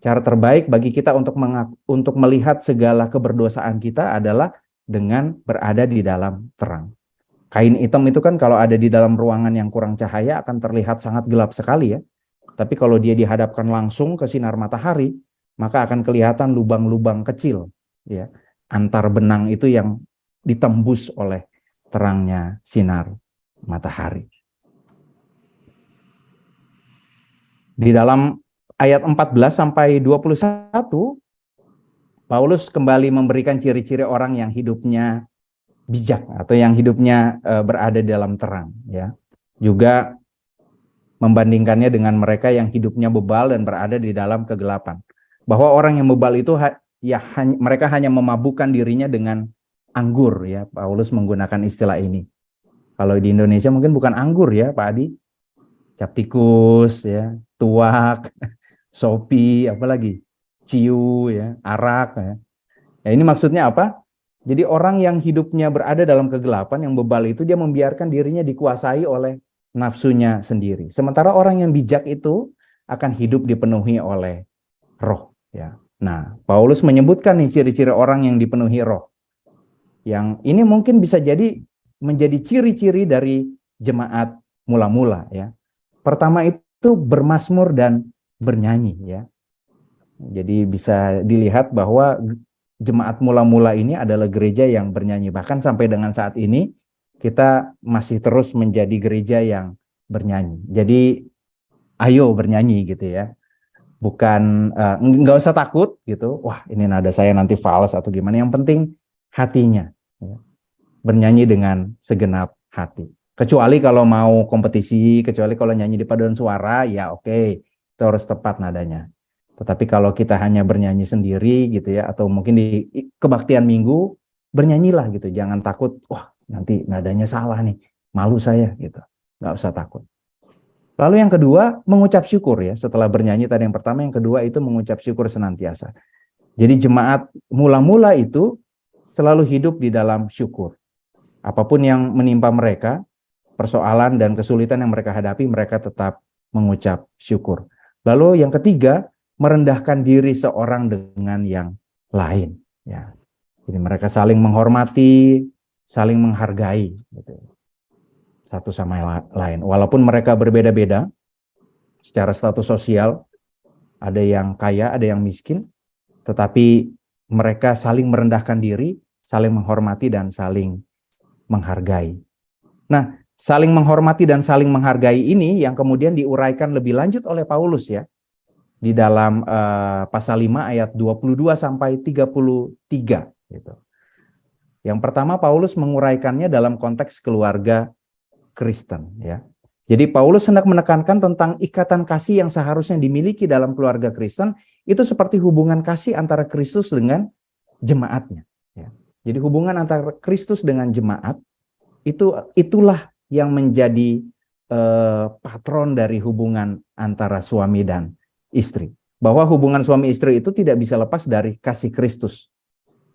Cara terbaik bagi kita untuk melihat segala keberdosaan kita adalah dengan berada di dalam terang. Kain hitam itu kan kalau ada di dalam ruangan yang kurang cahaya akan terlihat sangat gelap sekali ya. Tapi kalau dia dihadapkan langsung ke sinar matahari, maka akan kelihatan lubang-lubang kecil ya, antar benang itu yang ditembus oleh terangnya sinar matahari. Di dalam ayat 14 sampai 21, Paulus kembali memberikan ciri-ciri orang yang hidupnya bijak atau yang hidupnya berada dalam terang ya. Juga membandingkannya dengan mereka yang hidupnya bebal dan berada di dalam kegelapan. Bahwa orang yang bebal itu mereka hanya memabukkan dirinya dengan anggur ya. Paulus menggunakan istilah ini. Kalau di Indonesia mungkin bukan anggur ya, Pak Adi. Cap tikus ya, tuak, sopi, apalagi ciu ya, arak ya. Ya ini maksudnya apa? Jadi orang yang hidupnya berada dalam kegelapan, yang bebal itu dia membiarkan dirinya dikuasai oleh nafsunya sendiri. Sementara orang yang bijak itu akan hidup dipenuhi oleh roh ya. Nah, Paulus menyebutkan nih ciri-ciri orang yang dipenuhi roh. Yang ini mungkin bisa jadi menjadi ciri-ciri dari jemaat mula-mula ya. Pertama itu bermazmur dan bernyanyi ya. Jadi bisa dilihat bahwa jemaat mula-mula ini adalah gereja yang bernyanyi. Bahkan sampai dengan saat ini kita masih terus menjadi gereja yang bernyanyi. Jadi ayo bernyanyi gitu ya. Bukan nggak usah takut gitu. Wah ini nada saya nanti fals atau gimana. Yang penting hatinya ya. Bernyanyi dengan segenap hati. Kecuali kalau mau kompetisi, kecuali kalau nyanyi di paduan suara, ya oke, itu harus tepat nadanya. Tetapi kalau kita hanya bernyanyi sendiri gitu ya, atau mungkin di kebaktian minggu, bernyanyilah gitu. Jangan takut, wah nanti nadanya salah nih, malu saya gitu. Nggak usah takut. Lalu yang kedua, mengucap syukur ya. Setelah bernyanyi tadi yang pertama, yang kedua itu mengucap syukur senantiasa. Jadi jemaat mula-mula itu selalu hidup di dalam syukur. Apapun yang menimpa mereka, persoalan dan kesulitan yang mereka hadapi, mereka tetap mengucap syukur. Lalu yang ketiga, merendahkan diri seorang dengan yang lain. Ya. Jadi mereka saling menghormati, saling menghargai, gitu, satu sama lain. Walaupun mereka berbeda-beda secara status sosial, ada yang kaya, ada yang miskin, tetapi mereka saling merendahkan diri, saling menghormati dan saling menghargai. Nah, saling menghormati dan saling menghargai ini yang kemudian diuraikan lebih lanjut oleh Paulus ya, di dalam pasal 5 ayat 22 sampai 33 gitu. Yang pertama Paulus menguraikannya dalam konteks keluarga Kristen ya. Jadi Paulus hendak menekankan tentang ikatan kasih yang seharusnya dimiliki dalam keluarga Kristen, itu seperti hubungan kasih antara Kristus dengan jemaatnya ya. Jadi hubungan antara Kristus dengan jemaat itulah yang menjadi patron dari hubungan antara suami dan istri. Bahwa hubungan suami istri itu tidak bisa lepas dari kasih Kristus.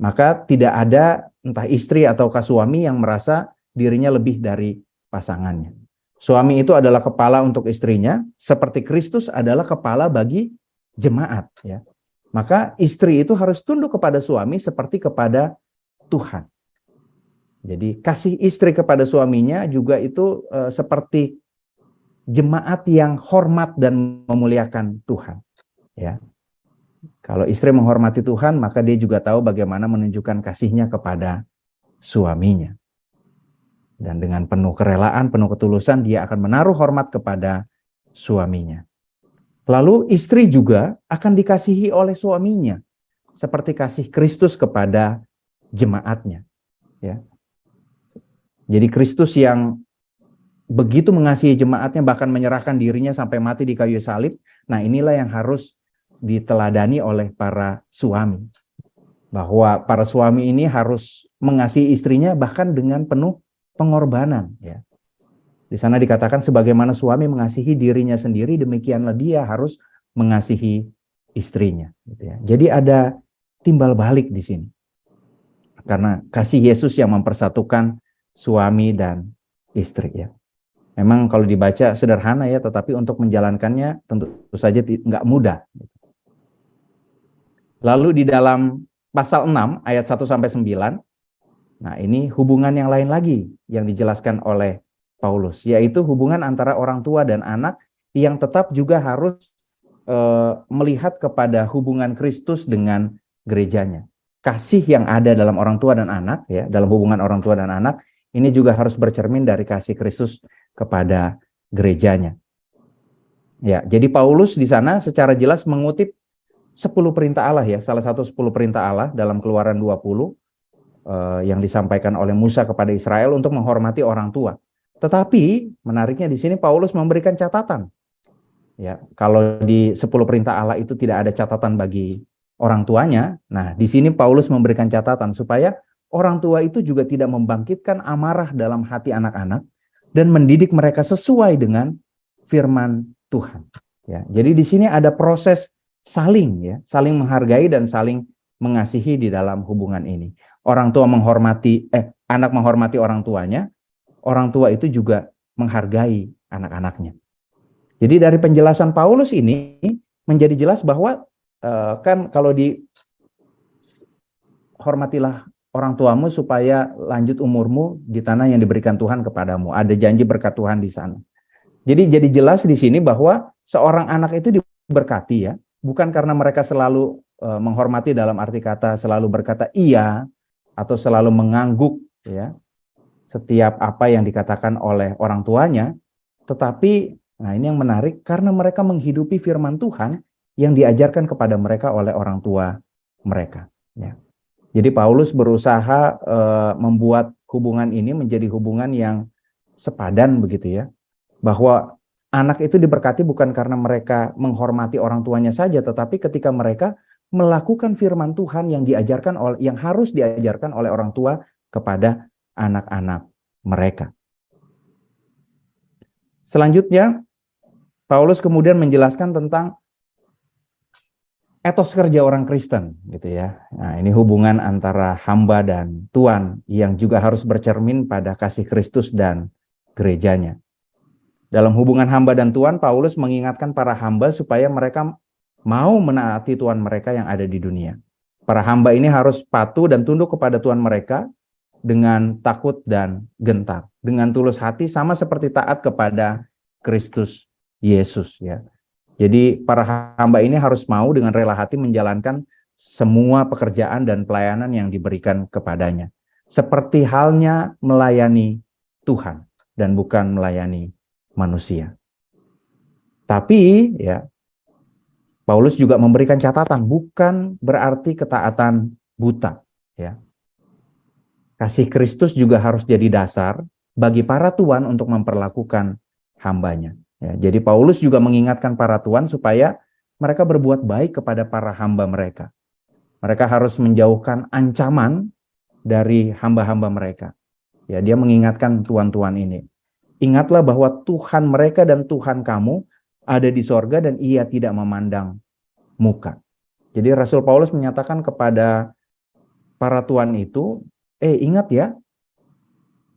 Maka tidak ada entah istri ataukah suami yang merasa dirinya lebih dari pasangannya. Suami itu adalah kepala untuk istrinya, seperti Kristus adalah kepala bagi jemaat ya. Maka istri itu harus tunduk kepada suami seperti kepada Tuhan. Jadi kasih istri kepada suaminya juga itu seperti jemaat yang hormat dan memuliakan Tuhan. Ya, kalau istri menghormati Tuhan, maka dia juga tahu bagaimana menunjukkan kasihnya kepada suaminya. Dan dengan penuh kerelaan, penuh ketulusan, dia akan menaruh hormat kepada suaminya. Lalu istri juga akan dikasihi oleh suaminya, seperti kasih Kristus kepada jemaatnya. Ya. Jadi Kristus yang begitu mengasihi jemaatnya, bahkan menyerahkan dirinya sampai mati di kayu salib. Nah, inilah yang harus diteladani oleh para suami. Bahwa para suami ini harus mengasihi istrinya bahkan dengan penuh pengorbanan. Ya. Di sana dikatakan sebagaimana suami mengasihi dirinya sendiri, demikianlah dia harus mengasihi istrinya. Gitu ya. Jadi ada timbal balik di sini. Karena kasih Yesus yang mempersatukan suami dan istri ya. Memang kalau dibaca sederhana ya, tetapi untuk menjalankannya tentu saja nggak mudah. Lalu di dalam pasal 6 ayat 1 sampai 9, nah ini hubungan yang lain lagi yang dijelaskan oleh Paulus, yaitu hubungan antara orang tua dan anak yang tetap juga harus melihat kepada hubungan Kristus dengan gerejanya. Kasih yang ada dalam orang tua dan anak ya, dalam hubungan orang tua dan anak ini juga harus bercermin dari kasih Kristus kepada gerejanya. Ya, jadi Paulus di sana secara jelas mengutip 10 perintah Allah ya, salah satu 10 perintah Allah dalam Keluaran 20 yang disampaikan oleh Musa kepada Israel untuk menghormati orang tua. Tetapi menariknya di sini Paulus memberikan catatan. Ya, kalau di 10 perintah Allah itu tidak ada catatan bagi orang tuanya, nah di sini Paulus memberikan catatan supaya orang tua itu juga tidak membangkitkan amarah dalam hati anak-anak dan mendidik mereka sesuai dengan firman Tuhan. Ya, jadi di sini ada proses saling menghargai dan saling mengasihi di dalam hubungan ini. Orang tua anak menghormati orang tuanya, orang tua itu juga menghargai anak-anaknya. Jadi dari penjelasan Paulus ini menjadi jelas bahwa kan kalau hormatilah orang tuamu supaya lanjut umurmu di tanah yang diberikan Tuhan kepadamu. Ada janji berkat Tuhan di sana. Jadi jelas di sini bahwa seorang anak itu diberkati ya, bukan karena mereka selalu menghormati dalam arti kata selalu berkata iya atau selalu mengangguk ya setiap apa yang dikatakan oleh orang tuanya, tetapi nah ini yang menarik karena mereka menghidupi firman Tuhan yang diajarkan kepada mereka oleh orang tua mereka ya. Jadi Paulus berusaha membuat hubungan ini menjadi hubungan yang sepadan begitu ya. Bahwa anak itu diberkati bukan karena mereka menghormati orang tuanya saja, tetapi ketika mereka melakukan firman Tuhan yang harus diajarkan oleh orang tua kepada anak-anak mereka. Selanjutnya, Paulus kemudian menjelaskan tentang etos kerja orang Kristen gitu ya. Nah, ini hubungan antara hamba dan Tuhan yang juga harus bercermin pada kasih Kristus dan gerejanya. Dalam hubungan hamba dan Tuhan, Paulus mengingatkan para hamba supaya mereka mau menaati Tuhan mereka yang ada di dunia. Para hamba ini harus patuh dan tunduk kepada Tuhan mereka dengan takut dan gentar, dengan tulus hati sama seperti taat kepada Kristus Yesus ya. Jadi para hamba ini harus mau dengan rela hati menjalankan semua pekerjaan dan pelayanan yang diberikan kepadanya. Seperti halnya melayani Tuhan dan bukan melayani manusia. Tapi ya, Paulus juga memberikan catatan, bukan berarti ketaatan buta. Ya. Kasih Kristus juga harus jadi dasar bagi para tuan untuk memperlakukan hambanya. Ya, jadi Paulus juga mengingatkan para tuan supaya mereka berbuat baik kepada para hamba mereka. Mereka harus menjauhkan ancaman dari hamba-hamba mereka. Ya, dia mengingatkan tuan-tuan ini. Ingatlah bahwa Tuhan mereka dan Tuhan kamu ada di sorga dan ia tidak memandang muka. Jadi Rasul Paulus menyatakan kepada para tuan itu, ingat ya,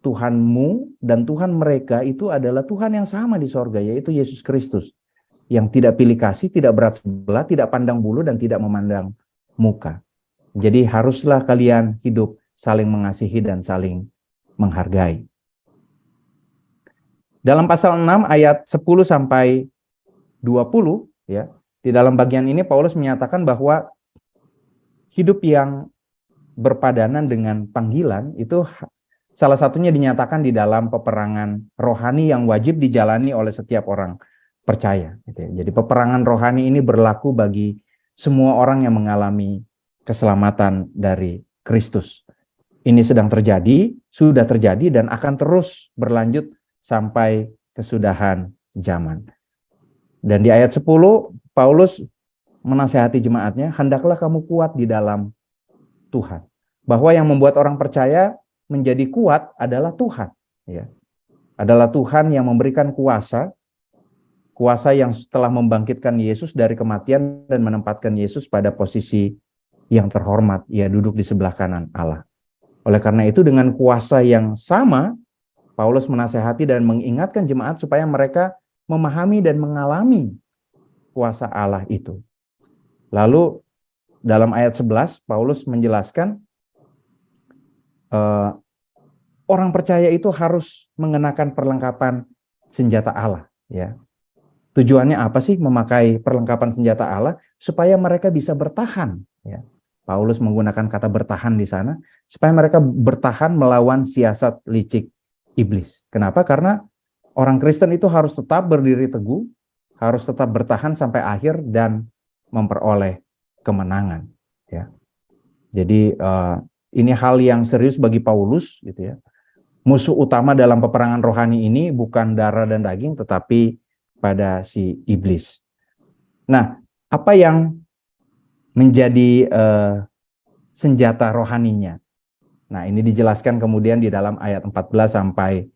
Tuhanmu dan Tuhan mereka itu adalah Tuhan yang sama di sorga, yaitu Yesus Kristus. Yang tidak pilih kasih, tidak berat sebelah, tidak pandang bulu, dan tidak memandang muka. Jadi haruslah kalian hidup saling mengasihi dan saling menghargai. Dalam pasal 6 ayat 10 sampai 20, ya, di dalam bagian ini Paulus menyatakan bahwa hidup yang berpadanan dengan panggilan itu salah satunya dinyatakan di dalam peperangan rohani yang wajib dijalani oleh setiap orang percaya. Jadi peperangan rohani ini berlaku bagi semua orang yang mengalami keselamatan dari Kristus. Ini sedang terjadi, sudah terjadi, dan akan terus berlanjut sampai kesudahan zaman. Dan di ayat 10, Paulus menasihati jemaatnya, hendaklah kamu kuat di dalam Tuhan. Bahwa yang membuat orang percaya menjadi kuat adalah Tuhan, ya. Adalah Tuhan yang memberikan kuasa yang telah membangkitkan Yesus dari kematian dan menempatkan Yesus pada posisi yang terhormat, ia duduk di sebelah kanan Allah. Oleh karena itu dengan kuasa yang sama, Paulus menasihati dan mengingatkan jemaat supaya mereka memahami dan mengalami kuasa Allah itu. Lalu dalam ayat 11 Paulus menjelaskan orang percaya itu harus mengenakan perlengkapan senjata Allah, ya. Tujuannya apa sih memakai perlengkapan senjata Allah? Supaya mereka bisa bertahan, ya. Paulus menggunakan kata bertahan di sana, supaya mereka bertahan melawan siasat licik iblis. Kenapa? Karena orang Kristen itu harus tetap berdiri teguh, harus tetap bertahan sampai akhir dan memperoleh kemenangan, ya. Jadi ini hal yang serius bagi Paulus, gitu ya. Musuh utama dalam peperangan rohani ini bukan darah dan daging, tetapi pada si iblis. Nah, apa yang menjadi senjata rohaninya? Nah, ini dijelaskan kemudian di dalam ayat 14 sampai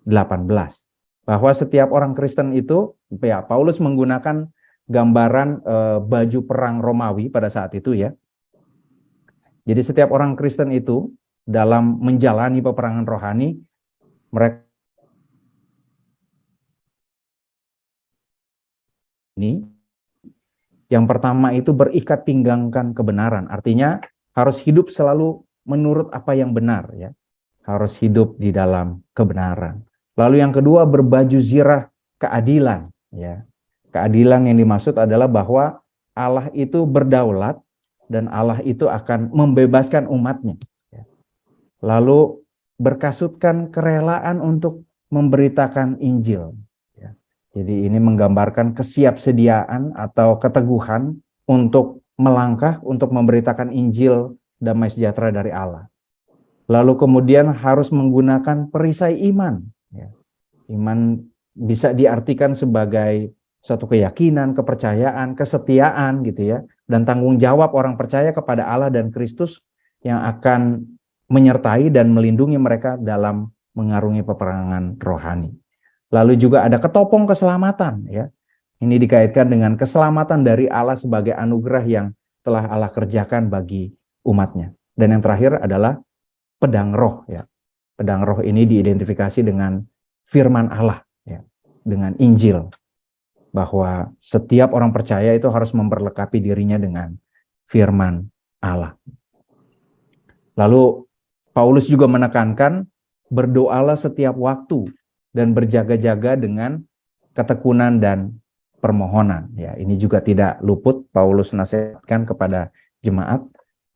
18. Bahwa setiap orang Kristen itu, ya, Paulus menggunakan gambaran baju perang Romawi pada saat itu, ya. Jadi setiap orang Kristen itu dalam menjalani peperangan rohani, mereka ini yang pertama itu berikat pinggangkan kebenaran. Artinya harus hidup selalu menurut apa yang benar, ya. Harus hidup di dalam kebenaran. Lalu yang kedua berbaju zirah keadilan, ya. Keadilan yang dimaksud adalah bahwa Allah itu berdaulat dan Allah itu akan membebaskan umatnya. Lalu berkasutkan kerelaan untuk memberitakan Injil. Jadi ini menggambarkan kesiapsediaan atau keteguhan untuk melangkah, untuk memberitakan Injil damai sejahtera dari Allah. Lalu kemudian harus menggunakan perisai iman. Iman bisa diartikan sebagai satu keyakinan, kepercayaan, kesetiaan gitu ya, dan tanggung jawab orang percaya kepada Allah dan Kristus yang akan menyertai dan melindungi mereka dalam mengarungi peperangan rohani. Lalu juga ada ketopong keselamatan, ya. Ini dikaitkan dengan keselamatan dari Allah sebagai anugerah yang telah Allah kerjakan bagi umatnya. Dan yang terakhir adalah pedang roh, ya. Pedang roh ini diidentifikasi dengan firman Allah, ya, dengan Injil, bahwa setiap orang percaya itu harus memperlengkapi dirinya dengan firman Allah. Lalu Paulus juga menekankan berdoalah setiap waktu dan berjaga-jaga dengan ketekunan dan permohonan. Ya, ini juga tidak luput Paulus nasihatkan kepada jemaat,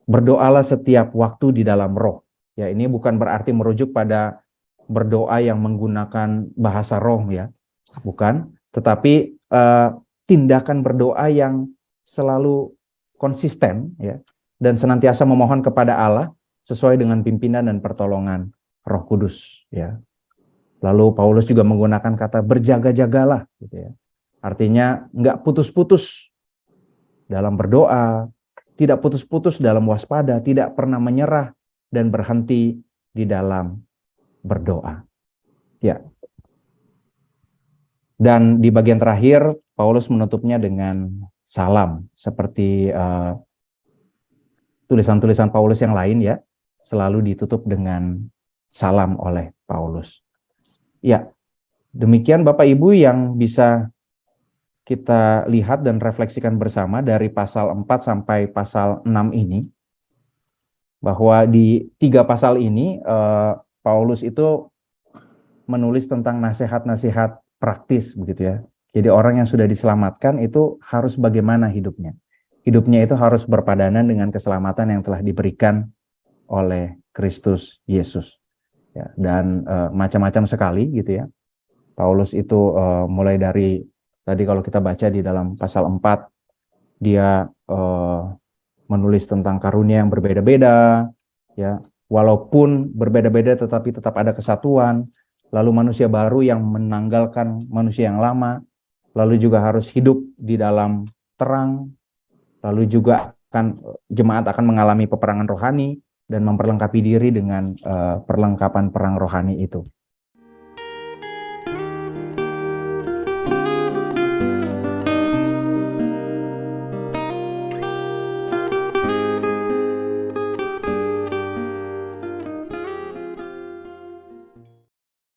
berdoalah setiap waktu di dalam roh. Ya, ini bukan berarti merujuk pada berdoa yang menggunakan bahasa roh, ya, bukan, tetapi tindakan berdoa yang selalu konsisten, ya, dan senantiasa memohon kepada Allah sesuai dengan pimpinan dan pertolongan Roh Kudus, ya. Lalu Paulus juga menggunakan kata berjaga-jagalah, gitu ya. Artinya nggak putus-putus dalam berdoa, tidak putus-putus dalam waspada, tidak pernah menyerah dan berhenti di dalam berdoa. Ya. Dan di bagian terakhir Paulus menutupnya dengan salam, seperti tulisan-tulisan Paulus yang lain, ya, selalu ditutup dengan salam oleh Paulus. Ya, demikian Bapak Ibu yang bisa kita lihat dan refleksikan bersama dari pasal 4 sampai pasal 6 ini, bahwa di 3 pasal ini Paulus itu menulis tentang nasihat-nasihat praktis, begitu ya. Jadi orang yang sudah diselamatkan itu harus bagaimana hidupnya. Hidupnya itu harus berpadanan dengan keselamatan yang telah diberikan oleh Kristus Yesus. Ya, dan macam-macam sekali, gitu ya. Paulus itu mulai dari tadi kalau kita baca di dalam pasal 4, dia menulis tentang karunia yang berbeda-beda, ya, walaupun berbeda-beda tetapi tetap ada kesatuan, lalu manusia baru yang menanggalkan manusia yang lama, lalu juga harus hidup di dalam terang, lalu juga jemaat akan mengalami peperangan rohani dan memperlengkapi diri dengan perlengkapan perang rohani itu.